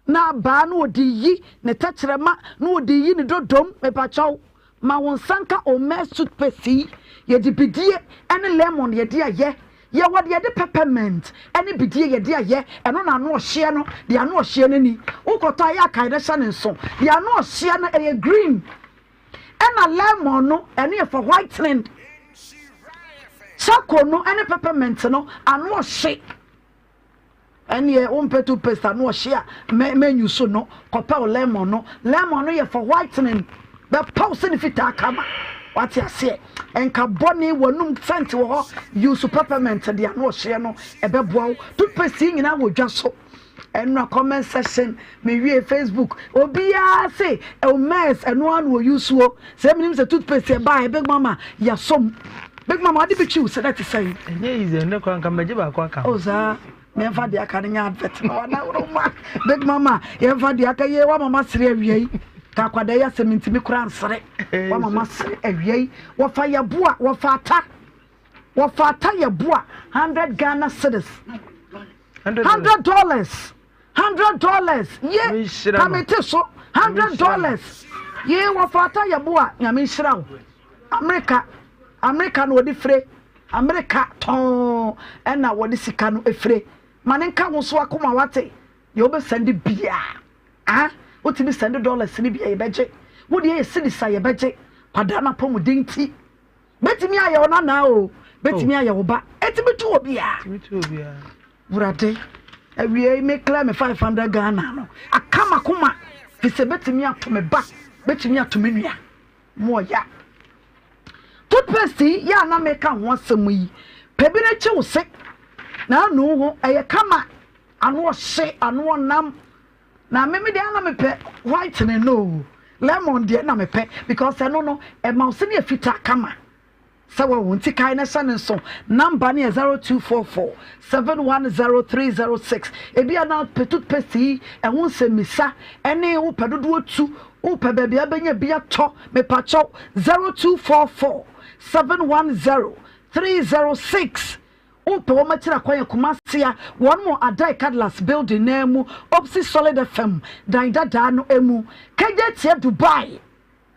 na ba na odi yi ne tetrema na odi yi ne dodom me pachaw ma won sanka Omez toothpaste ye di bidie ene lemon ye di aye ye wode ye de peppermint ene bidie ye di aye eno na no ohye no de ano ohye nani ukota ya kaide sha ne nso de ano ohye no e green ena lemon no ene ye for whitening charcoal no ene peppermint no ano ohye ene umpetu paste ano ohye a menu so no kopa lemon no ye for whitening be pause ni fita kama what you say enka boni wonum sent wo use peppermint de ano hye no ebeboa toothpaste nyina wodwa so enra comment section me wie Facebook obia say Omez eno an wo use wo say minim say toothpaste buy Big Mama ya som Big Mama ade bi chiu say that say enye ize ne kwa nkambaje ba kwa ka oza me fa de aka nya advert na na roma Big Mama ye fa de aka ye wa mama sere awie ka kwada ya semintimi kura nsere wa mama sere awie wo fa ya boa wo fa ata ya boa 100 Ghana cedis $100 ye kamete so $100 ye wo fa ata ya boa nyame nhira wo America no di fre America ton ena wo di sika no efre mane nka wo so akoma wate ye obe send bia what you send $1 ni bia ye beje wo de ye cedis ye beje kwada na pom dinti betimi aye ona na o betimi aye wo ba etimi to obi a burade awie me claim 500 Ghana no akama kuma fise betimi ato me ba betimi ato me nua mo ya toothpaste ya na me ka ho asem yi pebi na che wo se na no ho eye kama anu hye anu nam na me de ana me pe white no lemon de na me pe because no e ma se ne afita kama sawa wonti kai na sane so number ne 0244 710306 ebi ana toothpaste e won se misa ene wo pedodo otu wo pe ba bia benya bia to me pa cho 0244 710306 Upe wo matira kwanya kumasia one more adai Cadlas building nemu Opsi Solid FM daida da no emu kaje tie Dubai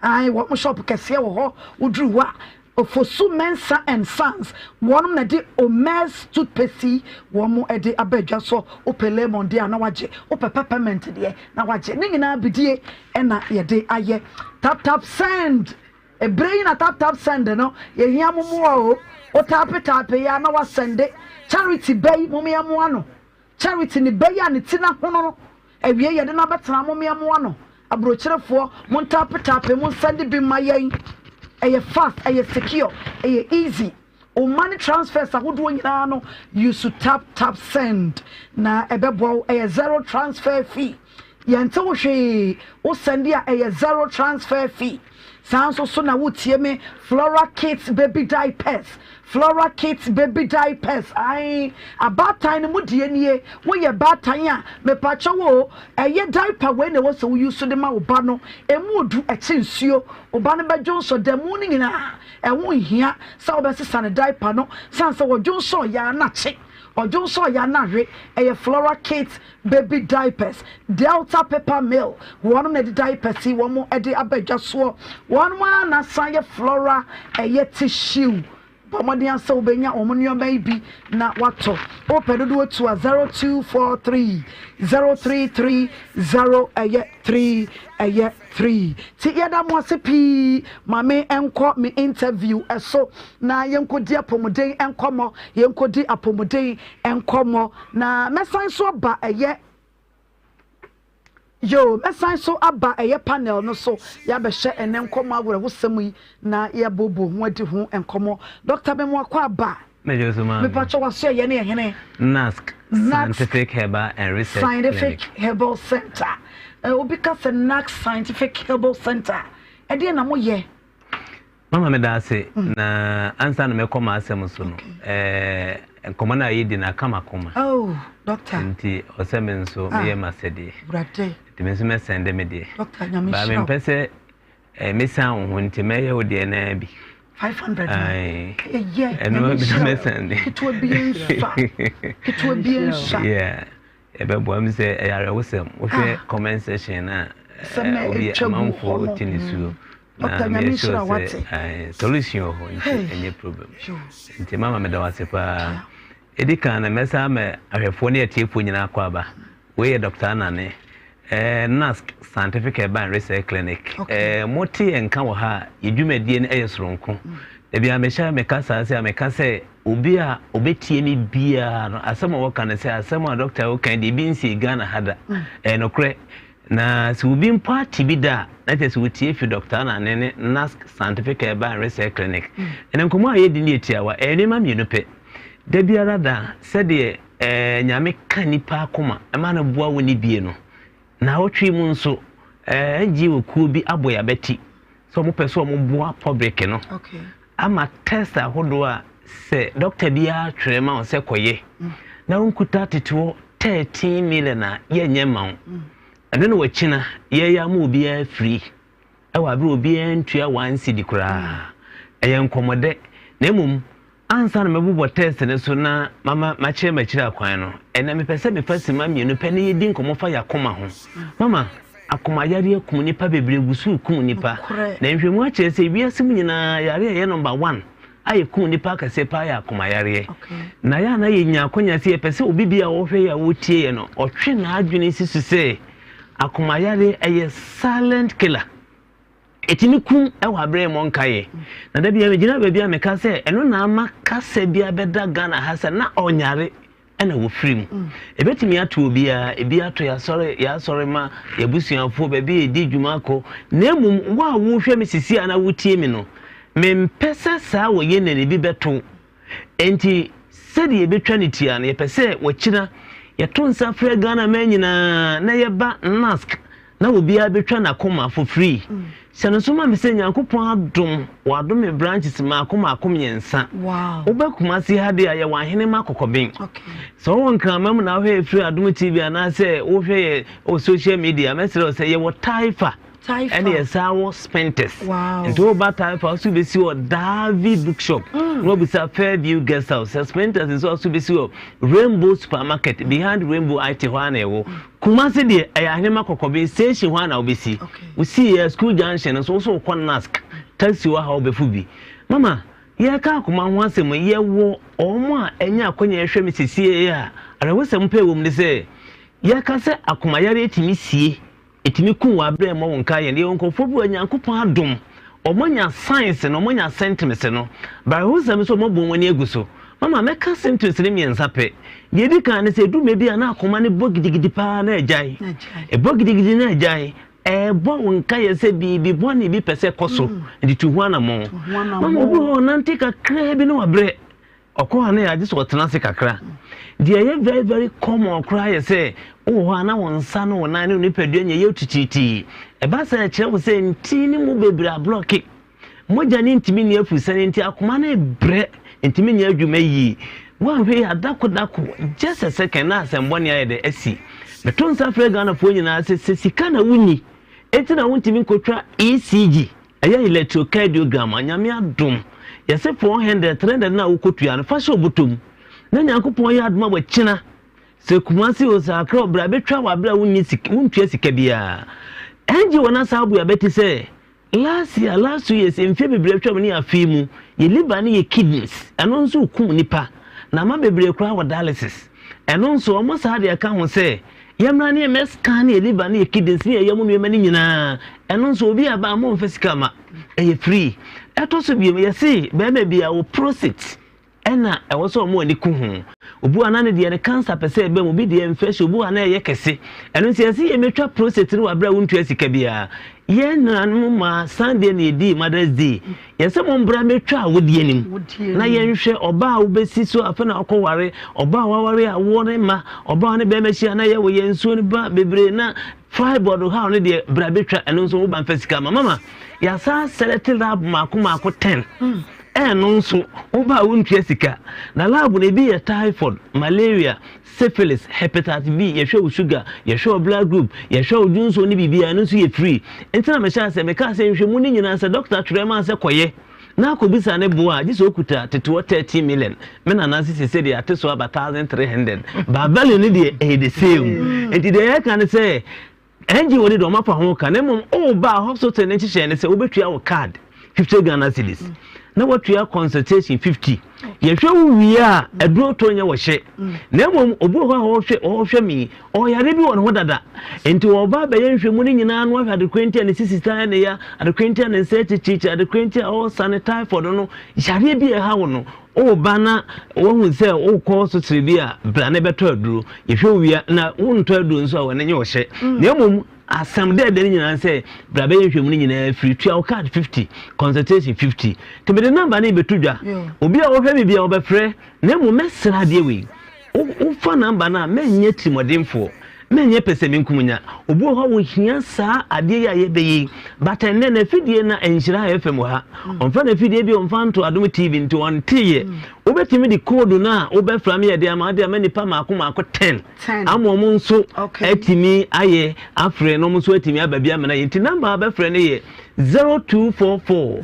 ai wo mo shop kese wo ho udru wa Ofosu Mensa and Sons one na di Omes toothpaste one mo ede abadwa so Ope lemon de na waje Ope peppermint de na waje ni nyina bidie e na ye de aye tap send e brain na tap send no ye hia momo o tap ya na wasende charity bay momia mo ano charity ni bay ya ne tina hono no awie ye de na betena momia mo ano abrochirefo mo tap mo send bi mayen eye fast eye secure eye easy o money transfers ahodo nyina no you should tap send na ebebo eye zero transfer fee yente wo hwe o send ya eye zero transfer fee Sounds so na wutie me Flora Kids baby diapers. Flora Kids baby diapers. Ai about time mu die nie. Wo ye bad time a me pa wo eye diaper we na wo so use de ma oba no. Emu odu echi nsuo. Oba no be jonso de mu ni nyina. E wo hia sa wo be sesa ne diaper no. San so wo jonso ya na che. Ojo so ya na hwe eye Flora Kids baby diapers Delta Pepper Mill one na the diapers si one mo e de abadwa so one one na san ye Flora eye tissue bomodi ansa obenya omunyo baby na wato opedodo to 0243 033 3 ti yada mo sepi mame enko me interview eso na yenkodi apomuden enkomo yenkodi apomuden enkomo na mesan so ba eye yo mesan so aba eye panel no so ya be hye ene enkomo awore wosam yi na ya bobo ho adi ho enkomo Dr. Bemo akwa aba me pacho waso ye ne hene NASC Scientific Herbal and Research Scientific Herbal Center Obika se NASC Scientific Herbal Center ede na mo ye mama me da se na ansa na me koma asem so no nkoma na yidi na kama koma oh doctor nti oseme nso me ye masede brate timi me sende me de doctor nyame ba me pese me san ho nti me ye ode na bi 500 yeah and no me sende it would be insha yeah ebe bo am say yare wosem wo hwe comment section na obi amanfo tinisuo Dr. Nyamishra wate solution ho any problem nti mama me da wase pa edika na mesa me ahwefo ne atiefo nyina akwa aba we ye Dr. Anane NASC Scientific Herbal Research Clinic moti enka wo ha yedwumadie ne eyesoronko ebia me sha me kasa se me kasa obi a obetie ni bia no asema wo kan se asema doctor wo kan de bi nsi Ghana hada no kre na si obi mpa bi da na te si wotie fi Dr. Anane NASC Scientific Herbal Research Clinic ene nkomo a yedi ni etiawa enema mienu pe da biara da se de nyame kanipa akoma ema na bua woni bie no na otwi mu nso nji oku bi aboya beti so mo pese mo bua public no okay ama test ahodo a se doctor bia twema o se koye na unkuta tituo 13 million na ye nyema ade no wachina ye ya ma obi free e wa bi obi ntua 1 cedi kura eye nkomode na emum ansa na mebubo test ne so na mama machire akwan no ena me pese me fasima mienu pe ne yedi nkomo fa yakoma ho mama akoma yare akum nipa bebre gusu kum nipa na nhwemu a kire se wiase mu nyina yare ye number 1 aye kum nipa ka se pa ya akoma yare na ya na ye nya akonya se pese obi bia wo hwe ya wotie ye no otwe na adwene sisu se akoma yare eye silent killer etimi kum ewa abre mo nkaye na da bia megina ba bia meka se eno na ama kasa bia beda Ghana ha se na onyare ena wo frim ebetimi ato obia ebi ato ya sore ma ya busuanfo ba bia edi dwuma ko na emum wa wo hwe mesisi ana wotie mi no mempese sa wo ye na ne bi beto enti sedi ebetwa ne tia na yepese wo kina yeto nsa fra Ghana manyina na yeba nask na obia betwa na koma for free sano so ma me se Nyankopon adom wadom branches ma akoma yensa wow obekuma si hade aye wahene makokoben okay so won kramam na hwe free adom TV ana se wo hwe o social media mesere say ye wo taifa and yes our spenters wow and to about taifa so be see o David bookshop no be say Fairview guest house spenters is also be see o Rainbow supermarket behind Rainbow IT hwana ewo Kumasi de ayahene makokobe station hwana obesi we see school junction so nask taxi wa ha obefu bi mama ye ka akoma ho asem ye wo omo a enya akonya ehwe mesisie ya arawosem pe wom ne se ye ka se akoma yare etimi sie etimi kun wa bre mo wonka ye ne wonkofo bu Nyankopon adom omonya science no omonya sentiment no ba hosem so mo bon wani eguso mama meka sentence ne miensa pe ye di kan ne se du mebi ana akoma ne bogidigidi pa na ejai e bogidigidi na ejai bo wonka ye se bi boni bi pese koso ndi tu hwana mo mama obo nanti kakra bi no wabre okwa na ya jiso tenase kakra dia ye very very common okra ye se o hwana wonsa no wona ne nipadua nye ye tutiti e ba sa kire wo se ntini mu bebra block moja ni ntimi ne afu sane nti akoma na bre ntimi ne adwuma yi wan hwe adako just a second na asembo ne aye de asi beton sa fra Ghana fo nyina se sika na wuni etina wontimi nkotwa ECG aya electrocardiogram anyame adom yese 400 300 na wokotua no fa sho botom na Nyankopon ya adoma wa kina se kumasi o sa akra obra betwa wa bra wunni sika wuntua sika bia enji wona sabu ya beti se last year emfie bebre twam ne afimu ye liver ne ye kidneys eno nso ukum nipa na ma bebre kura wa dialysis eno nso omo sa de aka ho se yemra ne mes kan ye liver ne ye kidneys ne yemu nwe ne nyina eno nso obi aba mo mfesika ma eye free eto so bi ye se be ma bia wo prostate ena ewo so mo ani ku hu obu anane de ne cancer pese ebe mo bi de infection obu ana ye kese eno nso ye se ye metwa prostate ne wa bra wuntua sika bia ye nanu ma Sunday na di Mother's Day ye se mo mbra metwa awodi anim na ye nhwe oba obesi so afa na okoware oba waware awo ne ma oba ne be machia na ye wo ye nsuo ne ba bebre na fibroid ha ne de bra betwa eno nso wo ban fasika mama ya sa select lab mako 10 eno nso oba wontua sika na lab ne bi ye typhoid malaria syphilis hepatitis B ye hwe sugar ye hwe blood group ye hwe dunso ne bibia no so ye free entina me sha se me ka se hwe mu ni nyina se doctor trema se koye na akobisa ne bo a ji so okuta teto 30 million me na na se de ateso aba 1300 ba bale ne de e de same enti de ye kan se enji woni do mafa ho ka ne mum o ba hospital ne chiche ne se obetua wo card 50 Ghana cedis na watua consultation 50 ye hwe wi a eduro to nya wo hye na mum obu ho hwe mi o yare bi won ho dada enti wo ba be ye hwe mu ni nyina no hwa de kwenti ne sisita ne ya de kwenti ne set chicha de kwenti o sanitize for no yare bi e ha wo no o bana wo hu se o ko so tribi a bra ne beto aduro ye hwe wi na won to aduro nso a wo ne nya wo hye na mum asam de nyina say bra be hwehwem ni nyina free to card 50 consultation 50 to be the number na betudwa obi a wo hwe bibia wo be frɛ na mu mesra de we wo fa number na menye timodemfo menye pese minkumunya obi ho wo hia saa ade ya ye beyi but enne na fidie na Nhyira FM ha onfa na fidie bi onfa nto Adom TV nto on tie obetimi di code na obefra me ye de ama de nipa mako 10 amo mo nso atimi aye afre no mo nso atimi ababia amana yenti number abefra ne ye 0244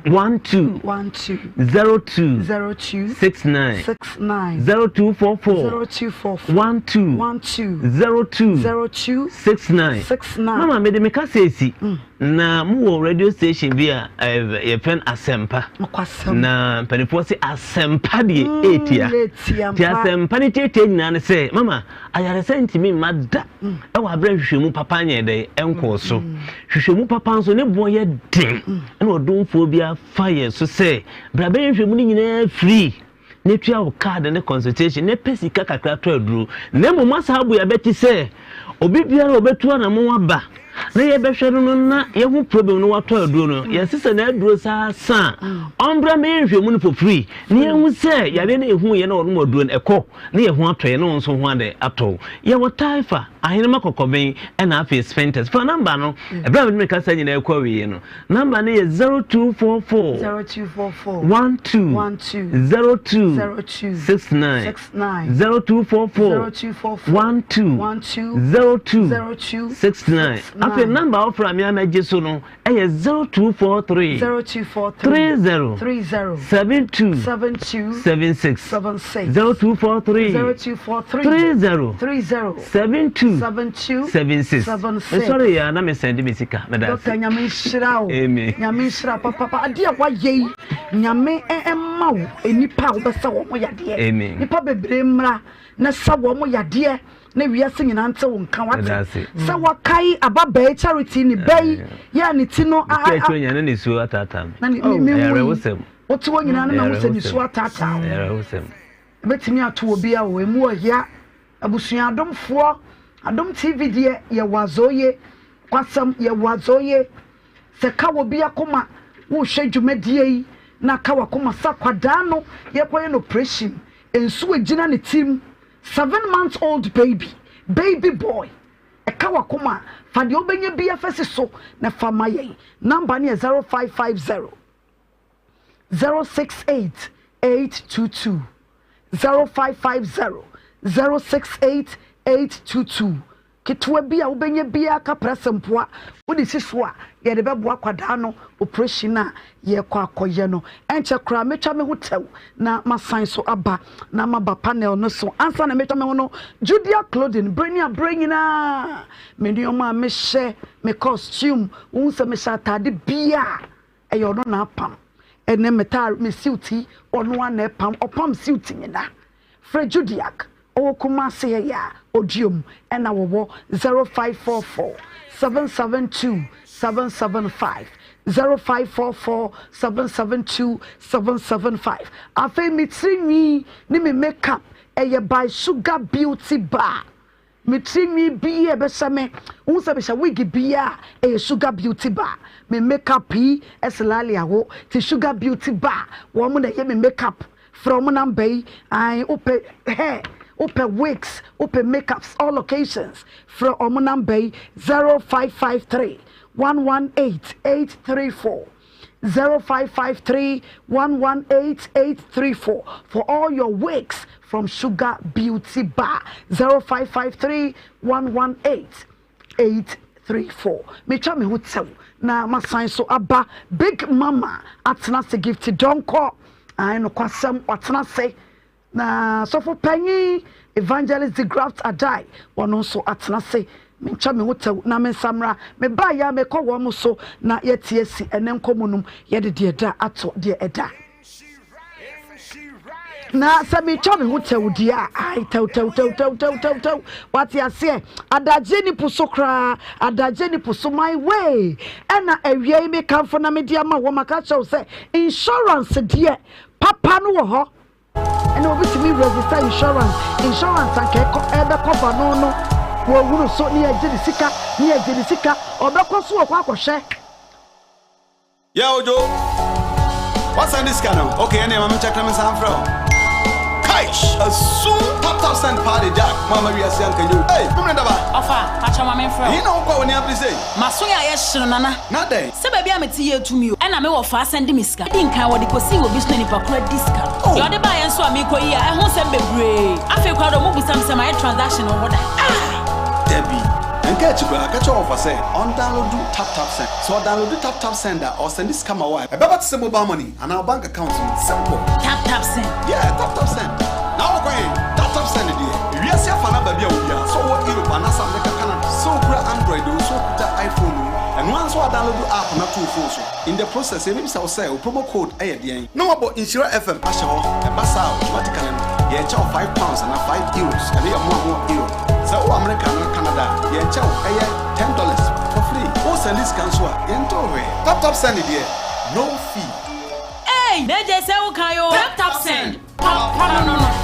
12 02 69 0244 12 69 mama me de me ka sesi na mu radio station bi a ye pen asempa na penifo se asempa de etia ti asempa ne tete nyina ne say mama ayare sentimi madda e wa bra hwehwemu papa nye de enko so hwehwemu papa so ne bo ye den e no domfo bia fire so say bra be hwehwemu ni nyina free ne tua wo card ne consultation ne pesika kakra to aduru ne mo masabu ya beti say obi biara obetu na mo aba na ye behwe no na ye hu problem no wato aduro no ye sese na aduro sa ombra me nhwemu no for free ne ye hu se ya be na ehu ye na ono aduro no ekọ na ye hu ato ye no nso hu ade ato ye wo taifa ahene makokoben e na afi spenters for number no ebra me ka sa nyina ekọ wi no number no ye 0244 0269 0269 Afi number of from ya meje so no e 0243 30 72 76 0243 30 72 76 sorry ya na me send me sika me da Dr. Nyame shira o Nyame shira papa ade wa ye Nyame emma wo enipa wo besa wo mo yade nipa bebre mra na sa wo mo yade na wiase nyina nte wo nka wate sa wakai ababa charity ni bay ya ni ti no nyana ni su atata na ni yare wosem wotu wo nyina na wo se ni su atata yare wosem betimi ato obi a wo emu ohia abusua adomfo adom tv de ye wazoye kwasam ye wazoye se ka wo bi akoma wo hwe dwumadie yi na ka wakoma sakwada no ye koye no operation ensu egina ne team 7 months old baby boy eka wakoma fa de obenye BFS so na fama ye number ne 0550 068 822 0550 068 822 kitwa bia obenye bia ka presempoa wodi siso a ye de bebo akwada no operation na ye kwa akoye no enche kra metwa me hotew na masan so aba na maba panel no so ansa na metwa me no Judia clothing bringina me nioma me hye me costume unse me shatade bia eyo no na pam ene metal me suiti ono ana pam opam suiti nyina Fre Judiak o kuma se ya odium ena wo 0544 772 775 0544 772 775 afi mitrinwi ni me makeup eye by Sugar Beauty Bar mitrinwi bi e be same unsa be sha wig bia eye Sugar Beauty Bar me makeup yi eslali awo ti Sugar Beauty Bar wo mo na ye me makeup from number I open hair open wigs, open makeups, all locations. From Omunam Bay 0553 118 834 0553 118 834 for all your wigs from Sugar Beauty Bar 0553 118 834. Me chame hotel na masan so aba Big Mama atna se gift don't call I no kwasam atna say na so for penny evangelist the graft adai one also atna say me cha me hotel na me samra me ba ya me ko wo so na yetie si enen komunum ye de da ato de eda na sa me cha me hotel dia ai tau what ya say adaje ni pusokra adaje ni puso my way ena awie me kan for na me dia ma wo maka cha say insurance dia papa no wo ho and obviously me register insurance and can cover no wo wuru so ni agye sika obekọ so kwa akọhwe yeah ojo what's on this kind of okay anyway I'm checking my sound from Kaish a soon top send party jack mama we are saying can you hey come ndaba afa acha mama friend you know kwa woni appreciate maso ya yehiro nana na dey se ba bia meti ye tumi o na me wo fa send me sika di nkan wo de kosi wo bi so ni pakura discount yo de ba ye nso amiko yi a ehun se bebre afi kwa do mo busam se my transaction wo da Debbie Enke chibra ka cho offer say on download tap send so download tap sender or send this come away about to mobile money and our bank account simple tap send yeah tap send now okay tap send it we are see for na baby we are so what Europe and South America Canada so kura Android so kura iPhone and once what download the app na to phone so. In the process, maybe say promo code AYDN. No about Nhyira FM ashawo e basa automatically. You charge £5 and €5. And you more euro. So America and Canada, you charge $10 for free. Who send this cancel? Top send it here. No fee. Hey, they just say okay yo. Top send. No.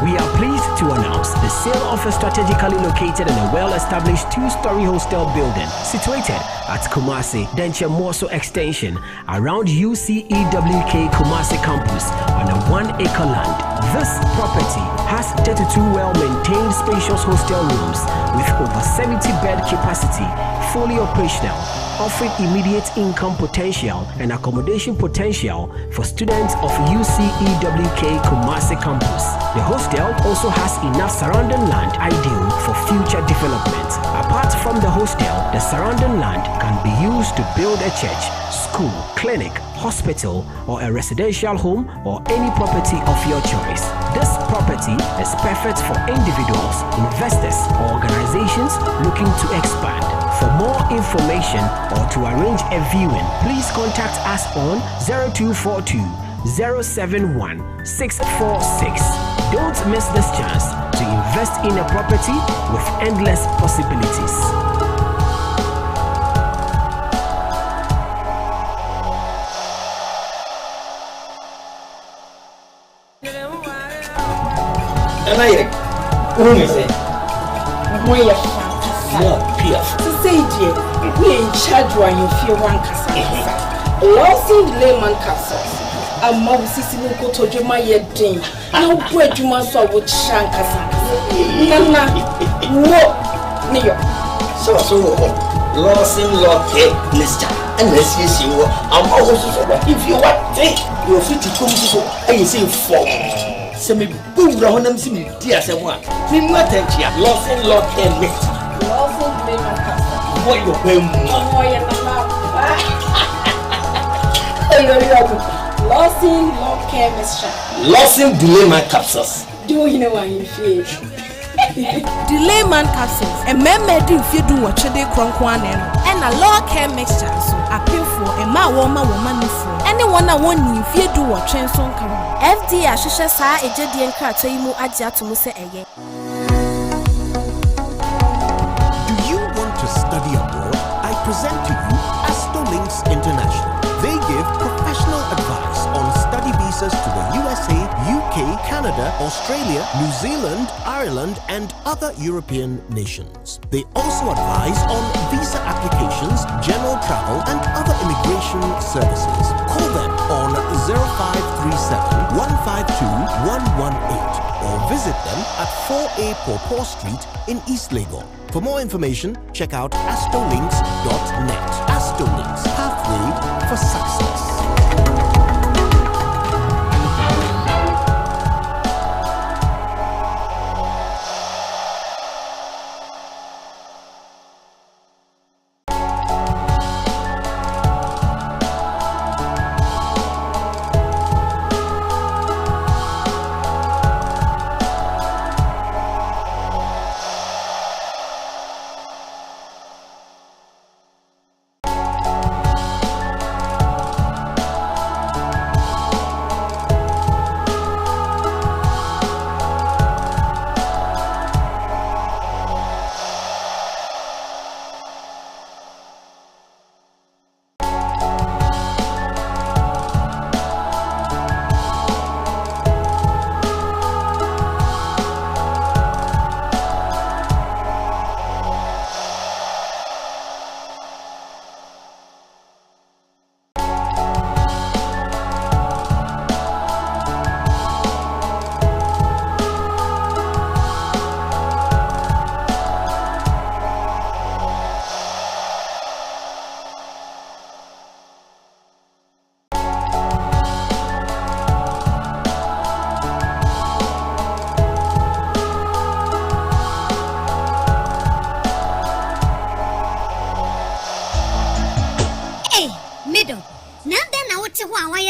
We are pleased to announce the sale of a strategically located and a well-established two-story hostel building situated at Kumasi, Denche Moso Extension around UCEWK Kumasi campus on a 1-acre land. This property has 32 well-maintained spacious hostel rooms with over 70-bed capacity, fully operational, offering immediate income potential and accommodation potential for students of UCEWK Kumasi campus. The hostel also has enough surrounding land ideal for future development. Apart from the hostel, the surrounding land can be used to build a church, school, clinic, hospital, or a residential home or any property of your choice. This property is perfect for individuals, investors, or organizations looking to expand. For more information or to arrange a viewing, please contact us on 0242 071 646. Don't miss this chance to invest in a property with endless possibilities. And I who is it? Say, dear, we in charge when you feel one cassa. Losing the layman capsules. A mouse is in the to do my thing. No bread you must have with Shankasa. Nana, no, Neo. So, losing Lord K, Mister, unless you see what I'm also if you want, take your feet to come to and you say, for. Semi boom round them see dear someone. Think what losing Lord K, Mister. Losing the layman capsules. What you pay more? Losing Lord Chemistry. Losing Delayman capsules. Do you know what you feel? Delayman capsules. A man may do if you do what you do, and a Lord Chemistry. So a pinful, a ma woman woman for anyone I want you if you do what Trenson come. FD Ashisha Sa a Jedian Carter you adja to Musa again. Do you want to study abroad? I present to you Links International. They give professional advice on study visas to the USA, UK, Canada, Australia, New Zealand, Ireland, and other European nations. They also advise on visa applications, general travel, and other immigration services. Call them on 0537 152 118 or visit them at 4A Pawpaw Street in East Legon. For more information, check out astrolinks.net. Astrolinks, pathway for success.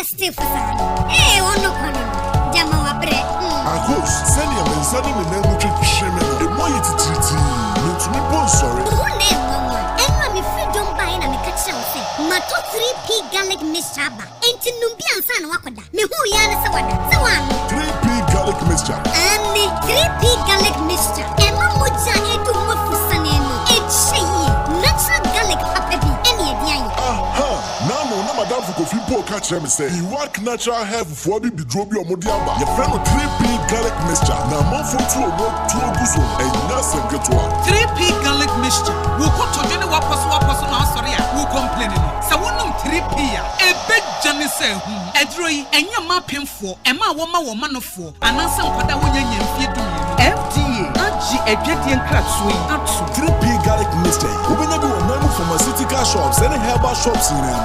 stiff sana. Ono kono. Jama wa bre. Akos, send your men sending me name to shame. The more you treat I'm sorry. And me freedom by na me catch am say. Mato 3P garlic mixture ba. Enti numbi ansa na wakoda. Me hu ya na sawada. Sawano. 3P garlic mixture. Ani 3P garlic mixture. Emma moja edu mo fusane no. Echiye. Natural garlic papebi. Eni edian. Now no madam for coffee po catch me say. You work natural hair for be drobi omodi aba. Your friend 3P garlic mixture. Na man for two oguso. And that's a get one. 3P garlic mixture. We go to jene wapaso na sorry a. We complaining. So wonum 3P a. E big jene say edroi enya ma pemfo. Ema woma no fo. Anansa nkwada wonya nyamfie dum. FDA agi edwedie nkratso yi atso 3P garlic mixture. Ubenya bi won pharmaceutical shops and herbal shops in them.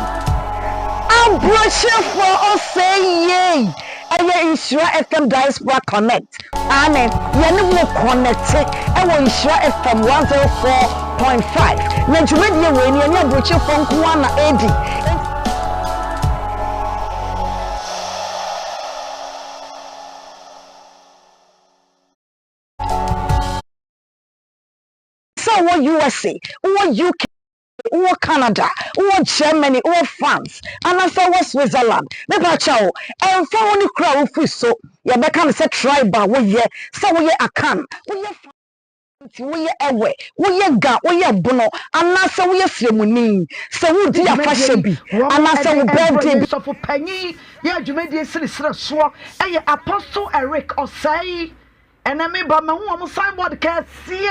I'm brushing for us saying Nhyira FM Diaspora Connect. Amen. You will connect it. I will Nhyira FM 104.5. Na jumedi we ni anya brushing for Kuana Edi. So what USA, what UK, or Canada, or Germany, or France, and I say what Switzerland. Never chow. And for only crowd so you become say tribal. We ye so we a can. We ye away. We ye ga. We ye bono. And now so we ceremony. So we do a fashion be. And now so we birthday. So for penny, yeah, you made this so. And ye Apostle Eric or say, and I mean, but my woman signboard can see.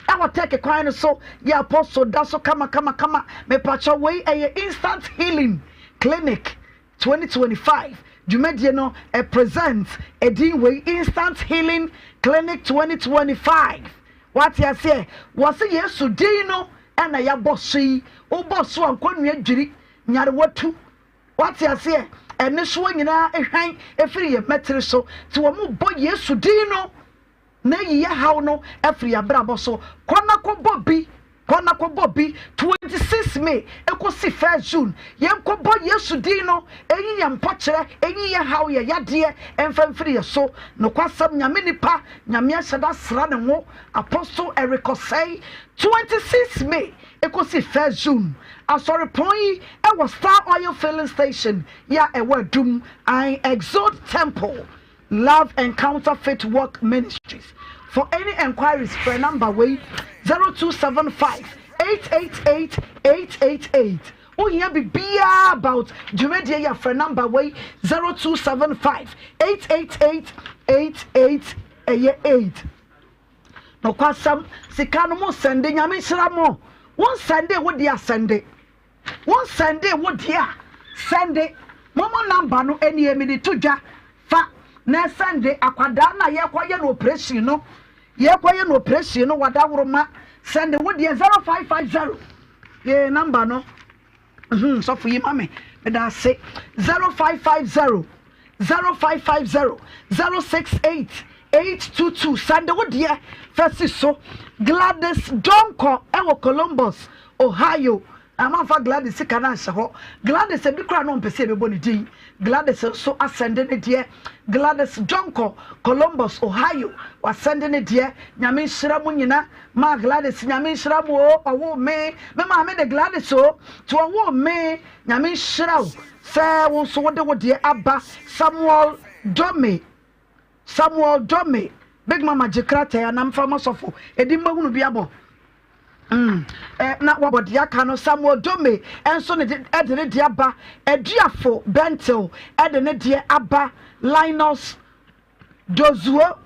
I will take a kind so yeah apostle that's so come me patcha way a instant healing clinic 2025 Jumedi no a presents a dean way instant healing clinic 2025 what you say was a yes so dino and a ya bossy o boss one kwanua jiri nyare watu what you say and this one nyina ehwan efiri ye metre so to omo boy yes so dino na yiye haw no afri abrabo so kwana ko bobi 26 May ekosi 1 June yenko bo Yesu din no enyi yam pokere enyi ye haw ye yade emfamfiri ye so no kwasam nyame nipa nyame aheda sra ne ho Apostle Eric say 26 May ekosi 1 June asori pon e was Star Oil filling station ya ewa dum I Exalt Temple Love and Counterfeit Work Ministries. For any enquiries, for number way 0275 888 888. Oh, here be about Jumedia for number way 0275 888 888. No kwasam sikano mo sende nyame hira mo. One Sunday what dia Sunday. One Sunday what dia Sunday. Momo number no eni emi to ja fa. Na Sunday akwada na ye kwaye no operation no wadawroma Sunday wo de 0550 ye number no so for you mame me da say 0550 068 822 Sunday wo de first so Gladys Donko ewo Columbus Ohio Amafa Gladys kana ho Gladys e bi kra no mpese be boni din Gladys so ascending it here Gladys Jonko Columbus Ohio was sending it here nyame hira mu nyina ma Gladys nyame hira mu owo me ma me de Gladys so to owo me nyame hira wo say won so wode wode aba Samuel Dome Big Mama Jekrata ya na mfa masofo edi mahunu bi abo na wabodi aka no Samuel Dome enso ne de de aba Eduafo Bentel de ne de aba Linus Dozuo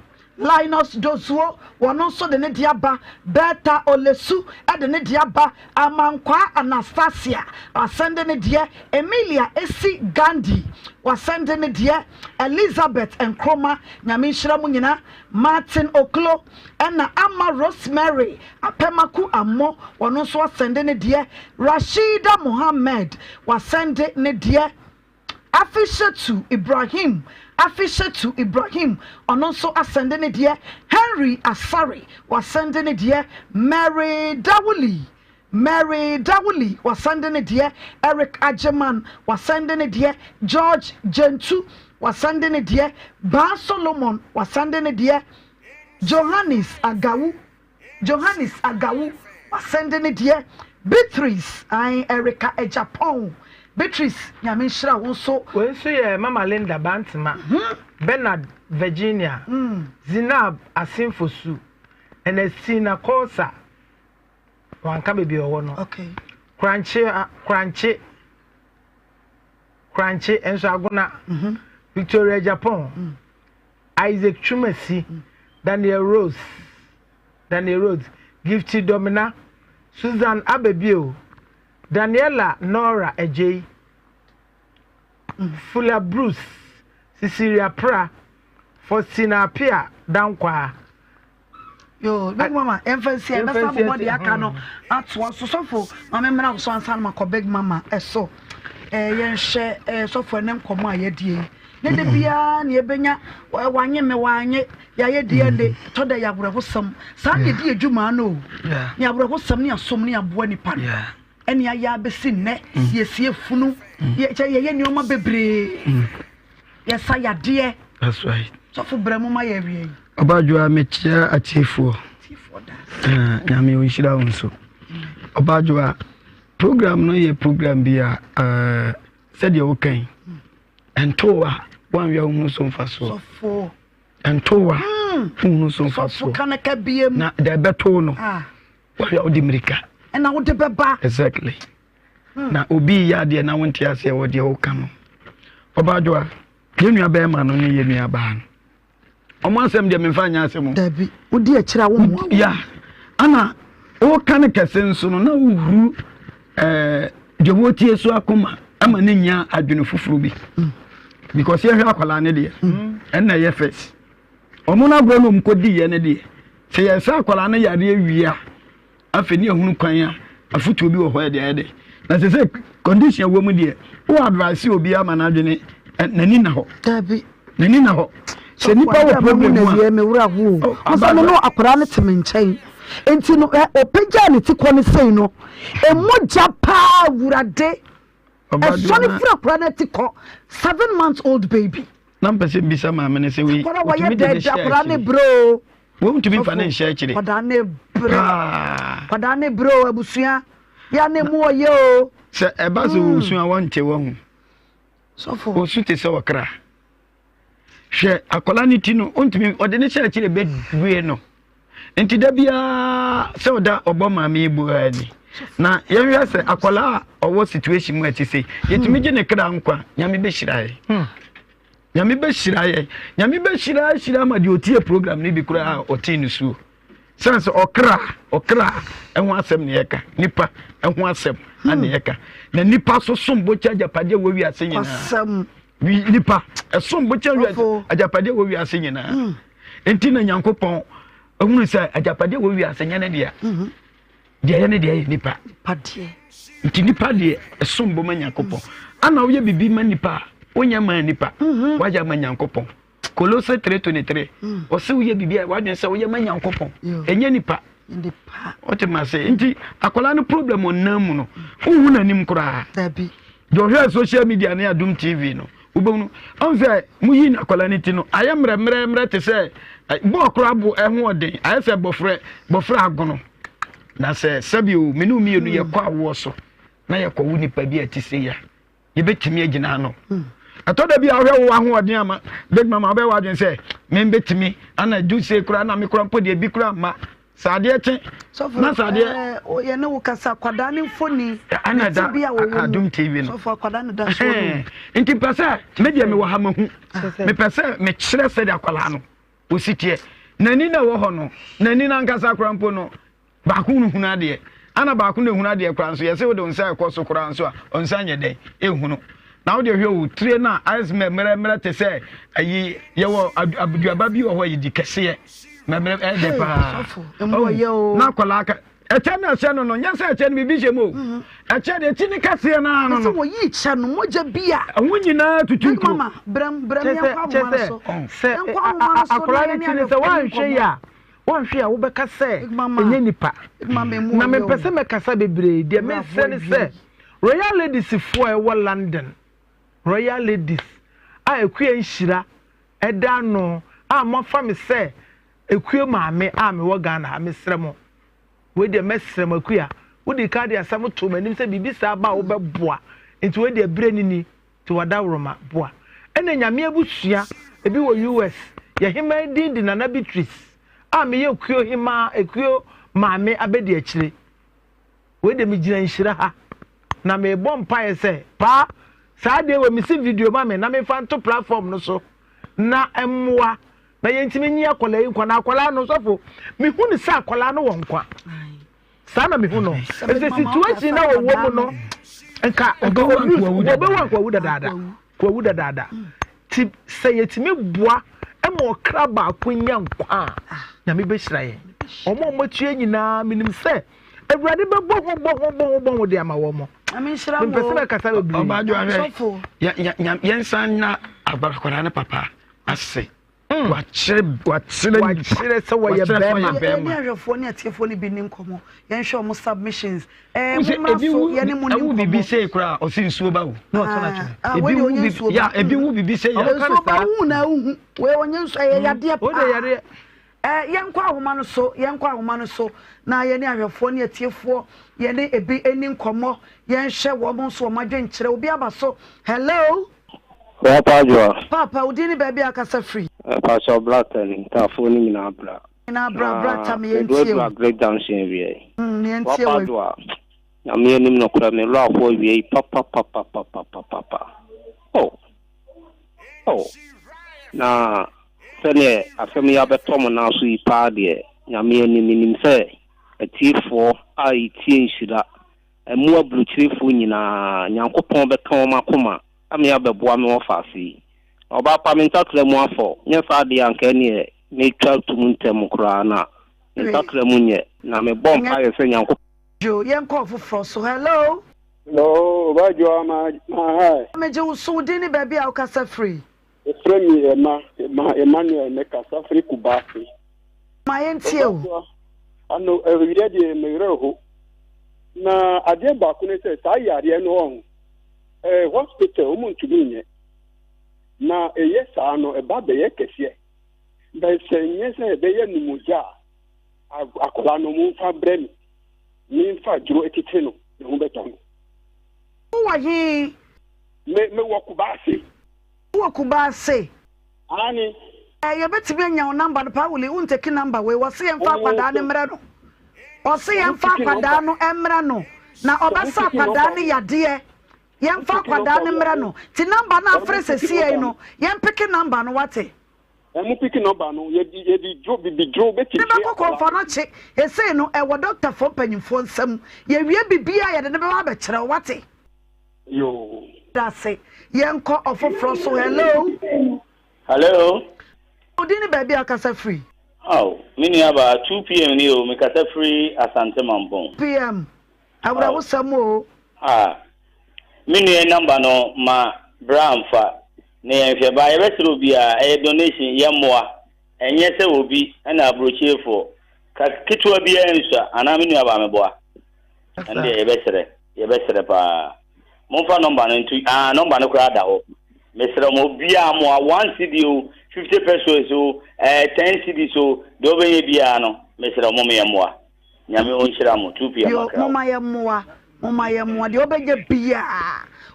wono so de ne de aba Beta Olesu de ne de aba Amankwa Anastasia asende ne de Emilia Esi Gandhi wasende ne de Elizabeth Nkroma nyame hira mu nyina Martin Oklo ena Ama Rosemary apemaku ammo wono so asende ne de Rashida Mohammed wasende ne de Afishatu Ibrahim ono so asende ne de Henry Asari wasende ne de Mary Dawuli wasende ne de Eric Ajeman wasende ne de George Gentu wasende ne de Ba Solomon wasende ne de Johannes Agawu sending it here. Beatrice, I Erica a Japan. Beatrice, Yamishra also. When see Mama Linda Bantama, Bernard, Virginia, Zinab, Asimfosu, and a Sina Corsa. One can be a one. Okay. Crunchy, and so I'm gonna Victoria Japan, Isaac Chumasi, Daniel Rose, Gifty Domina, Susan Abebio, Daniela Nora Ej, Fuller Bruce, Cecilia Pra, Faustina Pia, Dankwa. Yo, big mama, emphasis, and that's somebody I cannot. That's what so for. My memory so answer my big mama, so. Yen share so for them come my ye. Ne de bia ne benya wanye me wanye ya ye de to da ya brehosam. Sa de di adwuma no. Yeah. Ne abrehosam ne asom ne aboa nipa. Yeah. Ene ya besi ne ye sie funu. Ye nioma bebre. Ye sa ya de. That's right. So for bremu ma ye wie. Obadwa mechia atifo. Nyame Nhyira wonso. Obadwa program no ye program bia said you okay. And toa one we unu so faso. So for and toa unu so faso. So kana ka biem na de beto no. Wa ya odi mirika. And na wo de beba. Exactly. Na obi ya de na wonte ase wo de wo kanu. Obadwa yenu ba ma no ne yenu aba no. Omo asem de memfa nya asem. Dabi, wo di akira wo mo. Ya. Ana o kan kese nso no na uhuru de wotie so akoma ama ne nya adwene fufuru bi. Because ye hwa akwala ne de. En na ye face. Omo na bro no mkodi ye ne de. Se ye sa akwala ne yare awia. Afeni ehunu kwan a afutu obi wo ho de de. Na se condition wo mu de. Wo advice obi ama na adwene nani na ho. Dabi. Nani na ho. Se nipa wo problem mu me wura wo. Asa no akwala ne teme nchen. Enti no opagya ne tikọ ne sei no. Emoja pa wurade. Sorry for a planet 7 months old baby. Number say bisa ma me say we. Padane bro. Won't to be financial actually. Padane bro abusua. Ya ne mu oye o. Se e ba so usua wonte wo. So for. O su te se wakra. Hwe akola ni ti no ontimi ode ne share chire be duwe no. Enti da bia se oda obo ma me bu ani. Na yehwe se akola owo situation mu ati se yetimi je ne kra nkwa nyame be hirae nyame be hira ma de otie program ni bi kura oti ni su sense okra ehun asem ne yeka nipa ehun asem ane yeka na nipa so sombo cha japade wo wi ase nyina asem nipa sombo cha ajapade wo wi ase nyina enti na nyankopon ehun se ajapade wo wi ase nyina dia dia ne dia nipa padie nti nipa de esombo manyankopon ana wo ye bibi manipa onya manipa waja manyankopon Kolose 3:23 o se wo ye bibi wa de se wo ye manyankopon enya nipa o te ma se nti akola no problem onam no hu na nim kura dabi do hwe social media na Adum TV no ubonu on se mu yi na akola ni ti no ayemre te se bo kura bo ehu oden aye se bofre agono na se sabio menu mienu ye kwa wo so na ye kwa wuni pa bi atise ya ye betimi agina no atoda bi ahwe wo ahoden ama big mama be wa den se me betimi ana du se kura na me kura mpo de bi kura ma sade te na sade o ye ne wo kasa kwada ne mfoni ana da Adum TV no so for kwada ne da so no nti pesa me de me wo ha mahu me pesa me kire se de akwala no o sitie nani na wo ho no nani na nkasa kura mpo no baako nu huna de ana baako nu huna de kura nso yese wo de nsa ekoso kura nso a onsa nye de ehunu na wo de hwe wo tire na ice mere te se ayi ye wo abuduaba bi wo ho yi di kese mere de pa na kwala aka eche na se no nya se eche no bi jemo eche de ti ni kase na no so wo yi che no moja bia awunyina tutunko mama bram ya kwa mo so se akwala ni ti ni se wan hwe ya wonhwe a wo beka se enye nipa na me pese me kasa bebre de me se ne se Royal Ladies fo e wo London Royal Ladies a ekue Nhyira eda no a mo fa me se ekue maame a me wo Ghana me sremo we de mesrem akua wo de ka de asam to manim se bibi sa ba wo beboa enti we de bre ni to wada woroma boa ene nyame abusua ebi wo US ye hima din di Nana Beatrice a me ye kuo hima ekuo maame abedi akire we de mi gina Nhyira ha na me bom pa se pa saa de we mi si video ma me na me fa to platform no so na emwa na yentimi nyi akola yi nkwa na akola no sofo mi hu ni sa akola no wonkwa sa na mi hu no the situation na wo mu no nka obewa kwa wuda dada ti say yetimi boa ema okra ba akonya nkwa na me be hiraye omo matue nyina minim se awurade be bo de ama wo mo ami hira mo mpese ka sa be bi sofo yensan na abarakora na papa ase wachire so wa ye bema ni ahwefo ni atiefo ni bi ni nkomo yen hwe mo submissions mo ye ni mu ni nkomo bibi say kura o si nsuo ba wo no to na ya ebi wu bibi say ya kan sta na hu we onye nso ye yade pa o de yare yen kwa ahoma no so na ye ni ahwefo ni atiefo ye ni ebi eni nkomo yen hwe wo mo so ma dwenkyere obi aba so hello Papa, udini baby akasa free. Pastor Blackton, tafoni mina bra. Ina bra tami yentie. Do great dancing wie. Yentie we. Na me nim no kura me lo afo wie papa. Oh. Na sene afemi ya betom na so yi pa de. Na me nim se atifo ai tie Nhyira. Emu abruchirefo nyina Nyankopon beton makoma. Ami abeboa me ofasi oba pa me ntakra mu afọ nye fa de anka ne me twa tumuntem kra na ntakra mu nye na me bom pa ye se Nyanko jo yenko foforo so hello ba jo ama hi me je so de ni baby a ukasa free free Emmanuel me kasa free kubasi ma yentie o ano every day me reho na ade ba ku ne se sa yare no on hospital umuntu binye na eyesa no eba be yekese be senye se be ye numuja akola no mu fa brem mi fa juro etite no ne hu beton wa hi me wakubase ani ye betimi anya number no pa wuli unteki number we wo se yemfa kwada ne mre no o se yemfa kwada no emre no na obasa kwada ne yade yemfa kwada ne mra no ti number na afrese sie no yem pick number no wate emu pick number no ye di dro beti ne ba ko fa no che e sei no e wo doctor for panyimfo nsam ye wie bibia ye de ne ba ba kire wate yo dase yenko ofofro so hello odini baby akasa free mini aba 2 pm ni o me kasa free Asante Mampong pm awura wo samo mini number no ma bramfa ne yefia ba ye betro bia donation yemoa enye se obi na abrochiefo ka kitwa bia ensa ana mini aba meboa ande ye besere pa monfa number no ntu number no kra da ho mesere mo bia mo 1 CD 50 pesos so 10 CD so do benye bia no mesere mo yemoa nyame onhyira mo 2 pm yo mo yemoa de obeje bia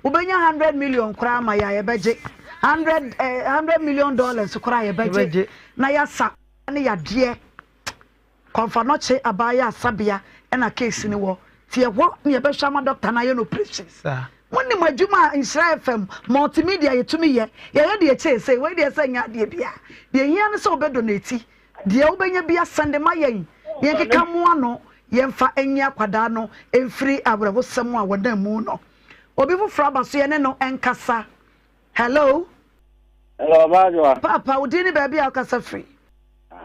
obenya 100 million kra ma ya yebeje 100 million dollars kra yebeje na ya sa na ya de konfa no che abaya asabia na case ni wo tie wo ne yebehwa ma doctor na ye no precious woni madwuma Nhyira FM multimedia yetumi ye de che say we de say nya de bia de hia ne so obedo na eti de obenya bia sande ma yen keka mo ano yemfa enya kwada no emfiri abrabosam a wodan mu no obi foforo abaso ye ne no enkasa hello bajo papa udini baby akasa free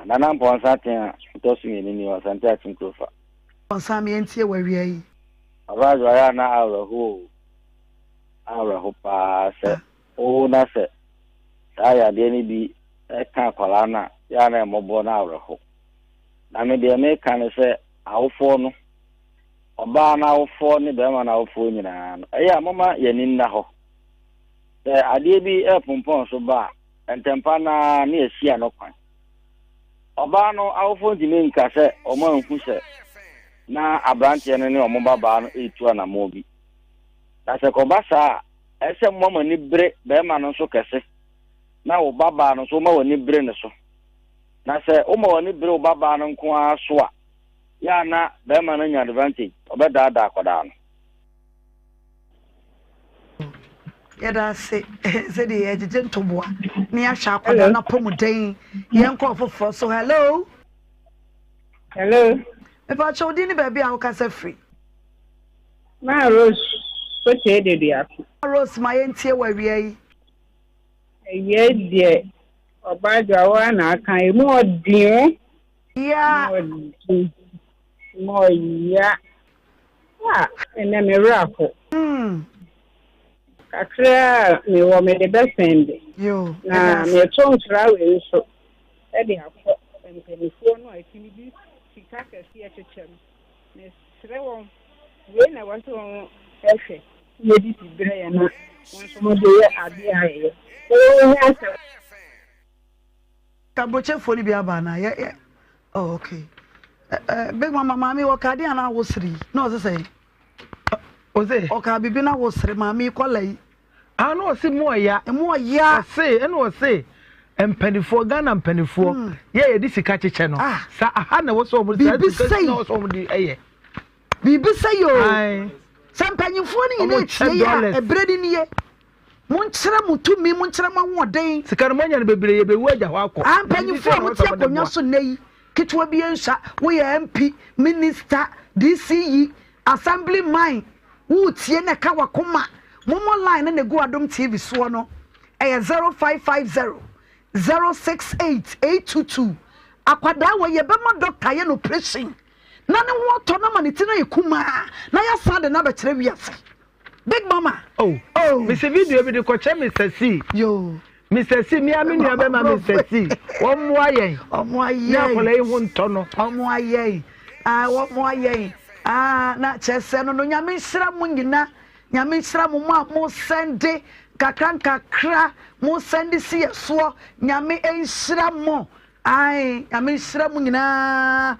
nana mponsa ten to su ni ni wasante atinkofa mponsa me entie wawie yi bajo ya na awraho pa se o na se ya de ni bi ka kwala na ya na mobo na awraho na me de me kan se awofo no oba na awofo ni be ma na awofo nyina no eya mama yanin na ho ade bi epompon so ba entempa na na esia no kwan oba no awofo di me nka se o ma nhu se na abrante no ne omo baba no etu na mo bi na se ko basa ese mo ni bre be ma no so kese na wo baba no so ma woni bre ne so na se o ma woni bre wo baba no nko aso a ya na be ma no nya advantage obeda da akoda no yada se de ejeje ntoboa ni ahwa akoda na pomuden yen ko fofo so hello Epa chodi ni baby a ukasa free. Ma Rose, so che de dia. Rose my entie wa wie yi. Ye de obaja wa na kan e mo odin. Ya. Mo ya. Ya, ene me rafo. Kakra me wo me de best Yo. Na me ton tra we so. E de akọ empelifo no akini bi kaka si achechem me srewon we na want to efe ye di tibre ya na won so mo de ade aye Kaboche foni bi aba na ye oh okay big mama mami wo ka dia na wo sri no se say oze o ka bibi na wo sri mami kolai no se mo ya se eno o se empanifo Ghana empanifo ye di sika cheche no sa aha na wo so mo sa sika no so mo di eye bibi say yo sempanifo ni na tie ya ebredi ni ye munchira mutumi munchira mawoden sika no manya no bebre ye be wu agya ho akọ empanifo mo tie konwa so nei kitwa bi enhwa wo ye MP minister DCE assembly man wo tie na ka wakoma momo line na go adom TV so no 0550 068822 akwada wo ye bema doctor ye no pressing na ne wo to na maniti na yekuma na ya sade na be kire wiase big mama Mr. Video bi de ko che Mr. C yo Mr. C mi ami nua be ma Mr. C wo mo ayen na kola yi hu nto no omo ayen wo mo ayen na chese no nyame nhira mu nyina nyame nhira mu mo sende kakra mo sende si yeso nyame enhira mo nyame nhira mu nyina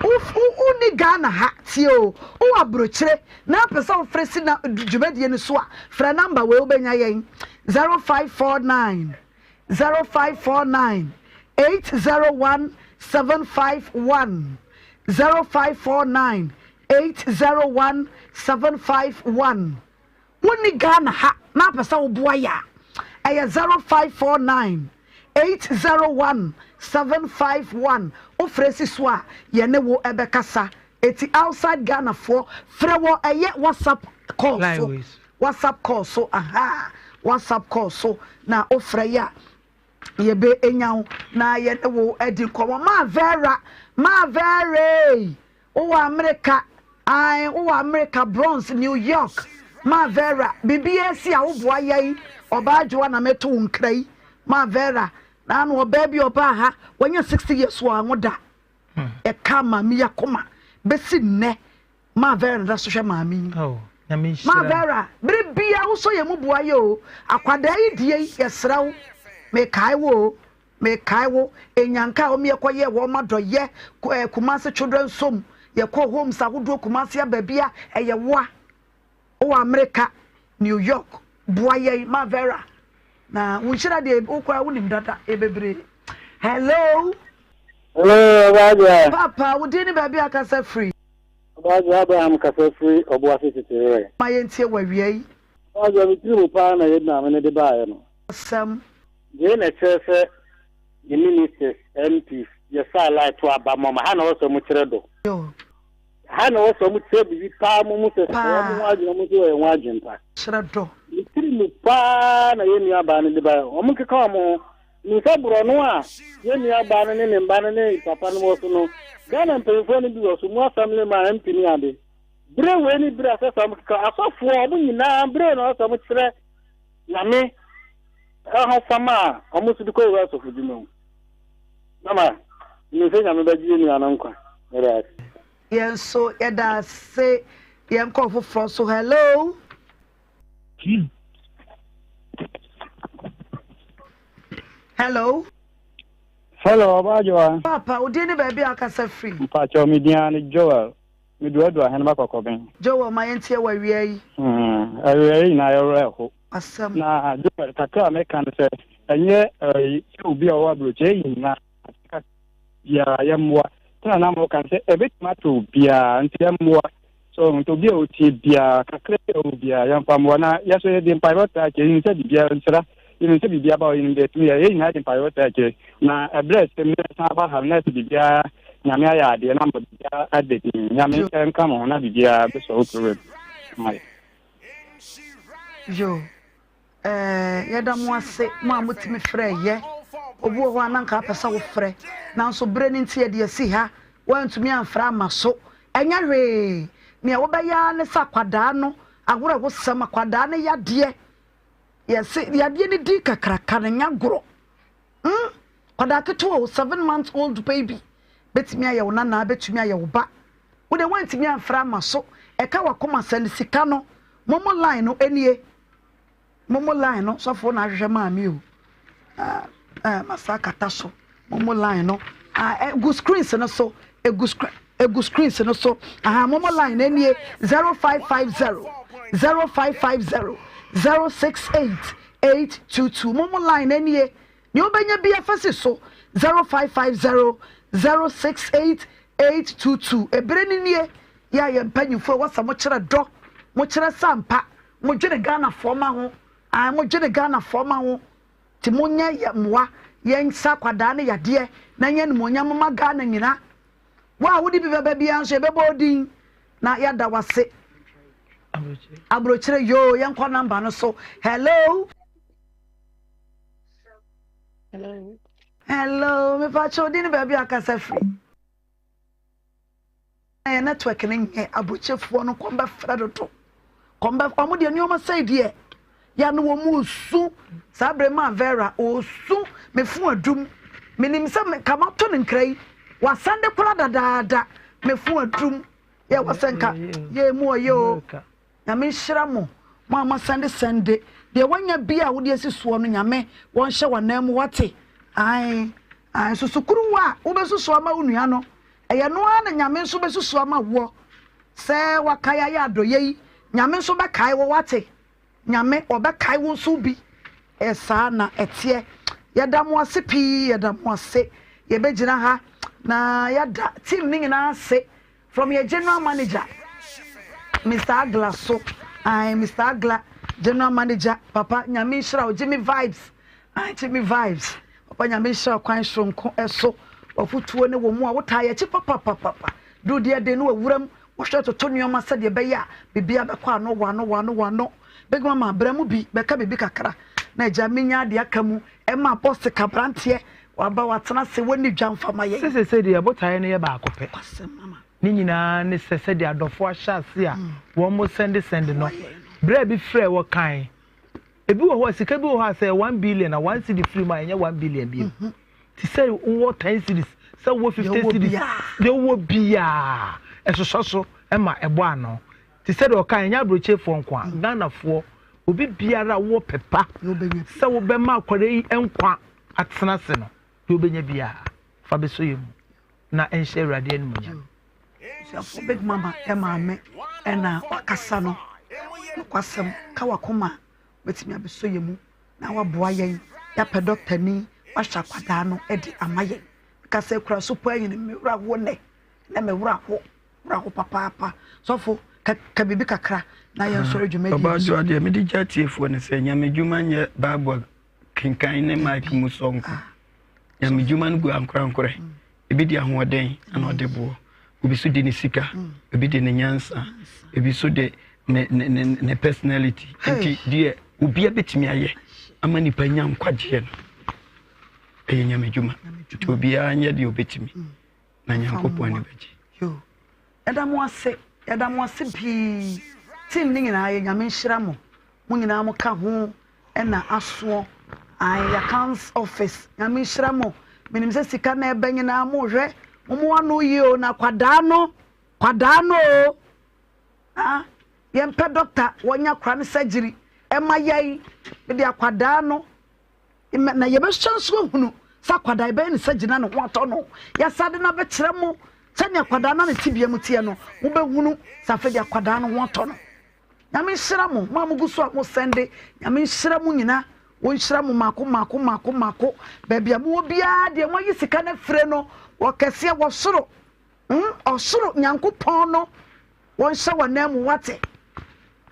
uni Ghana ha tio o abrochire na pesa o fresi na djumedie ni so a fra number we obenya yen 0549 801 751 0549 801 751 Woni Ghana ha na pesa wo boya aya 0549 801 751 o fresi so a ye ne wo ebekasa eti outside Ghana for frewo eye WhatsApp call so WhatsApp call so WhatsApp call so na o freya ye be enyaw na ye ne wo edi komo ma vera o America America Bronx New York ma vera BBS a wo boa yai obaadwo na meto nkrai ma vera na no baby oba ha wanya 60 years wo anwoda e kama mi yakoma besi ne ma vera da so hwe maami ma vera bia wo so ye mu boa ye o akwada yi die yesrawo me kai wo enyanka o me yekoye wo madoye Kumasi children's home ye ko homes awodo Kumasi ababia eye woa o America New York boaye ma vera na unshira de okwa wonim data ebebre hello Baja papa wo de ni ba bia kasa free Baja Abraham kasa free obo asitire ma yentie wa wiei Baja mi tiri pa na yedna me ne de baaye no sam je na chefe the ministers MPs ye sa light to abamoma ha na wo so mu kire do ha na wo so mu kire bi pa mu se so mu aju mu so e wa ajimpa kire do mi pa na ye ni aba ne de ba o mu keka mo ni saburo no a ye ni aba ne ne mba ne papa no wo so no Ghana mpefo ne bi wo so mu assembly ma MP ni ade bre we ni bre asesa mu keka asofo o mu nyina bre na o so mu kire na me sama amusu diko wa so fujumo mama ni se nyame ba ji ni anankwa right yen so yeda se yen ko foforo so hello Hello, Abajo. Papa, o di ni baby akasa free. Mpacho Midian Joel. Midwado ahenba kokoben. Joel ma yentie wa wiye yi. Awiye na yoro Asam. Na Joel kakra me kan se enye obi a wa broche yi na ya yamwa. Tana na mo kan se ebetima to bia nti yamwa. So nto bia o ti bia kakra o bia yamfamwa na yaso ye de mpayota ke ni se bia nsira. Even se bibia ba yin de tu ya yin na din priority ke na address me sa ba ha na bibia nyame aya de na bibia ade nyame enka mo na bibia be so problem mai Yo yada mo ase mo amutimi frɛ ye obu ho ananka apesa wo frɛ na so bre ni ntie de asi ha wantumi amfra amaso enya hwe ne wo ba ya ne sakwada no agora wo sama kwada ne yade yes yade ni di kakraka na nyagoro kwada keto 7 months old baby betimi aye wona na betumi aye wo ba wo de wantimi amfra amaso eka wakoma send sika no momo line no enie momo line no so fo na hwehwe ma mi o masaka taso momo line no egu screens no so egu screens no so momo line enie 0550 068822 momo line enie ni obenya bia fase so 0550 068822 ebreni nie ya ye mpanyufo wasa mo kire do mo kire sampa mo dwene Ghana forma ho mo dwene Ghana forma ho ti mo nya ya mwa ye nsa kwada ne yade na nya ne mo nya mama Ghana nyina wa wodi bi baba bia nso bebo odin na ya da wase abrochire yo yankwa number no so hello me pacho din baba akasa free network ni nye abrochefo no komba fradoto komba amudi ani o ma say die ya no wo mu su sabre ma vera o su me fu adum menim se me kamato ne nkrai wasande kula dadaada me fu adum ya wasanka ye mu oyo nyame hyira mo ma sande de wanya bia wo de asisuo no nyame won hye wanam wate ai susukuru wa wo besusu ama unua no eye no ana nyame so besusu ama wo se wakaya ya adoye nyame so be kai wo wate nyame obekai wo so bi esa na etie yada mo ase pi yada mo ase ye begina ha na yada team ni nyina ase from your general manager Mr. Agla so Mr. Agla general manager papa nyame hira o Jimmy vibes Jimmy vibes papa nyame hira kwan sonko eso ofutuo ne wo mu a wotaye chi papa do de de no awuram wo hwe toto nneoma se de be ya bibia be kwa no wano big mama bramu bi be ka bibi kakra na eja menya de akamu e ma post kabrantie waba watena se woni dwamfama ye se de abotaye ne ye ba akope mama ni nyina ne se de adofo ahyase a wo mo send no bra bi frɛ wo kan ebi wo ho sika bi wo ho say 1 billion na 1 cedi free ma enya 1 billion bi ti say wo 10 cedis say wo 50 cedis de wo bia esoso e ma ebo ano ti say de o kan enya broche fo nkwa Ghana fo obi biara wo pepa say wo be ma akware yi enkwa atena se no de obenya bia fa be so yemu na enhye awrade anu munya so big mama e ma me e na wakasa no kwasem ka wakoma betimi abeso yemu na waboa yen ya pe doctor ni washa kwada no e di amaye ka se kura so po yin me wura wo ne na me wura ho papa so fo ka bibi kakra na yen so adwuma di baba jo ade me di jatiefo ne se nya me dwuma nye bible kinkan ne mic mu sonko nya me dwuma no gu ankorankore ebi di ahoden ana ode bo obi so di ne sika ebi di ne nyansa ebi so de ne personality enti die obi abetimi aye ama nipa nya nkwaje no eye nya medjuma obi anya de obetimi na nya nkopon ne beji yo eda mo ase bi team ni nyina aye nya me nhira mo nyina mo ka ho na aso ai accounts office nya me nhira mo menim se sika na ebe nyina mo hwe mo ano yi na kwada no yempe doctor wonya kran surgery ema yai de akwada no na yebe chanso hunu sa kwada be ne sagina ne hoto no ya sade na be kire mo sanya kwada na ne tibia mu tie no wo be hunu sa fe dia kwada no hoto no nyame hyira mo ma mo guso mo sende nyame hyira mo nyina wo hyira mo mako ba bia mo bia de mo yi sika na fire no wo kese wo soro osoro nyankopon no wo hyɛ wana mu wate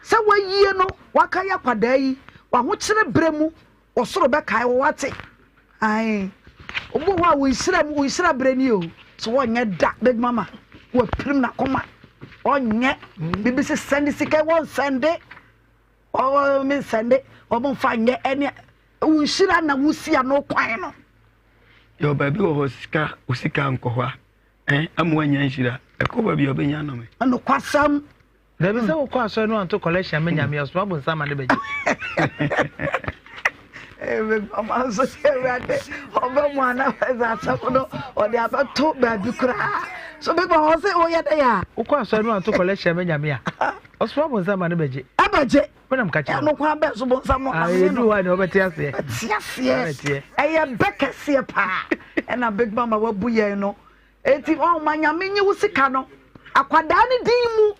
sɛ wayie no waka ya kwada yi wa ho kyere bremu osoro be kai wo wate ai obo wa wo hyira breni o so wo nya da big mama wo prim na koma onye bibi se send sika won send o me send o mo fa nye ene wo hyira na wusia no kwan no yo baby wo sika nko ho amu anya hyira ko ba bi obenya no me no kwasam da bi se wo kwa so no anto collection me nyame oso abu nsama ne beji mama so serade oba mo ana za sakono o de abato ba bi kura so big mama say o ya da ya wo kwa so no anto collection me nyame a oso abu nsama ne beji abaje wonam ka cha no kwa be so bo nsama na me no wa ne obeti ase eye bekese pa na big mama wabu ye no eti o manya menyi wusika no akwada ne din mu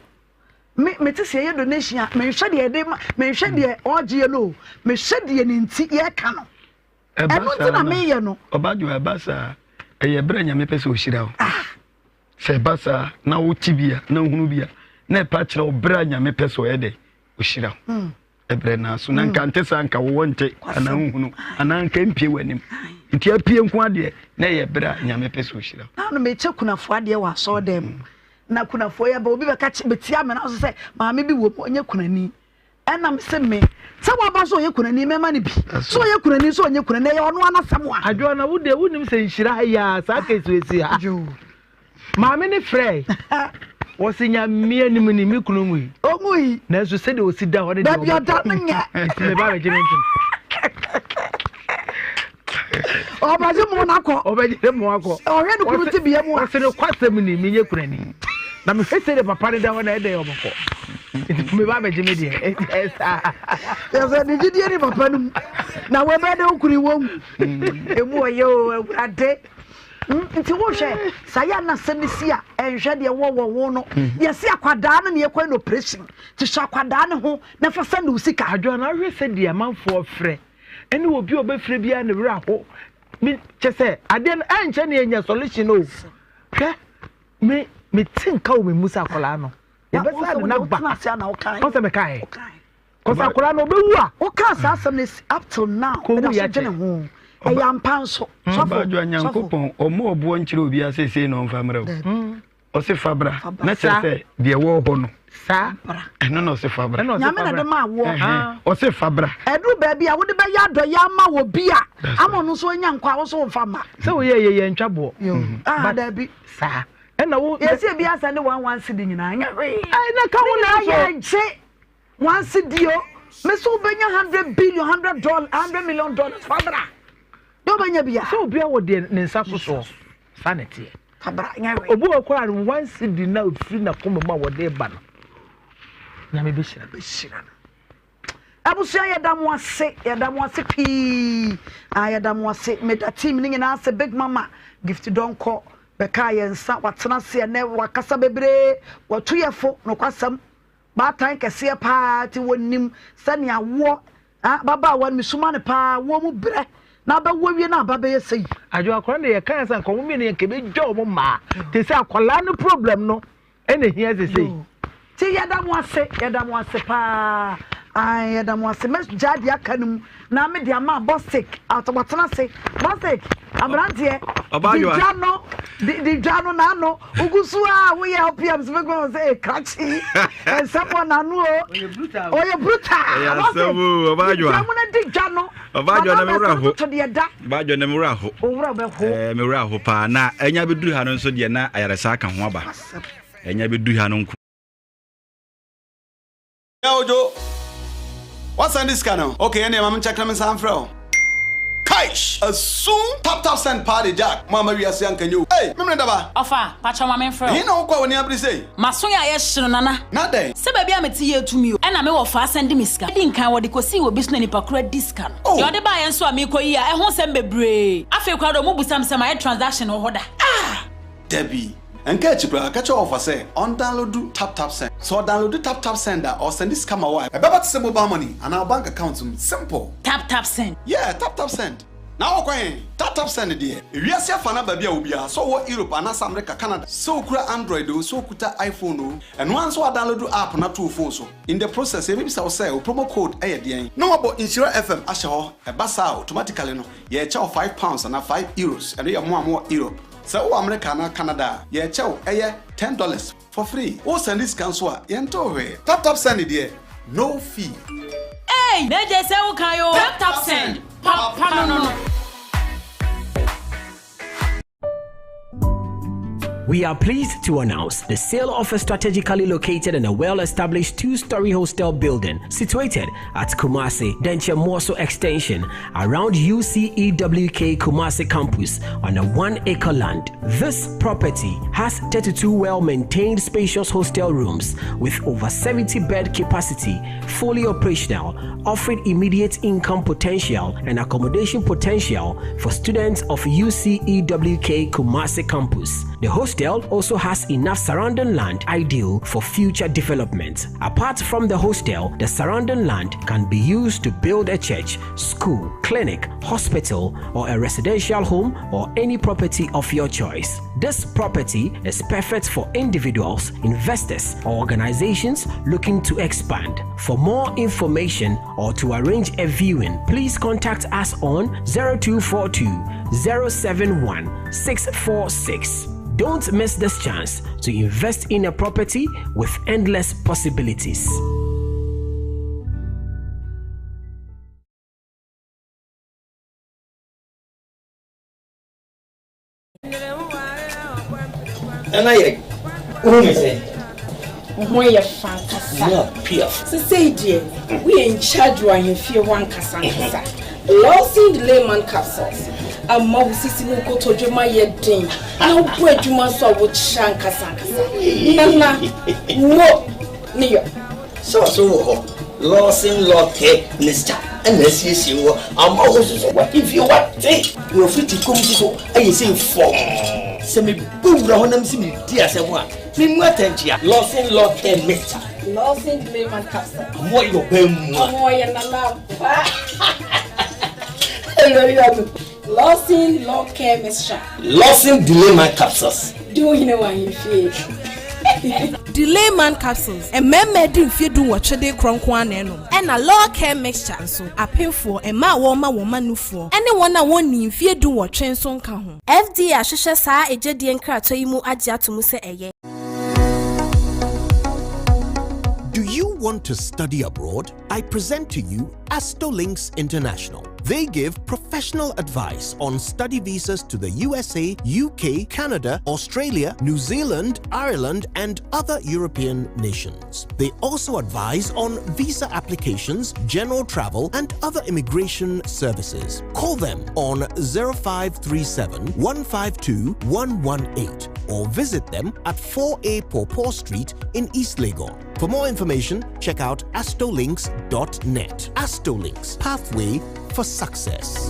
me ti se ye donation me hwe de de me hwe de oje no me hwe de ne nti ye ka no e mo ti na me ye no obajo ebasa eye bra nya me pese ohira o se basa na wo tibia na hunu bia na pa kire o bra nya me pese o ye de ohira ebre na so na nkante sa nka wo wonte ana hunu ana nka mpie wanim nti apie nko ade na ye bra nya me pese ohira na no me che kunafo ade wa so dem na kunafo ya ba obi be ka betia me na so se maame bi wo onye kunani enam se me se wa ba so onye kunani me ma ne bi so onye kunani so onye kunani ya ono anasam wa adwo na wo de wonim se nhira ya sa ka esuesi ha maame ne frey wo se nya me anim ni me kunu ngui ongui na so se de o si da ho de da bi oda nya me ba be jimentin o ba je mo na ko o ba je mo akọ o he de kunu ti bia mu o se de kwasem ni me nye kunani na me fese de papa de ho na e de o boko me ba be jime de esa ya se de jidie ni papa nu na we be de okuri wo emu oye o ade nti wo hwe saya na semisi a enhwe de wo no ye se akwada na ne ekwan no operation ti sha akwada ne ho na fa send usika adwo na hwe se de amanfo frɛ ene obi obefrɛ bia ne wura ho mi chese ade na enche ne enya solution o hwe me tinka o me musa akola no ya be sa na ba o se me kai ko sa akola no bewu a o ka sa asem ne up till now ko mu ya gene ho eya mpanso so ba jo nyankopon o mo obo nkyire obi asese no mfamra o se fabra na chese de wo ho no sa eno no se fabra nyame na de ma wo o se fabra edu ba bia wo de be ya do ya ma wo bia amo no so nya nkwa wo so mfama se wo ye ntwabo ba da bi sa ena wo yesi bia sa ne 11 cedi nyina nya ai na ka wo na ya nche 1 cedi o me so benya $100 million fabra do benya bia so bia wo de ne nsa so sanity fabra nya obu okora 1 cedi na ofri na koma ma wo de ba no nya me be shira abusia ya damu ase pi ya damu ase me da team ni na ase big mama gift don ko beka yensa watena se ne wakasa bebre watuyefo no kwasam ba tan kese pa ti wonim sane awo baba wan misuma ne pa wo mu bre na ba wo wie na ba be yesei ajo akora ne ye kan san ko mu ne ke be dwo mo ma te se akola no problem no ene hia sesei ti ya damu ase pa ya damu ase mes jadi akanum na me dia ma bosik atwatena se bosik abrantie di jano na no ugusu a wo ye opiam se go say krachi and someone na no o ye brutal ya sabu obajo a na di jano obajo na me wura ho to de da obajo na me wura ho owura be ho me wura ho pa na enya be duru ha no so de na ayaresa aka ho aba enya be duru ha no nko ya ojo what's on this channel okay ene mama chakra me san fro Kaish, a soon tap send party jack. Mama, we are saying, can you? Hey, Memrandaba. Ofa, Pacha Mamma Fro. You know what when you say? Masoya yes, Nana. Not there. Se baby I'm a to me, and I'm a fast and miska. I didn't count what the cosi will be snowing hypocrite discount. Oh, you're the buy and so amico here. I won't send me bray. I feel crowd of mobile some transaction or order. Ah, Debbie. And catch you offer say on download do tap send. So download the tap sender or send this camera wire. About to mobile money and our bank account simple. Tap send. Yeah, tap send. Now okay, tap send dear. If you see a fan baby will so what Europe and America, Canada. So kura Android so kuta iPhone and once we download the app na two phone so. In the process, maybe say promo code aye no about Nhyira FM asho a basa automatically no. Yeah, charge £5 and €5 and you more Europe. So America and Canada, yeah, chow, $10 for free. Oh, send this cancel, yento tap send it there, no fee. Hey, they just say okay, tap send. No. We are pleased to announce the sale of a strategically located and a well-established two-story hostel building situated at Kumasi, Denche Morso Extension around UCEWK Kumasi campus on a 1-acre land. This property has 32 well-maintained spacious hostel rooms with over 70-bed capacity, fully operational, offering immediate income potential and accommodation potential for students of UCEWK Kumasi campus. The hostel also has enough surrounding land ideal for future development. Apart from the hostel, the surrounding land can be used to build a church, school, clinic, hospital, or a residential home or any property of your choice. This property is perfect for individuals, investors, or organizations looking to expand. For more information or to arrange a viewing, please contact us on 0242 071 646. Don't miss this chance to invest in a property with endless possibilities. And I say, when you're fantastic. Say, dear, we in charge when you feel one cassansa. Losing the layman capsules. A mouse is in go to my yedding. No bread you must have with Shankasanga. Nana, no, near. So, losing Locke, Mister, and this is you. I'm always what if you want take your free to come to I say for semi boom round them see dear someone. Losing Locke, Mister. Losing the layman capsule. More your bem. More and Losing law care mixture. Losing delay my capsules. Do you know what you feel? Delay man capsules. And men didn't feel do what they cronkwan and a law care mixture. So I pay for a ma woman no for anyone I want in fear do what train son come. FD Ashisha sa a jedi and crato you adja to muse a. Do you want to study abroad? I present to you Astolinks International. They give professional advice on study visas to the USA, UK, Canada, Australia, New Zealand, Ireland, and other European nations. They also advise on visa applications, general travel, and other immigration services. Call them on 0537 152 118 or visit them at 4A Pawpaw Street in East Legon. For more information, check out astolinks.net. Astolinks, pathway for success.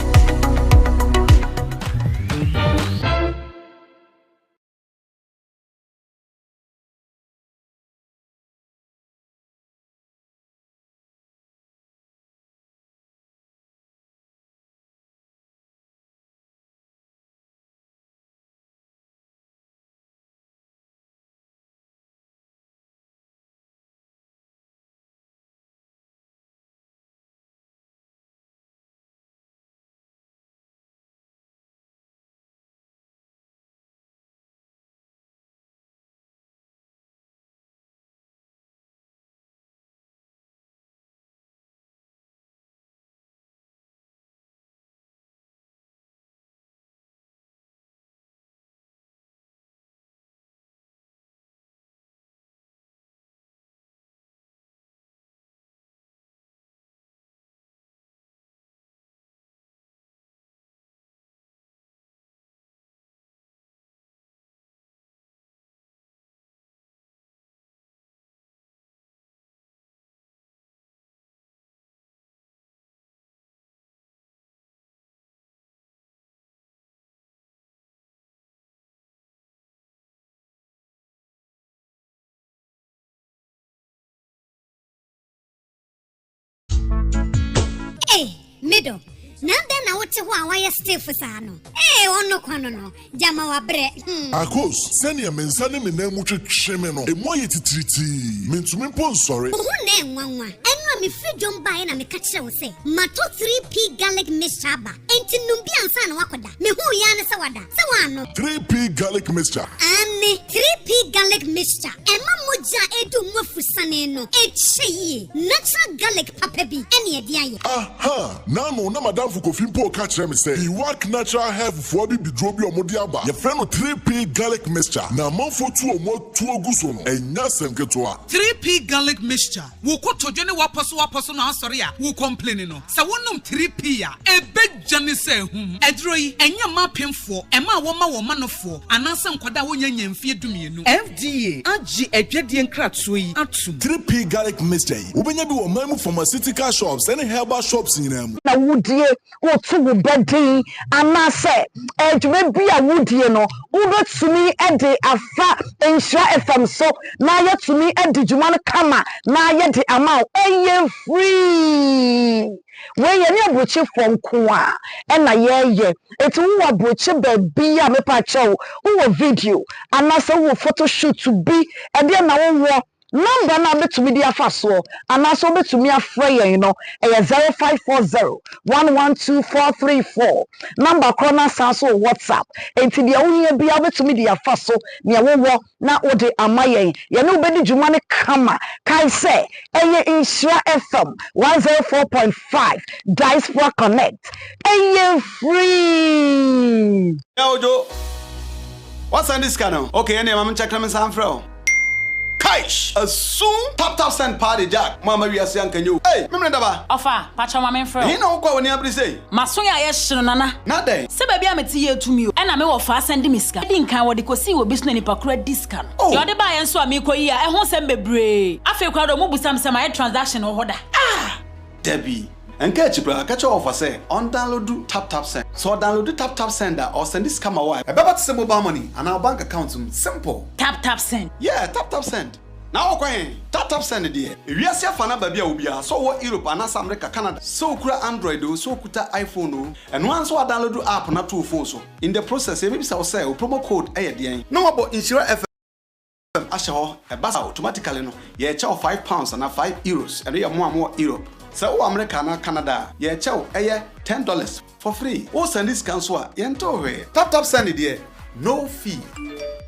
Middle. Now then, I want to why you stay for Sano. Oh no, Quanono, Jama Bre. Akos, send your men, send him in them which shemeno, a moye triti. Mean to me, sorry. Who name one? And me free don't buy and I catch you say. Mato 3P garlic mixture. Ain't Numbian San Wakoda. Me who yana sawada. Sawano. 3P garlic mixture. And 3P garlic mixture. Emma Moja edu mufusaneno. Eche natural garlic papebi. Any idea? Aha, no, madam. Fukofimpo catch me say he work natural hair for be drobi or modiaba. Your friend 3P garlic mixture. Na man for 2 or more 2 guson and yasem ketwa. 3P garlic mixture. Wo ko tojene waposo na sorry a wo complain no. Sa wonum 3P ya e bejane say hum. Edroi enya mapemfo e ma wo ma no fo. Anansa nkwada wo nyanya mfie dumienu. FDA agi edwedie nkratso yi atum. 3P garlic mixture. Ubenya bi wo mamu pharmaceutical shops and herbal shops nyinam. Na wudie wo to wo bedi anase edwe bia wudie no wobetumi ede afa Nhyira FM so na yetumi ede dwuma no kama na yede ama eye free we ye ne abrochi fonko a na ye etu wo abrochi ba bia me pa chew wo video anase wo photo shoot to be ede na wo number na betumi dia faso anaso betumi afra yen no 0540 112434 number corner sanso WhatsApp enti dia wo bia betumi dia faso ne wo na ode amayen ye no bedi dwuma ne kama kai se eye Nhyira FM 104.5 Diaspora Connect eye free Ojo, what's on this channel? Okay, any mama check them some fro. Kaish, a soon tap send party jack. Mama we are saying can you? Hey, remember that? Ofa, pacha mama fro. You know what when you say? Masoya yeshino nana. Not there. Se baby ameti ye to me. And me wo fa send miska. Din kan wo de kosi wo bisu ni pakura discount. Yo de ba yen so amiko yi a ehon sem bebre. Afi kwa do mo busam sem ay transaction wo hoda. Debbie. And catch you, catch your offer say on download tap send. So download tap sender or send this camera wire. I better send mobile money and our bank account simple. Tap send. Yeah, tap send. Now okay, tap send it there. If you see a fan baby ubia, so what Europe and America, Canada, so kura Android, so kuta iPhone, and once we download app na 2 phone so. In the process, maybe say promo code ADN. No about Nhyira FM. Asho, a bus automatically no. Yeah, chow £5 and €5, and we are more Europe. So America na Canada, yeah, chow, $10 for free. Oh, send this cancel, yento tap send it there, no fee.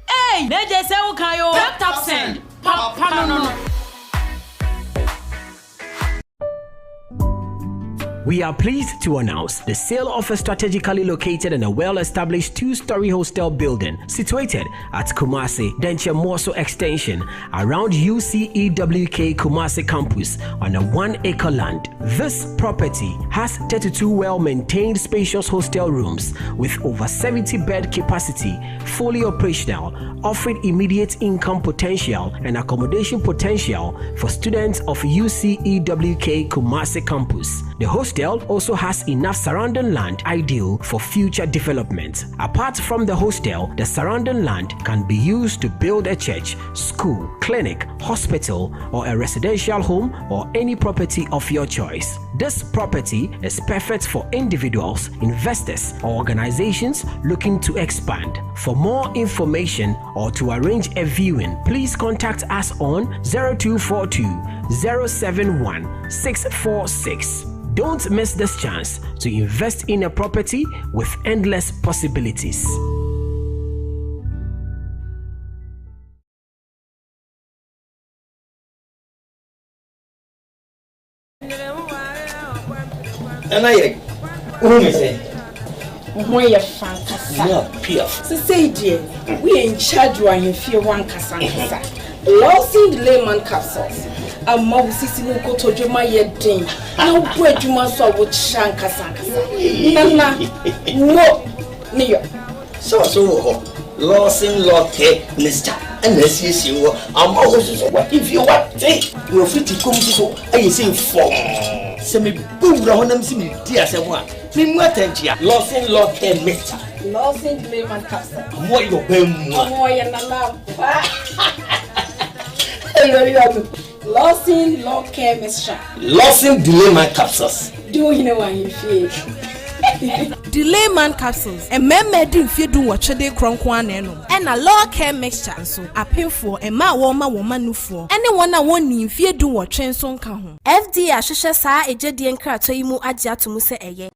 Hey, they just say okay, yo. Tap send. No. We are pleased to announce the sale of a strategically located and a well-established 2-story hostel building situated at Kumasi, Denche Morso Extension around UCEWK Kumasi campus on a 1-acre land. This property has 32 well-maintained spacious hostel rooms with over 70 bed capacity, fully operational, offering immediate income potential and accommodation potential for students of UCEWK Kumasi campus. The hostel also has enough surrounding land ideal for future development. Apart from the hostel, the surrounding land can be used to build a church, school, clinic, hospital, or a residential home or any property of your choice. This property is perfect for individuals, investors, or organizations looking to expand. For more information or to arrange a viewing, please contact us on 0242 071 646. Don't miss this chance to invest in a property with endless possibilities. And I say, Why you fantastic? So say, dear, we in charge when you feel one cassansa. Losing the layman capsules. A mob sissy no go to my yedding. No bread you must saw with shankasa. Nana, no, near. So, losing lotte, Mr. And this is you. I'm always what if you want to. You're free to come to I say for. Semi boom round them see me, dear someone. Me more attention. Losing lotte, Mr. Losing the layman capsule. What your bem? More than a Losing law care mixture. Losing delay my capsules. doing no one you Delay man capsules. A medi if you do what you did cronkwaneno. And a law care mixture so a pay for a ma woman no for. Anyone I want if you do what train son can. FD Ashisha sa a jedi and kratoimu adja to muse eye.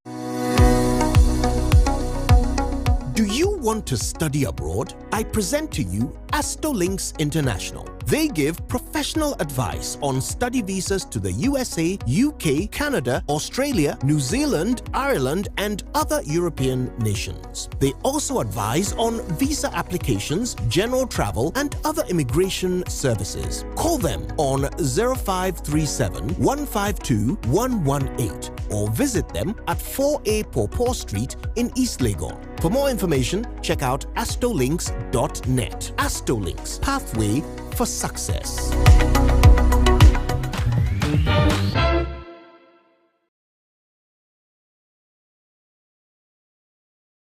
Do you want to study abroad? I present to you Astolinks International. They give professional advice on study visas to the USA, UK, Canada, Australia, New Zealand, Ireland, and other European nations. They also advise on visa applications, general travel, and other immigration services. Call them on 0537 152 118 or visit them at 4A Pawpaw Street in East Legon. For more information, check out astolinks.net. Astolinks, pathway for success.